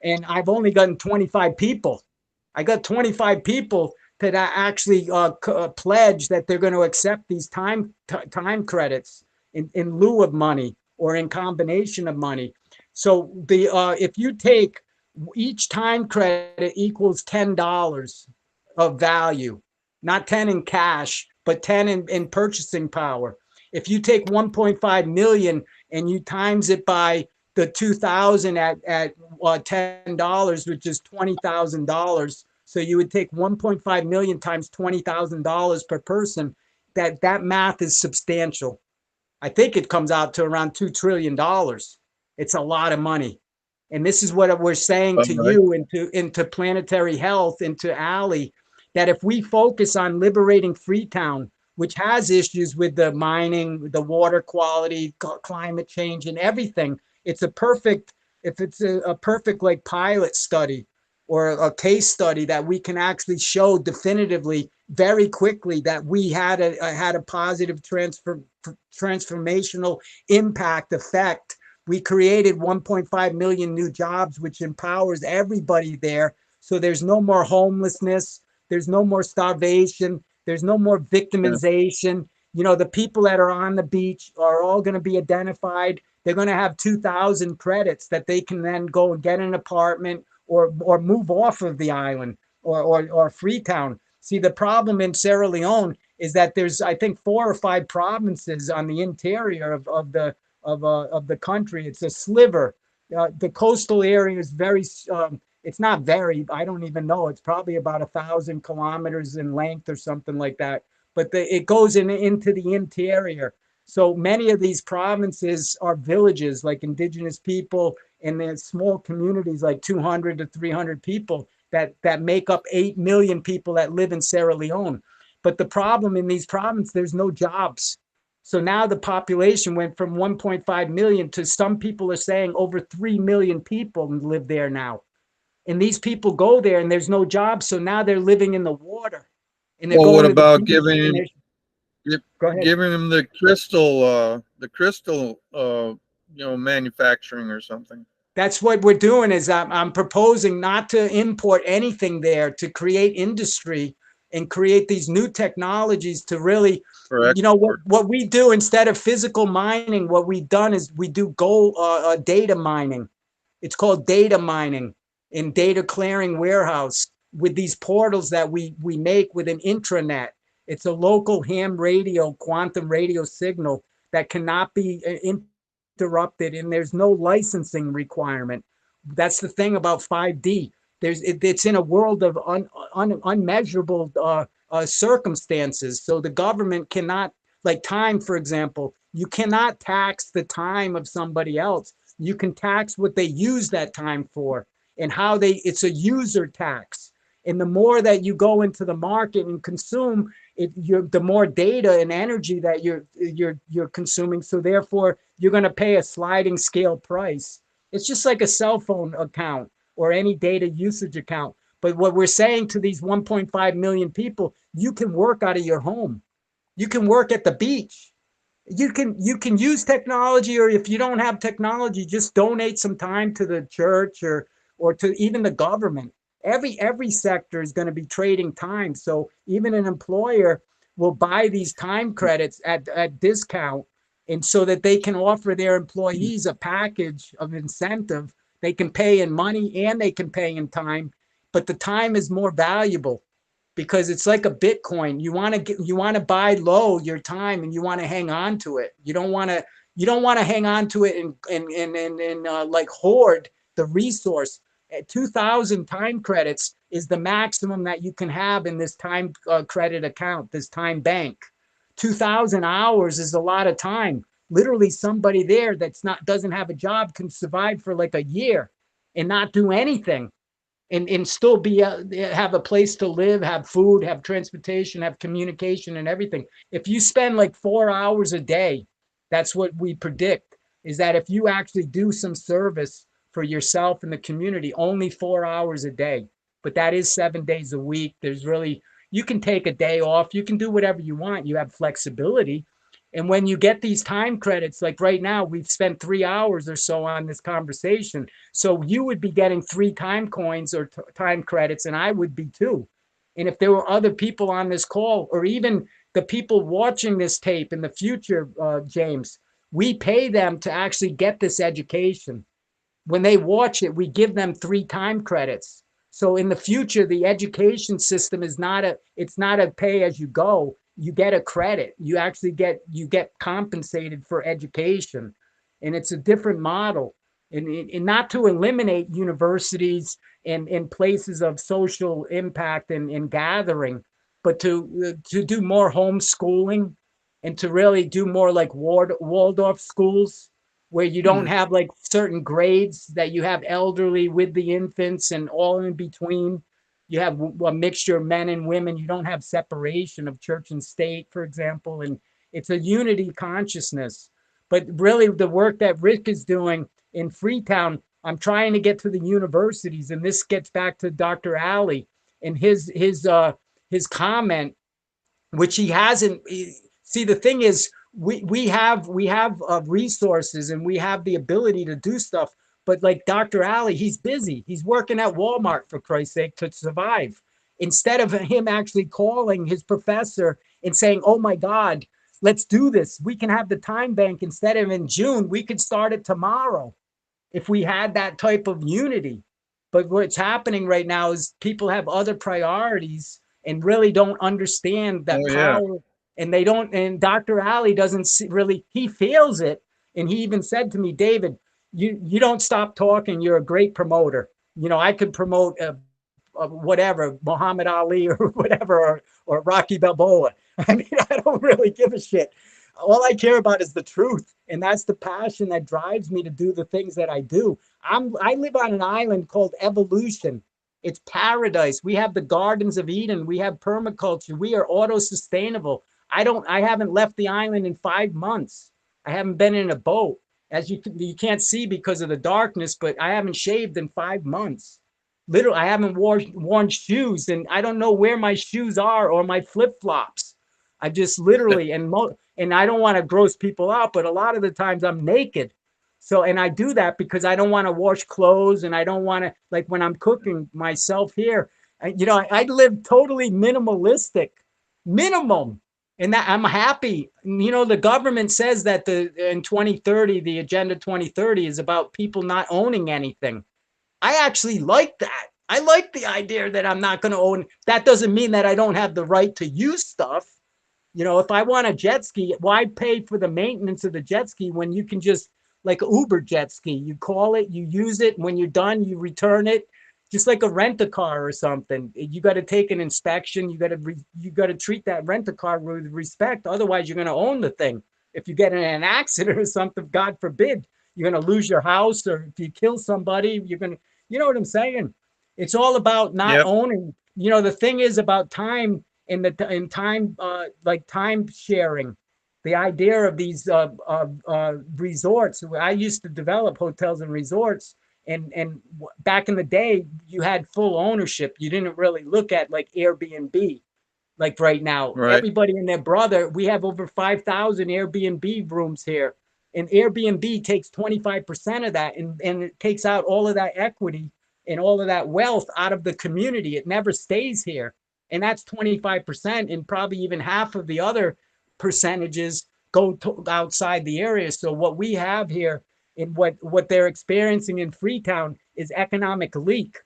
Speaker 2: And I've only gotten 25 people. I got 25 people that actually pledge that they're going to accept these time credits in lieu of money or in combination of money. So if you take each time credit equals $10 of value, not 10 in cash, but 10 in purchasing power. If you take 1.5 million and you times it by the 2,000 at $10, which is $20,000. So you would take 1.5 million times $20,000 per person. That math is substantial. I think it comes out to around $2 trillion. It's a lot of money. And this is what we're saying to you into Planetary Health, into Ali, that if we focus on liberating Freetown, which has issues with the mining, the water quality, climate change, and everything, it's a perfect like pilot study or a case study that we can actually show definitively very quickly that we had a positive transformational impact effect. We created 1.5 million new jobs, which empowers everybody there. So there's no more homelessness. There's no more starvation. There's no more victimization. You know, the people that are on the beach are all going to be identified. They're going to have 2,000 credits that they can then go and get an apartment or move off of the island or Freetown. See, the problem in Sierra Leone is that there's, I think, 4 or 5 provinces on the interior of the country. It's a sliver. The coastal area is very, it's not very, I don't even know. It's probably about 1,000 kilometers in length or something like that. But it goes into the interior. So many of these provinces are villages, like indigenous people, and there's small communities like 200 to 300 people that make up 8 million people that live in Sierra Leone. But the problem in these provinces, there's no jobs. So now the population went from 1.5 million to, some people are saying, over 3 million people live there now. And these people go there and there's no jobs. So now they're living in the water. And they're
Speaker 1: Well,
Speaker 2: going
Speaker 1: what
Speaker 2: to the
Speaker 1: about
Speaker 2: beach.
Speaker 1: giving them the crystal, manufacturing or something?
Speaker 2: That's what we're doing. Is I'm proposing not to import anything there, to create industry and create these new technologies to really,
Speaker 1: Correct.
Speaker 2: what we do instead of physical mining, what we've done is we do gold data mining. It's called data mining in data clearing warehouse with these portals that we make with an intranet. It's a local ham radio, quantum radio signal that cannot be interrupted, and there's no licensing requirement. That's the thing about 5D. It's in a world of unmeasurable circumstances. So the government cannot, like time, for example, you cannot tax the time of somebody else. You can tax what they use that time for. and how it's a user tax. And the more that you go into the market and consume it, the more data and energy that you're consuming. So therefore, you're going to pay a sliding scale price. It's just like a cell phone account or any data usage account. But what we're saying to these 1.5 million people, you can work out of your home. You can work at the beach. You can use technology, or if you don't have technology, just donate some time to the church or to even the government. Every sector is going to be trading time. So even an employer will buy these time credits at discount, and so that they can offer their employees a package of incentive. They can pay in money and they can pay in time, but the time is more valuable because it's like a Bitcoin. You want to buy low your time, and you want to hang on to it. You don't want to hang on to it and like hoard the resource. 2,000 time credits is the maximum that you can have in this time credit account, this time bank. 2,000 hours is a lot of time. Literally, somebody there doesn't have a job can survive for like a year and not do anything, and still have a place to live, have food, have transportation, have communication, and everything. If you spend like 4 hours a day, that's what we predict, is that if you actually do some service for yourself and the community, only 4 hours a day, but that is 7 days a week. You can take a day off, you can do whatever you want, you have flexibility. And when you get these time credits, like right now, we've spent 3 hours or so on this conversation. So you would be getting 3 time coins or time credits, and I would be too. And if there were other people on this call, or even the people watching this tape in the future, James, we pay them to actually get this education. When they watch it, we give them 3 time credits. So in the future, the education system is it's not a pay as you go. You get a credit. You get compensated for education. And it's a different model. And not to eliminate universities and places of social impact and gathering, but to do more homeschooling and to really do more like Waldorf schools, where you don't have like certain grades, that you have elderly with the infants and all in between. You have a mixture of men and women. You don't have separation of church and state, for example. And it's a unity consciousness. But really, the work that Rick is doing in Freetown, I'm trying to get to the universities. And this gets back to Dr. Ali and his comment, which he hasn't. See, the thing is, we have resources and we have the ability to do stuff. But like Dr. Ali, he's busy. He's working at Walmart, for Christ's sake, to survive. Instead of him actually calling his professor and saying, oh my God, let's do this. We can have the time bank instead of in June. We could start it tomorrow if we had that type of unity. But what's happening right now is people have other priorities and really don't understand that power. And they don't, and Dr. Ali doesn't really, he feels it. And he even said to me, David, you don't stop talking. You're a great promoter. I could promote whatever, Muhammad Ali or whatever, or Rocky Balboa. I mean, I don't really give a shit. All I care about is the truth. And that's the passion that drives me to do the things that I do. I live on an island called Evolution. It's paradise. We have the Gardens of Eden. We have permaculture. We are auto-sustainable. I haven't left the island in 5 months. I haven't been in a boat. As you can't see because of the darkness, but I haven't shaved in 5 months. Literally, I haven't worn shoes, and I don't know where my shoes are or my flip-flops. I just literally, and I don't want to gross people out, but a lot of the times I'm naked. So, and I do that because I don't want to wash clothes, and I don't want to, like when I'm cooking myself here, I live totally minimalistic, minimum. And that I'm happy. The government says that in 2030, the Agenda 2030 is about people not owning anything. I actually like that. I like the idea that I'm not going to own. That doesn't mean that I don't have the right to use stuff. If I want a jet ski, why pay for the maintenance of the jet ski when you can just, like Uber jet ski, you call it, you use it. When you're done, you return it. Just like a rent-a-car or something. You got to take an inspection. You got to treat that rent-a-car with respect. Otherwise, you're going to own the thing. If you get in an accident or something, God forbid, you're going to lose your house. Or if you kill somebody, You know what I'm saying? It's all about not
Speaker 1: Yep.
Speaker 2: owning. You know, the thing is about time in time, like time sharing. The idea of these resorts. I used to develop hotels and resorts, and back in the day, you had full ownership. You didn't really look at like Airbnb. Like right now,
Speaker 1: Right.
Speaker 2: everybody and their brother, we have over 5,000 Airbnb rooms here. And Airbnb takes 25% of that, and it takes out all of that equity and all of that wealth out of the community. It never stays here. And that's 25%. And probably even half of the other percentages go outside the area. So what we have here in what they're experiencing in Freetown is economic leak.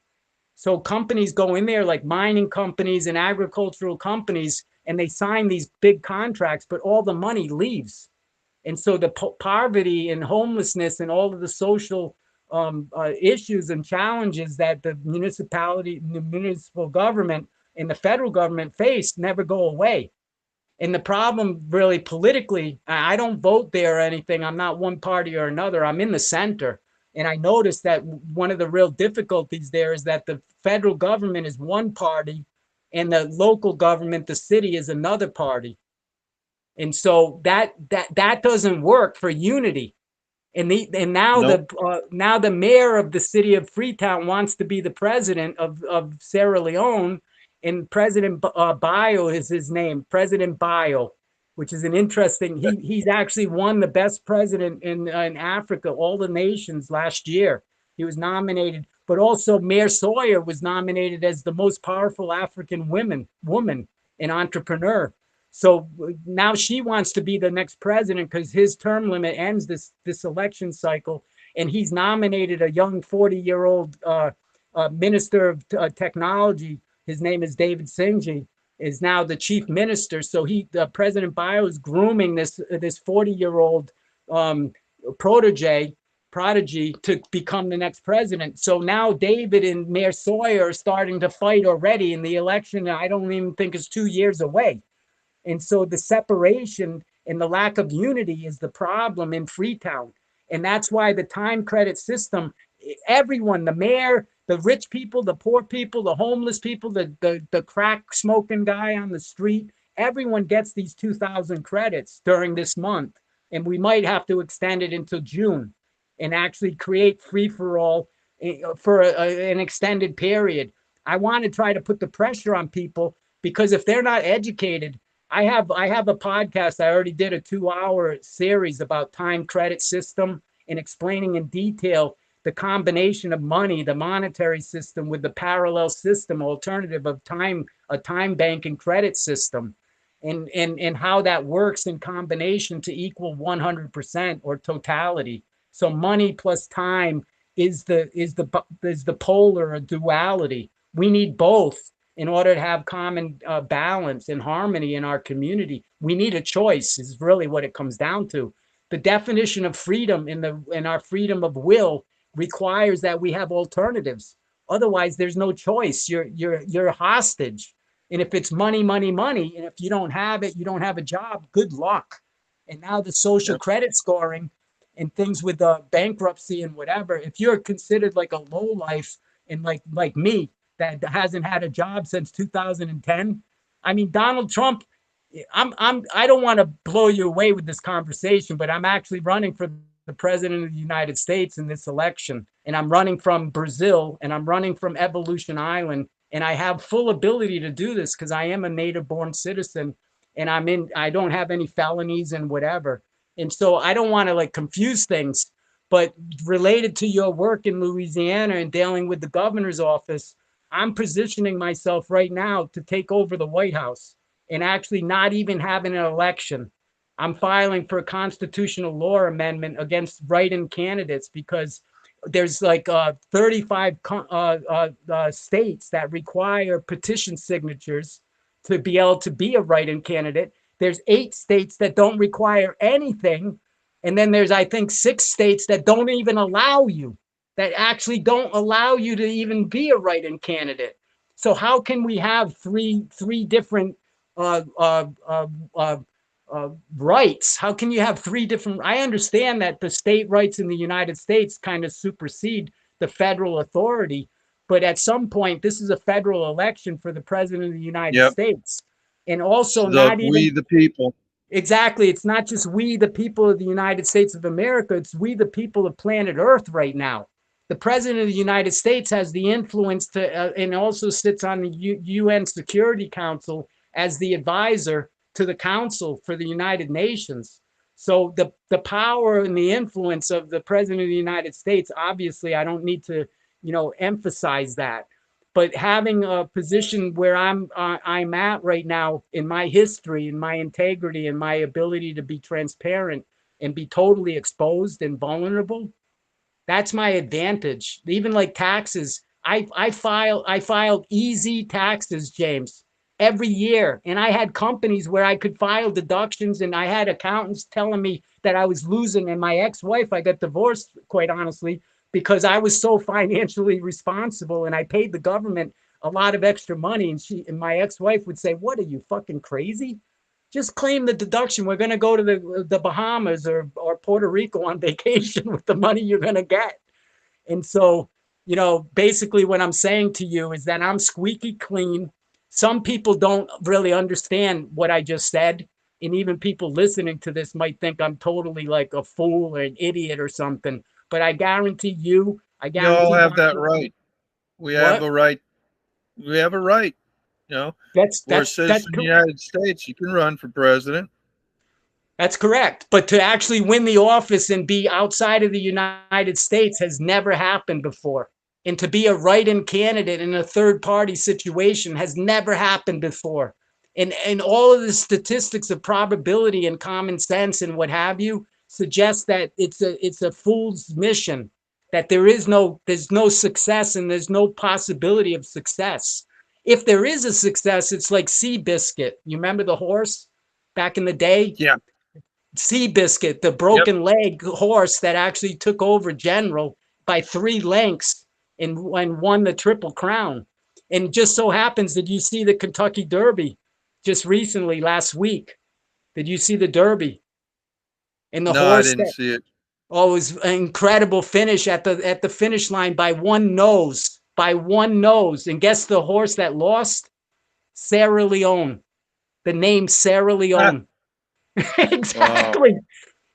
Speaker 2: So companies go in there like mining companies and agricultural companies, and they sign these big contracts, but all the money leaves. And so the poverty and homelessness and all of the social issues and challenges that the municipality, the municipal government, and the federal government face never go away. And the problem really politically, I don't vote there or anything. I'm not one party or another. I'm in the center. And I noticed that one of the real difficulties there is that the federal government is one party and the local government, the city, is another party. And so that doesn't work for unity. And
Speaker 1: Nope.
Speaker 2: now the mayor of the city of Freetown wants to be the president of Sierra Leone, and President Bio is his name, President Bio, which is an interesting. He's actually won the best president in Africa, all the nations last year. He was nominated, but also Mayor Sawyer was nominated as the most powerful African woman and entrepreneur. So now she wants to be the next president because his term limit ends this election cycle, and he's nominated a young 40-year-old minister of technology. His name is David Singh, is now the chief minister. So President Bio is grooming this 40-year-old prodigy to become the next president. So now David and Mayor Sawyer are starting to fight already in the election. I don't even think it's 2 years away. And so the separation and the lack of unity is the problem in Freetown. And that's why the time credit system, everyone, the mayor, the rich people, the poor people, the homeless people, the crack smoking guy on the street, everyone gets these 2,000 credits during this month. And we might have to extend it until June and actually create free for all for an extended period. I want to try to put the pressure on people because if they're not educated, I have a podcast. I already did a 2-hour series about time credit system and explaining in detail the combination of money, the monetary system with the parallel system alternative of a time bank and credit system, and how that works in combination to equal 100% or totality. So money plus time is the polar or duality. We need both in order to have common balance and harmony in our community. We need a choice is really what it comes down to. The definition of freedom in our freedom of will requires that we have alternatives. Otherwise, there's no choice. You're hostage. And if it's money, money, money, and if you don't have it, you don't have a job, good luck. And now the social
Speaker 1: Yep.
Speaker 2: credit scoring and things with bankruptcy and whatever, if you're considered like a low life and like me, that hasn't had a job since 2010. I mean, Donald Trump. I don't want to blow you away with this conversation, but I'm actually running for the president of the United States in this election, and I'm running from Brazil, and I'm running from Evolution Island, and I have full ability to do this because I am a native-born citizen, and I don't have any felonies and whatever, and so I don't want to like confuse things. But related to your work in Louisiana and dealing with the governor's office, I'm positioning myself right now to take over the White House and actually not even having an election. I'm filing for a constitutional law amendment against write-in candidates because there's like 35 states that require petition signatures to be able to be a write-in candidate. There's 8 states that don't require anything. And then there's, I think, 6 states that don't even allow you, that actually don't allow you to even be a write-in candidate. So how can we have three different uh, uh, uh, uh, rights? How can you have 3 different? I understand that the state rights in the United States kind of supersede
Speaker 3: the federal authority. But at some point, this is a federal election for the president of the United
Speaker 1: Yep.
Speaker 3: States. And also,
Speaker 1: The
Speaker 3: not
Speaker 1: we
Speaker 3: even
Speaker 1: the people.
Speaker 3: exactly, it's not just we, the people of the United States of America, it's we, the people of planet Earth right now. The president of the United States has the influence to, and also sits on the UN Security Council as the advisor to the Council for the United Nations. So the power and the influence of the president of the United States, obviously, I don't need to, emphasize that. But having a position where I'm at right now in my history, in my integrity, and my ability to be transparent and be totally exposed and vulnerable, that's my advantage. Even like taxes, I filed easy taxes, James, every year. And I had companies where I could file deductions, and I had accountants telling me that I was losing. And my ex-wife, I got divorced, quite honestly, because I was so financially responsible and I paid the government a lot of extra money. And my ex-wife would say, "What, are you fucking crazy? Just claim the deduction. We're going to go to the Bahamas or Puerto Rico on vacation with the money you're going to get." And so, basically what I'm saying to you is that I'm squeaky clean. Some people don't really understand what I just said. And even people listening to this might think I'm totally like a fool or an idiot or something. But I guarantee you, I
Speaker 1: We all
Speaker 3: guarantee
Speaker 1: have
Speaker 3: Dr.
Speaker 1: that right. We have
Speaker 3: What?
Speaker 1: a right. We have a right. You know,
Speaker 3: That's
Speaker 1: we're a
Speaker 3: that's that's
Speaker 1: citizen of the United States. You can run for president.
Speaker 3: That's correct. But to actually win the office and be outside of the United States has never happened before. And to be a write-in candidate in a third-party situation has never happened before. And all of the statistics of probability and common sense and what have you suggest that it's a fool's mission, that there's no success and there's no possibility of success. If there is a success, it's like Seabiscuit. You remember the horse back in the day?
Speaker 1: Yeah.
Speaker 3: Seabiscuit, the
Speaker 1: Yep.
Speaker 3: broken leg horse that actually took over General by 3 lengths and won the Triple Crown. And just so happens, did you see the Kentucky Derby just recently last week? Did you see the Derby and the
Speaker 1: No, I
Speaker 3: horse
Speaker 1: didn't
Speaker 3: that?
Speaker 1: see it.
Speaker 3: Oh, it was an incredible finish at the finish line by one nose, by one nose. And guess the horse that lost? Sarah Leone. The name Sarah
Speaker 1: Ah,
Speaker 3: Leone.
Speaker 1: wow.
Speaker 3: Exactly.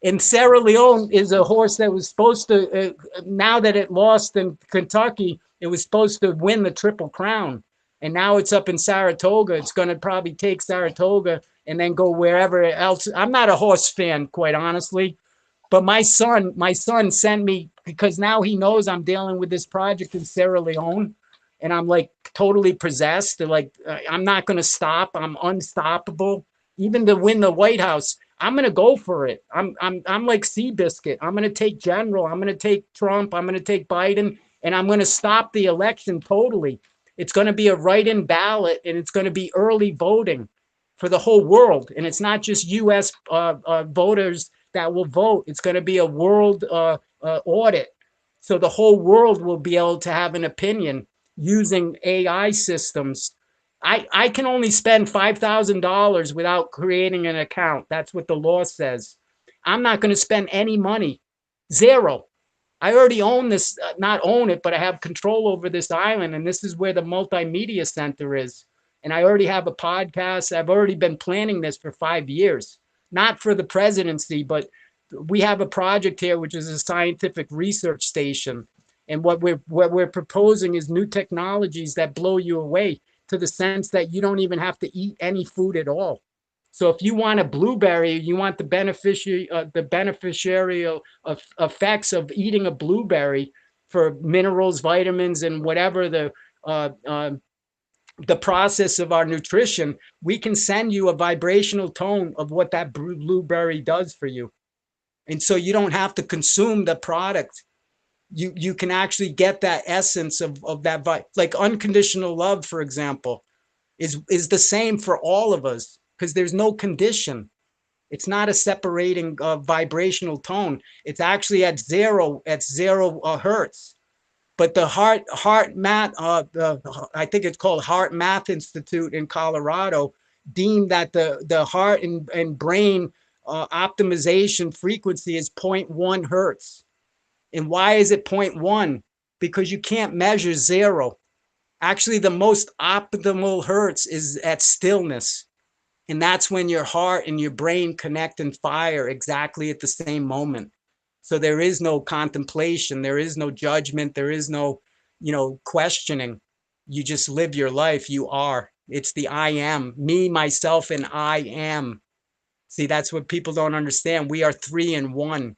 Speaker 3: And Sarah Leone is a horse that was supposed to, now that it lost in Kentucky, it was supposed to win the Triple Crown. And now it's up in Saratoga. It's going to probably take Saratoga and then go wherever else. I'm not a horse fan, quite honestly. But my son sent me, because now he knows I'm dealing with this project in Sierra Leone, and I'm like totally possessed. They're like, I'm not going to stop. I'm unstoppable. Even to win the White House, I'm going to go for it. I'm like Seabiscuit. I'm going to take General. I'm going to take Trump. I'm going to take Biden, and I'm going to stop the election totally. It's going to be a write-in ballot, and it's going to be early voting for the whole world, and it's not just U.S. Voters that will vote. It's going to be a world audit. So the whole world will be able to have an opinion using AI systems. I can only spend $5,000 without creating an account. That's what the law says. I'm not going to spend any money. Zero. I already own this, not own it, but I have control over this island. And this is where the multimedia center is. And I already have a podcast. I've already been planning this for 5 years, not for the presidency, but we have a project here, which is a scientific research station. And what we're proposing is new technologies that blow you away, to the sense that you don't even have to eat any food at all. So if you want a blueberry, you want the beneficiary of effects of eating a blueberry for minerals, vitamins, and whatever uh, uh, the process of our nutrition, we can send you a vibrational tone of what that blueberry does for you. And so you don't have to consume the product. You can actually get that essence of that, like unconditional love, for example, is the same for all of us, because there's no condition. It's not a separating vibrational tone. It's actually at zero hertz. But the heart math, I think it's called Heart Math Institute in Colorado, deemed that the heart and brain optimization frequency is zero point 0.1 hertz. And why is it zero point 0.1? because you can't measure zero. Actually, the most optimal hertz is at stillness. And that's when your heart and your brain connect and fire exactly at the same moment. So there is no contemplation, there is no judgment, there is no, questioning. You just live your life. You are. It's the I am, me, myself, and I am. See, that's what people don't understand. We are three in one.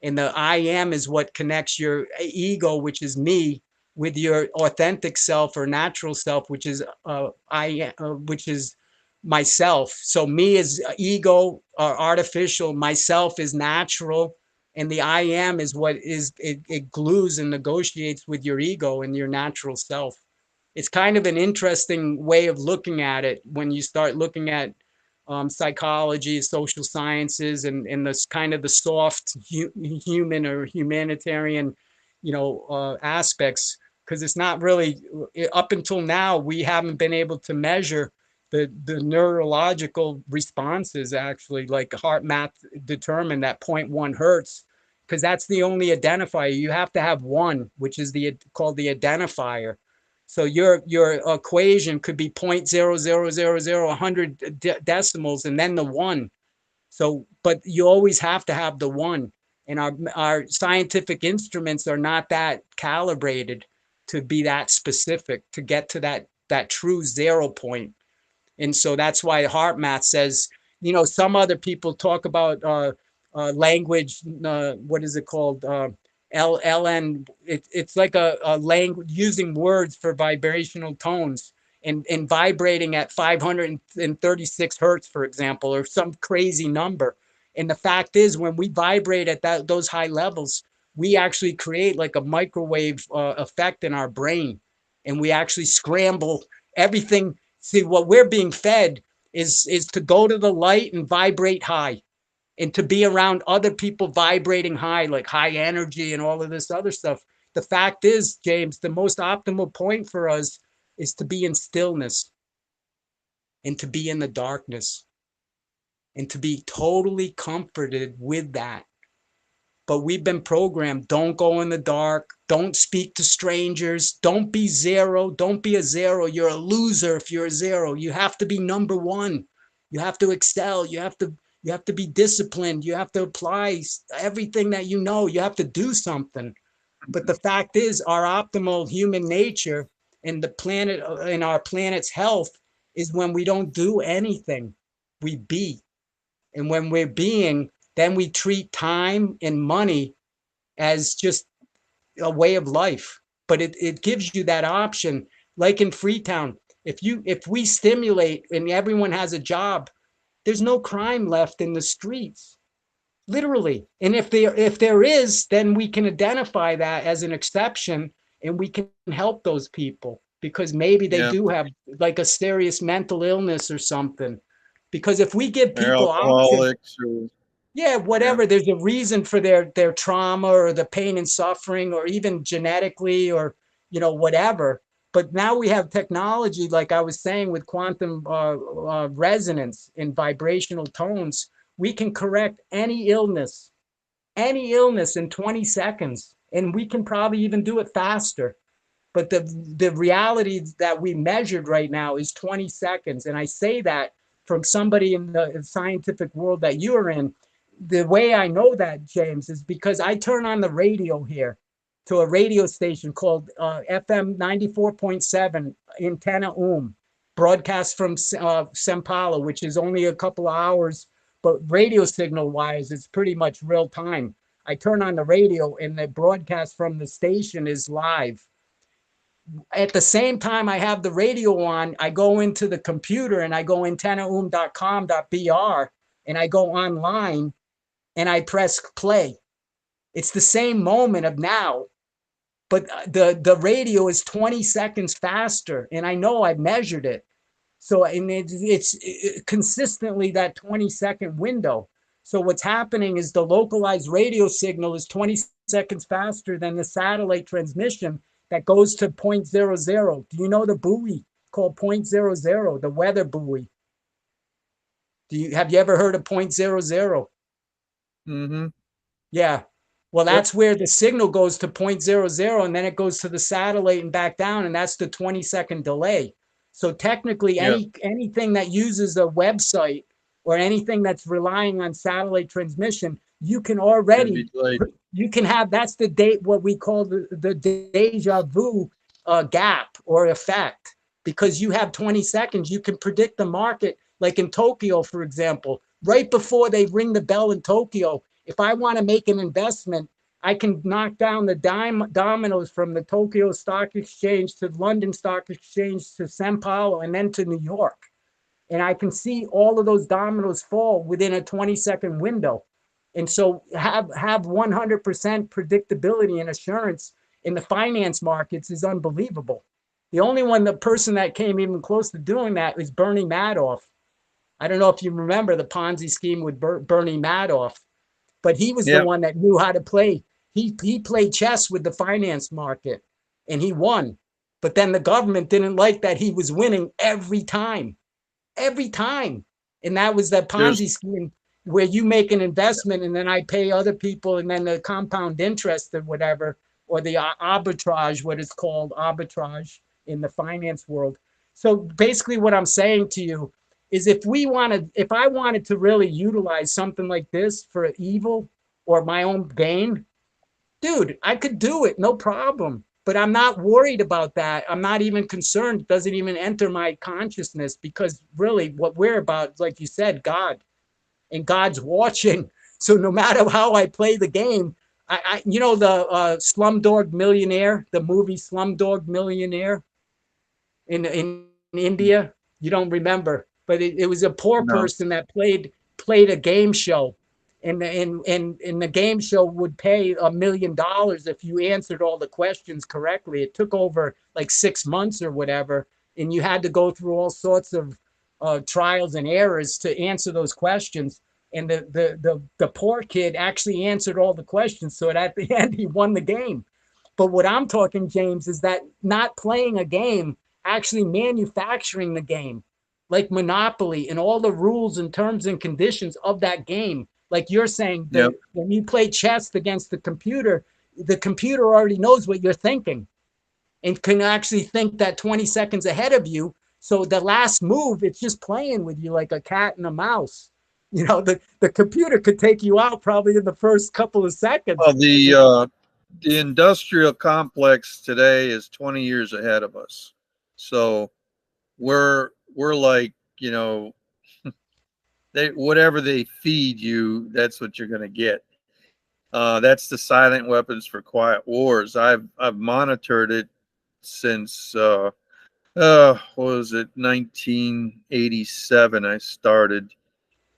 Speaker 3: And the I am is what connects your ego, which is me, with your authentic self or natural self, which is which is myself. So me is ego or artificial, myself is natural, and the I am is what is it glues and negotiates with your ego and your natural self. It's kind of an interesting way of looking at it when you start looking at psychology, social sciences, and this kind of the soft human or humanitarian, aspects. Because it's not really, up until now, we haven't been able to measure the neurological responses. Actually, like heart math determined that 0.1 hertz, because that's the only identifier. You have to have one, which is called the identifier. So your equation could be 0.00000 100 decimals and then the one. So, but you always have to have the one. And our scientific instruments are not that calibrated to be that specific, to get to that true 0 point. And so that's why heart math says, some other people talk about language. What is it called? LN. It's like a language using words for vibrational tones and vibrating at 536 hertz, for example, or some crazy number. And the fact is, when we vibrate at those high levels, we actually create like a microwave effect in our brain, and we actually scramble everything. See, what we're being fed is to go to the light and vibrate high, and to be around other people vibrating high, like high energy and all of this other stuff. The fact is, James, the most optimal point for us is to be in stillness and to be in the darkness and to be totally comforted with that. But we've been programmed, don't go in the dark, don't speak to strangers, don't be zero, don't be a zero. You're a loser if you're a zero. You have to be number one. You have to excel. You have to be disciplined. You have to apply everything that you know. You have to do something. But the fact is, our optimal human nature and the planet and our planet's health is when we don't do anything. We be. And when we're being, then we treat time and money as just a way of life. But it gives you that option. Like in Freetown, if we stimulate and everyone has a job, there's no crime left in the streets, literally. And if there is, then we can identify that as an exception, and we can help those people, because maybe they
Speaker 1: Yeah.
Speaker 3: do have like a serious mental illness or something. Because if we give
Speaker 1: They're
Speaker 3: people options,
Speaker 1: alcoholics or
Speaker 3: yeah,
Speaker 1: yeah.
Speaker 3: whatever, there's a reason for their trauma or the pain and suffering, or even genetically, or whatever. But now we have technology, like I was saying, with quantum resonance and vibrational tones. We can correct any illness in 20 seconds, and we can probably even do it faster. But the reality that we measured right now is 20 seconds. And I say that from somebody in the scientific world that you're in. The way I know that, James, is because I turn on the radio here to a radio station called FM 94.7 Antenna broadcast from Sao Paulo, which is only a couple of hours, but radio signal wise, it's pretty much real time. I turn on the radio and the broadcast from the station is live. At the same time I have the radio on, I go into the computer and I go antennaum.com.br and I go online and I press play. It's the same moment of now, but the radio is 20 seconds faster, and I know I measured it. So, and it's consistently that 20-second window. So what's happening is the localized radio signal is 20 seconds faster than the satellite transmission that goes to 0.00. Do you know the buoy called 0.00, the weather buoy? Have you ever heard of 0.00?
Speaker 1: Mm-hmm.
Speaker 3: Yeah. Well, that's where the signal goes to 0.00 and then it goes to the satellite and back down, and that's the 20-second delay. So technically, anything that uses a website or anything that's relying on satellite transmission, you can already have, that's the date, what we call the deja vu gap or effect, because you have 20 seconds. You can predict the market, like in Tokyo, for example, right before they ring the bell in Tokyo. If I want to make an investment, I can knock down the dominoes from the Tokyo Stock Exchange to London Stock Exchange to Sao Paulo and then to New York. And I can see all of those dominoes fall within a 20-second window. And so have 100% predictability and assurance in the finance markets is unbelievable. The only the person that came even close to doing that is Bernie Madoff. I don't know if you remember the Ponzi scheme with Bernie Madoff, but he was the one that knew how to play. He played chess with the finance market and he won. But then the government didn't like that he was winning every time. And that was that Ponzi scheme where you make an investment and then I pay other people, and then the compound interest or whatever, or the arbitrage, what is called arbitrage in the finance world. So basically what I'm saying to you is if I wanted to really utilize something like this for evil or my own gain, dude, I could do it, no problem. But I'm not worried about that. I'm not even concerned. It doesn't even enter my consciousness, because really what we're about, like you said, God, and God's watching. So no matter how I play the game, the Slumdog Millionaire, the movie Slumdog Millionaire in India, you don't remember, but it was a poor person that played a game show. And the game show would pay $1 million if you answered all the questions correctly. It took over like 6 months or whatever, and you had to go through all sorts of trials and errors to answer those questions. And the poor kid actually answered all the questions, so at the end he won the game. But what I'm talking, James, is that not playing a game, actually manufacturing the game, like Monopoly, and all the rules and terms and conditions of that game. Like you're saying, that when you play chess against the computer already knows what you're thinking and can actually think that 20 seconds ahead of you. So the last move, it's just playing with you like a cat and a mouse. The computer could take you out probably in the first couple of seconds.
Speaker 1: Well, the industrial complex today is 20 years ahead of us. So we're like, whatever they feed you, that's what you're going to get. That's the silent weapons for quiet wars. I've monitored it since what was it, 1987 I started,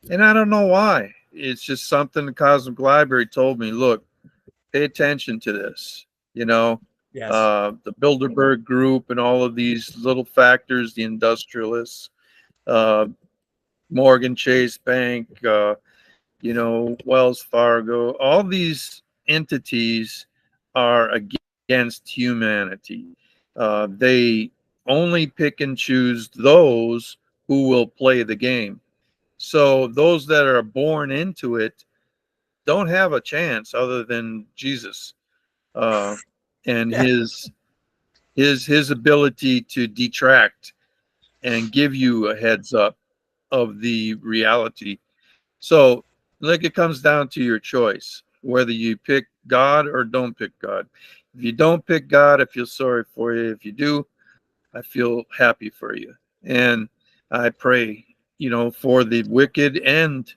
Speaker 1: and I don't know why. It's just something the Cosmic Library told me, look, pay attention to this. The Bilderberg Group and all of these little factors, the industrialists, Morgan Chase Bank, Wells Fargo, all these entities are against humanity. They only pick and choose those who will play the game. So those that are born into it don't have a chance other than Jesus and his ability to detract and give you a heads up of the reality. So like it comes down to your choice, whether you pick God or don't pick God. If you don't pick God, I feel sorry for you. If you do, I feel happy for you. And I pray, for the wicked and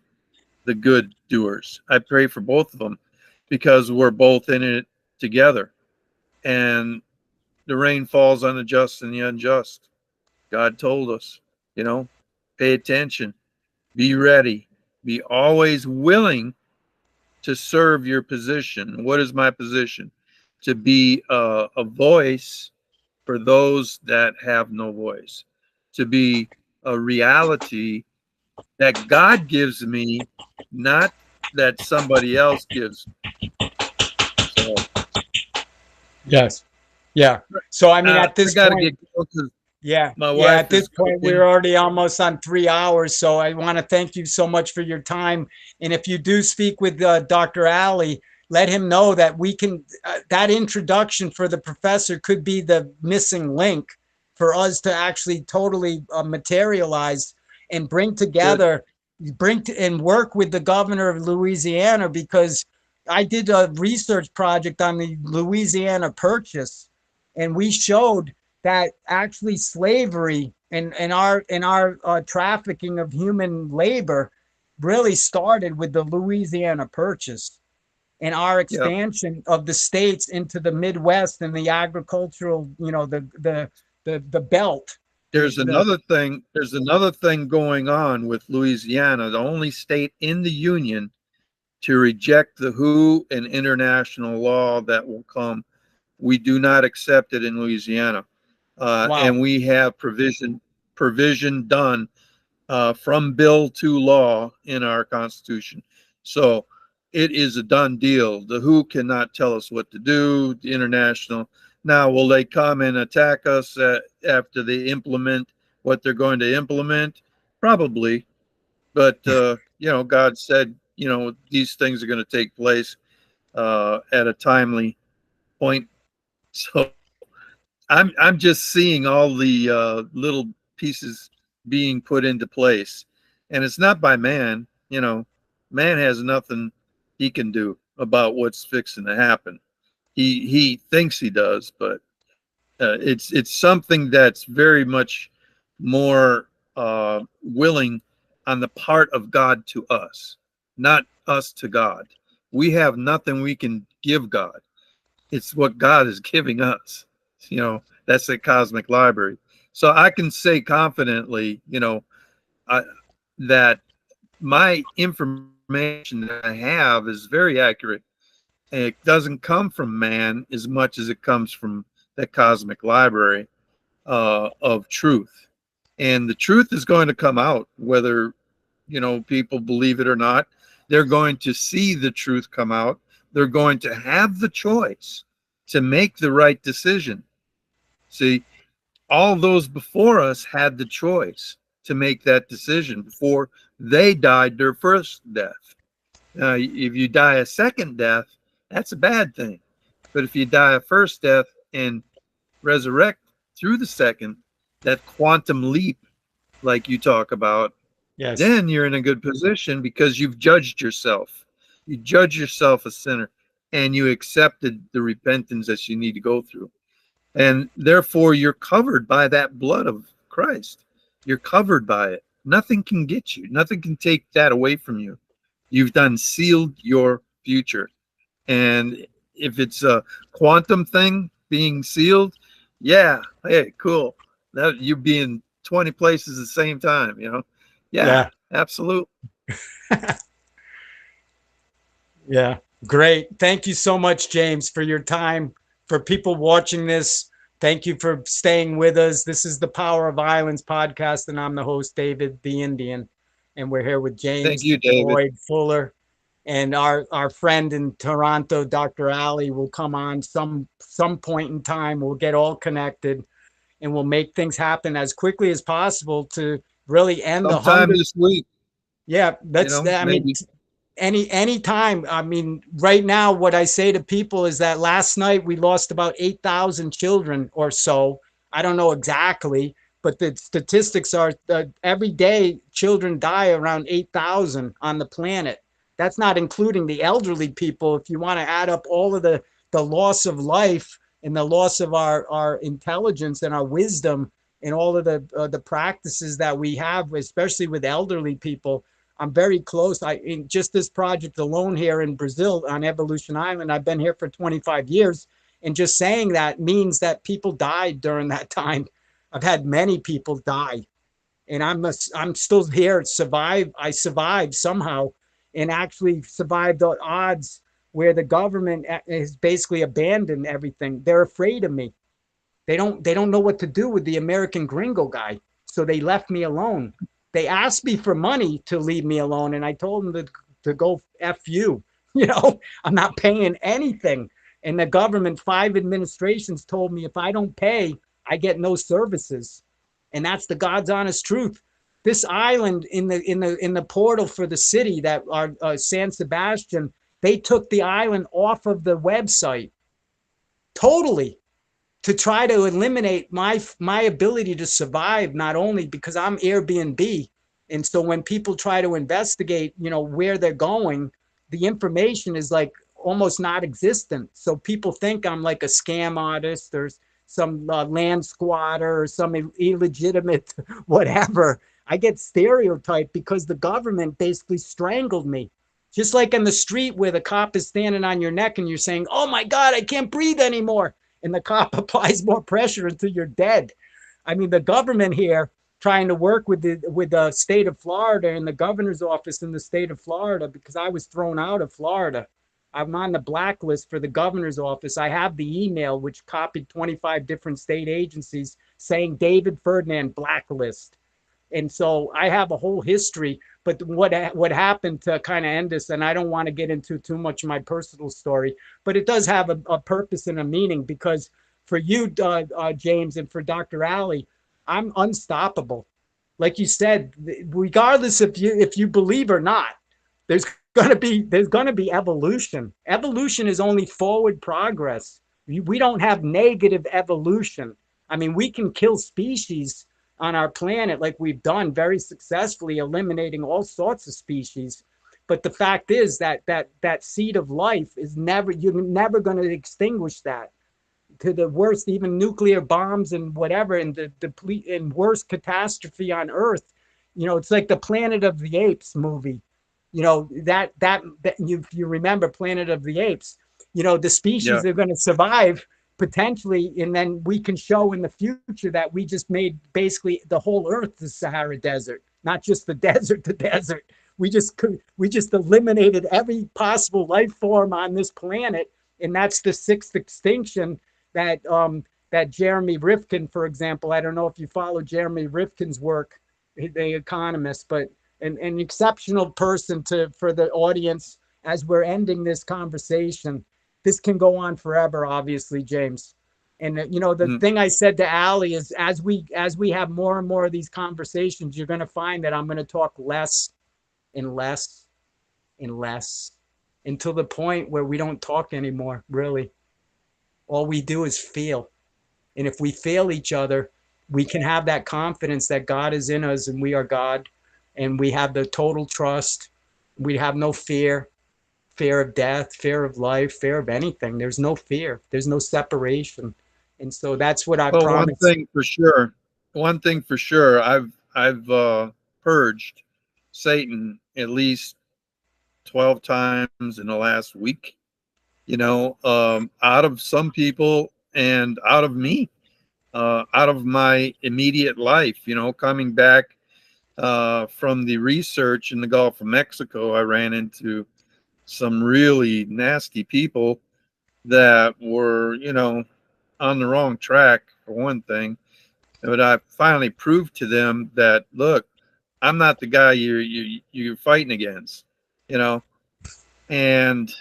Speaker 1: the good doers. I pray for both of them because we're both in it together. And the rain falls on the just and the unjust. God told us, pay attention, be ready, be always willing to serve your position. What is my position? To be a voice for those that have no voice, to be a reality that God gives me, not that somebody else gives me. So,
Speaker 3: yes. Yeah. So, I mean, at this point, at this point, we're already almost on 3 hours. So I want to thank you so much for your time. And if you do speak with Dr. Ali,
Speaker 2: let him know that we can, that introduction for the professor could be the missing link for us to actually totally materialize and bring together, and work with the governor of Louisiana, because I did a research project on the Louisiana Purchase, and we showed that actually slavery and our trafficking of human labor really started with the Louisiana Purchase and our expansion of the states into the Midwest and the agricultural, the belt.
Speaker 1: There's another thing. There's another thing going on with Louisiana, the only state in the union to reject the WHO and international law that will come. We do not accept it in Louisiana, and we have provision done from bill to law in our Constitution. So it is a done deal. The WHO cannot tell us what to do. The international. Now, will they come and attack us after they implement what they're going to implement? Probably. But, God said, these things are going to take place at a timely point. So I'm just seeing all the little pieces being put into place. And it's not by man. Man has nothing he can do about what's fixing to happen. He thinks he does, but it's something that's very much more willing on the part of God to us, not us to God. We have nothing we can give God. It's what God is giving us. That's the cosmic library. So I can say confidently, that my information that I have is very accurate. It doesn't come from man as much as it comes from that cosmic library of truth. And the truth is going to come out, whether, people believe it or not. They're going to see the truth come out. They're going to have the choice to make the right decision. See, all those before us had the choice to make that decision before they died their first death. If you die a second death, that's a bad thing. But if you die a first death and resurrect through the second, that quantum leap, like you talk about, then you're in a good position because you've judged yourself. You judge yourself a sinner and you accepted the repentance that you need to go through. And therefore, you're covered by that blood of Christ. You're covered by it. Nothing can get you. Nothing can take that away from you. You've done sealed your future. And if it's a quantum thing being sealed, hey, cool. That you be in 20 places at the same time, Yeah, absolutely.
Speaker 2: Yeah, great. Thank you so much, James, for your time. For people watching this, thank you for staying with us. This is the Power of Islands podcast, and I'm the host, David the Indian. And we're here with James
Speaker 1: Thank you, David.
Speaker 2: Boyd Fuller. And our friend in Toronto, Dr. Ali, will come on some point in time. We'll get all connected, and we'll make things happen as quickly as possible to really end the 100
Speaker 1: this week.
Speaker 2: Yeah, that's any time. I mean, right now, what I say to people is that last night we lost about 8,000 children or so. I don't know exactly, but the statistics are every day children die around 8,000 on the planet. That's not including the elderly people. If you want to add up all of the loss of life and the loss of our intelligence and our wisdom and all of the practices that we have, especially with elderly people, I'm very close. In just this project alone here in Brazil on Evolution Island, I've been here for 25 years. And just saying that means that people died during that time. I've had many people die. And I'm still here. I survived somehow and actually survived the odds where the government has basically abandoned everything. They're afraid of me. They don't know what to do with the American gringo guy. So they left me alone. They asked me for money to leave me alone, and I told them to go F you. I'm not paying anything. And the government, 5 administrations told me if I don't pay, I get no services. And that's the God's honest truth. This island in the portal for the city that are San Sebastian,
Speaker 3: They took the island off of the website totally to try to eliminate my ability to survive, not only because I'm Airbnb. And so when people try to investigate, where they're going, the information is like almost not existent. So people think I'm like a scam artist or some land squatter or some illegitimate whatever. I get stereotyped because the government basically strangled me. Just like in the street where the cop is standing on your neck and you're saying, oh my God, I can't breathe anymore. And the cop applies more pressure until you're dead. I mean, the government here trying to work with the state of Florida and the governor's office in the state of Florida, because I was thrown out of Florida. I'm on the blacklist for the governor's office. I have the email which copied 25 different state agencies saying David Ferdinand blacklist. And so I have a whole history. But what happened to kind of end this, and I don't want to get into too much of my personal story, but it does have a purpose and a meaning, because for you, James, and for Dr. Alley, I'm unstoppable. Like you said, regardless if you believe or not, there's gonna be evolution. Evolution is only forward progress. We don't have negative evolution. I mean, we can kill species on our planet like we've done very successfully, eliminating all sorts of species. But the fact is that seed of life is you're never going to extinguish that. To the worst, even nuclear bombs and whatever, and the worst catastrophe on Earth, it's like the Planet of the Apes movie. That you remember Planet of the Apes. The species are going to survive potentially, and then we can show in the future that we just made basically the whole Earth the Sahara Desert, not just the desert. We just eliminated every possible life form on this planet, and that's the sixth extinction that Jeremy Rifkin, for example. I don't know if you follow Jeremy Rifkin's work, the economist, but an exceptional person for the audience as we're ending this conversation. This can go on forever, obviously, James. And the thing I said to Allie is, as we have more and more of these conversations, you're going to find that I'm going to talk less and less and less until the point where we don't talk anymore, really. All we do is feel. And if we feel each other, we can have that confidence that God is in us and we are God. And we have the total trust. We have no fear of death, fear of life, fear of anything. There's no fear. There's no separation. And so that's what I promise.
Speaker 1: One thing for sure, I've purged Satan at least 12 times in the last week, out of some people and out of me, out of my immediate life, coming back from the research in the Gulf of Mexico. I ran into some really nasty people that were, on the wrong track, for one thing. But I finally proved to them that, look, I'm not the guy you're fighting against, and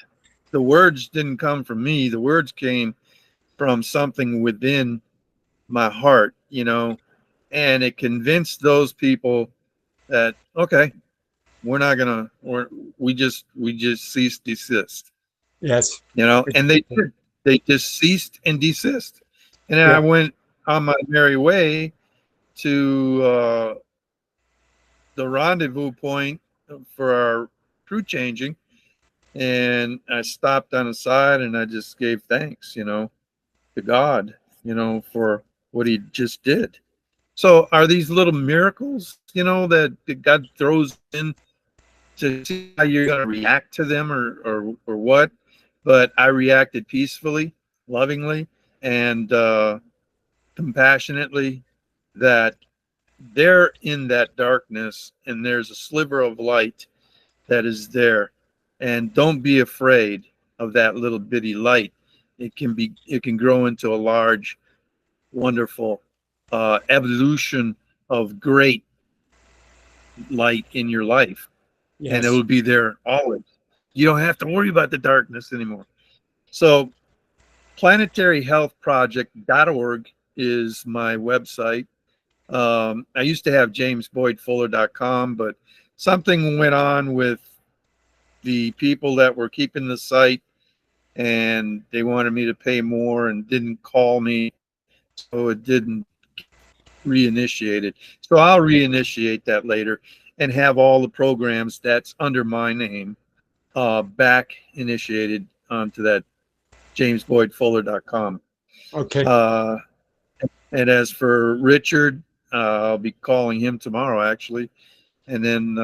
Speaker 1: the words didn't come from me. The words came from something within my heart, and it convinced those people that, okay, we're not gonna, we just cease desist.
Speaker 3: Yes.
Speaker 1: And they just ceased and desist. And then I went on my merry way to the rendezvous point for our crew changing, and I stopped on the side and I just gave thanks, to God, for what he just did. So are these little miracles, that God throws in to see how you're going to react to them or what? But I reacted peacefully, lovingly, and compassionately, that they're in that darkness and there's a sliver of light that is there. And don't be afraid of that little bitty light. It can grow into a large, wonderful evolution of great light in your life. Yes. And it will be there always. You don't have to worry about the darkness anymore. So planetaryhealthproject.org is my website. I used to have jamesboydfuller.com, but something went on with the people that were keeping the site, and they wanted me to pay more and didn't call me, so it didn't reinitiate it. So I'll reinitiate that later and have all the programs that's under my name back initiated onto that jamesboydfuller.com.
Speaker 2: Okay.
Speaker 1: And as for Richard, I'll be calling him tomorrow, actually. And then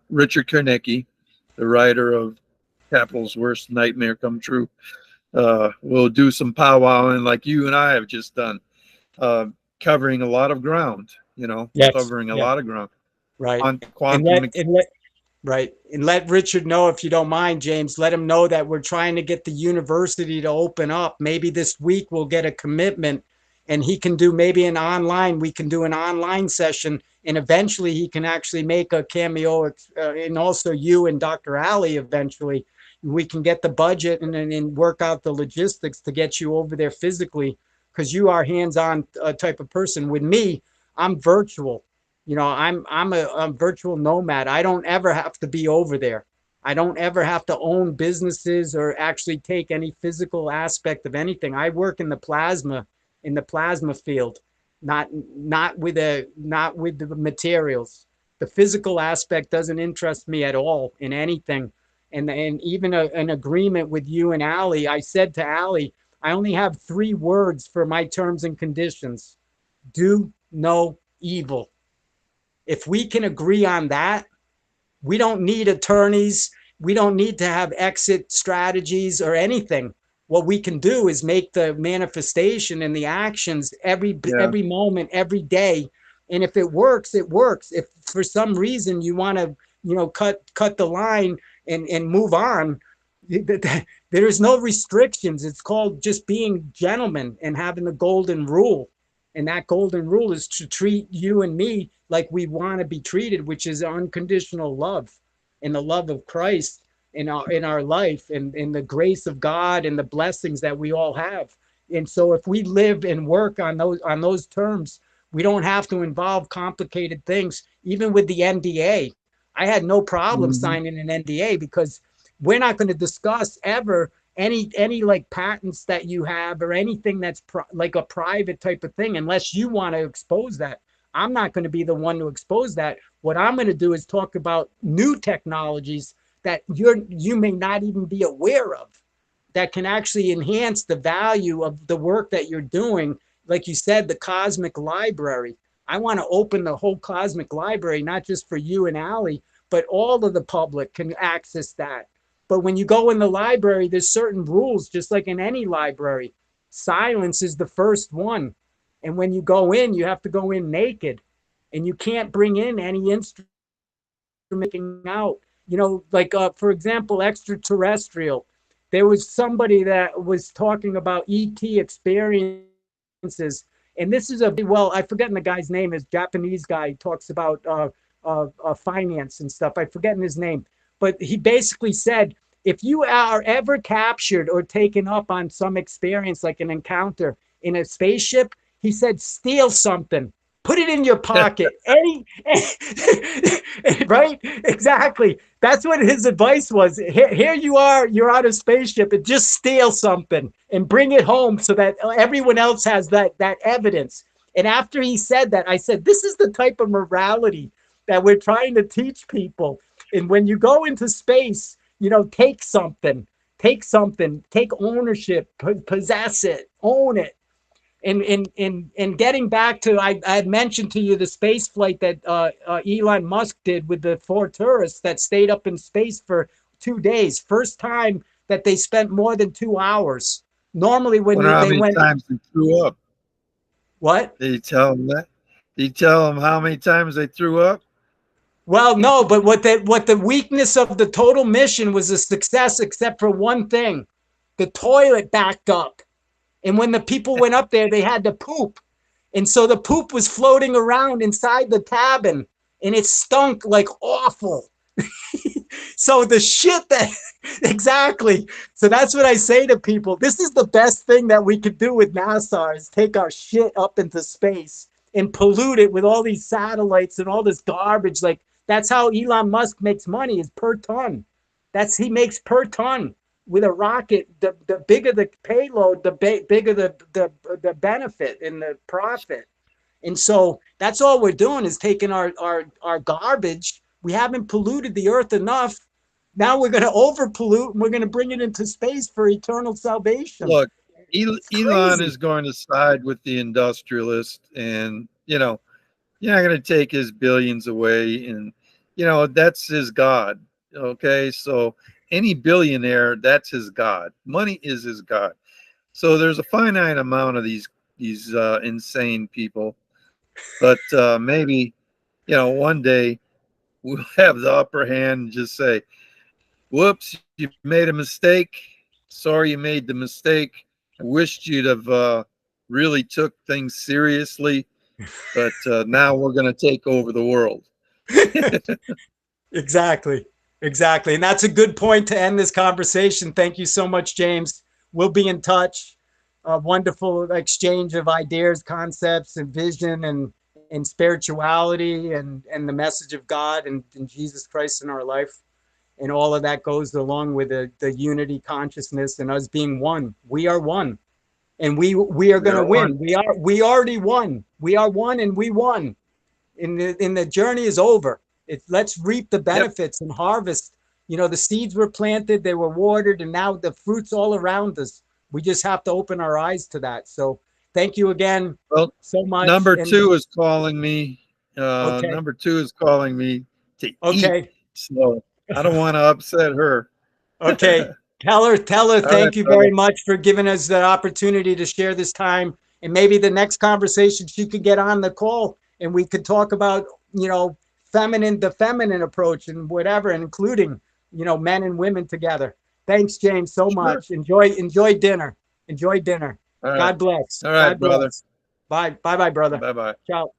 Speaker 1: Richard Kernicki, the writer of Capital's Worst Nightmare Come True, we'll do some powwowing like you and I have just done, covering a lot of ground,
Speaker 2: Yes.
Speaker 1: covering a lot of ground
Speaker 2: Right.
Speaker 1: on quantum.
Speaker 2: Right. And let Richard know, if you don't mind, James, let him know that we're trying to get the university to open up. Maybe this week we'll get a commitment, and he can do maybe we can do an online session, and eventually he can actually make a cameo, and also you and Dr. Ali eventually. We can get the budget and work out the logistics to get you over there physically, because you are hands-on type of person. With me, I'm virtual. I'm a virtual nomad. I don't ever have to be over there. I don't ever have to own businesses or actually take any physical aspect of anything. I work in the plasma field, not with the materials. The physical aspect doesn't interest me at all in anything. And even an agreement with you and Ali, I said to Ali, I only have 3 words for my terms and conditions: do no evil. If we can agree on that, we don't need attorneys. We don't need to have exit strategies or anything. What we can do is make the manifestation and the actions every moment, every day. And if it works, it works. If for some reason you want to, cut the line and move on, there is no restrictions. It's called just being gentlemen and having the golden rule. And that golden rule is to treat you and me like we want to be treated, which is unconditional love and the love of Christ in our life, and the grace of God and the blessings that we all have. And so if we live and work on those terms, we don't have to involve complicated things. Even with the NDA, I had no problem signing an NDA, because we're not going to discuss ever any like patents that you have or anything that's like a private type of thing, unless you want to expose that. I'm not going to be the one to expose that. What I'm going to do is talk about new technologies that you may not even be aware of, that can actually enhance the value of the work that you're doing. Like you said, the cosmic library. I want to open the whole cosmic library, not just for you and Ali, but all of the public can access that. But when you go in the library, there's certain rules, just like in any library. Silence is the first one. And when you go in, you have to go in naked. And you can't bring in any instrument making out. Like, for example, extraterrestrial. There was somebody that was talking about ET experiences. And this is I forget the guy's name, is Japanese guy. He talks about finance and stuff. I forget his name. But he basically said, if you are ever captured or taken up on some experience, like an encounter in a spaceship, he said, steal something, put it in your pocket. Right? Exactly. That's what his advice was. Here you are, you're on a spaceship, and just steal something and bring it home so that everyone else has that evidence. And after he said that, I said, this is the type of morality that we're trying to teach people. And when you go into space, take something, take ownership, possess it, own it. And getting back to, I had mentioned to you the space flight that Elon Musk did with the 4 tourists that stayed up in space for 2 days. First time that they spent more than 2 hours. Normally when they went.
Speaker 1: How many times they threw up?
Speaker 2: What?
Speaker 1: Did you tell them that? Did you tell them how many times they threw up?
Speaker 2: Well, no, but what the weakness of the total mission was a success, except for one thing. The toilet backed up. And when the people went up there, they had to poop. And so the poop was floating around inside the cabin, and it stunk like awful. So the shit exactly. So that's what I say to people. This is the best thing that we could do with NASA, is take our shit up into space and pollute it with all these satellites and all this garbage. Like, that's how Elon Musk makes money, is per ton.
Speaker 3: he makes per ton. With a rocket, the bigger the payload, the bigger the benefit and the profit. And so that's all we're doing is taking our garbage. We haven't polluted the earth enough. Now we're going to over pollute and we're going to bring it into space for eternal salvation.
Speaker 1: Look, Elon is going to side with the industrialist, and you're not going to take his billions away, and that's his God. Okay, so any billionaire, that's his God. Money is his God. So there's a finite amount of these insane people, but maybe one day we'll have the upper hand and just say, "Whoops, you made a mistake. Sorry you made the mistake. I wished you'd have really took things seriously, but now we're going to take over the world."
Speaker 2: Exactly. And that's a good point to end this conversation. Thank you so much, James. We'll be in touch. A wonderful exchange of ideas, concepts, and vision, and spirituality, and the message of God and Jesus Christ in our life. And all of that goes along with the unity consciousness and us being one. We are one. And we are going to win. We already won. We are one, and we won. And the journey is over. Let's reap the benefits and harvest. The seeds were planted, they were watered, and now the fruit's all around us. We just have to open our eyes to that. So thank you again so much.
Speaker 1: Number two is calling me. Number two is calling me to eat. So I don't want to upset her.
Speaker 2: Okay. Tell her thank you very much for giving us the opportunity to share this time. And maybe the next conversation she could get on the call and we could talk about, the feminine approach and whatever, including, men and women together. Thanks, James, so much. Enjoy dinner. Enjoy dinner.
Speaker 1: All right.
Speaker 2: God bless.
Speaker 1: All right,
Speaker 2: God
Speaker 1: brother.
Speaker 2: Bless. Bye, brother.
Speaker 1: Bye-bye.
Speaker 2: Ciao.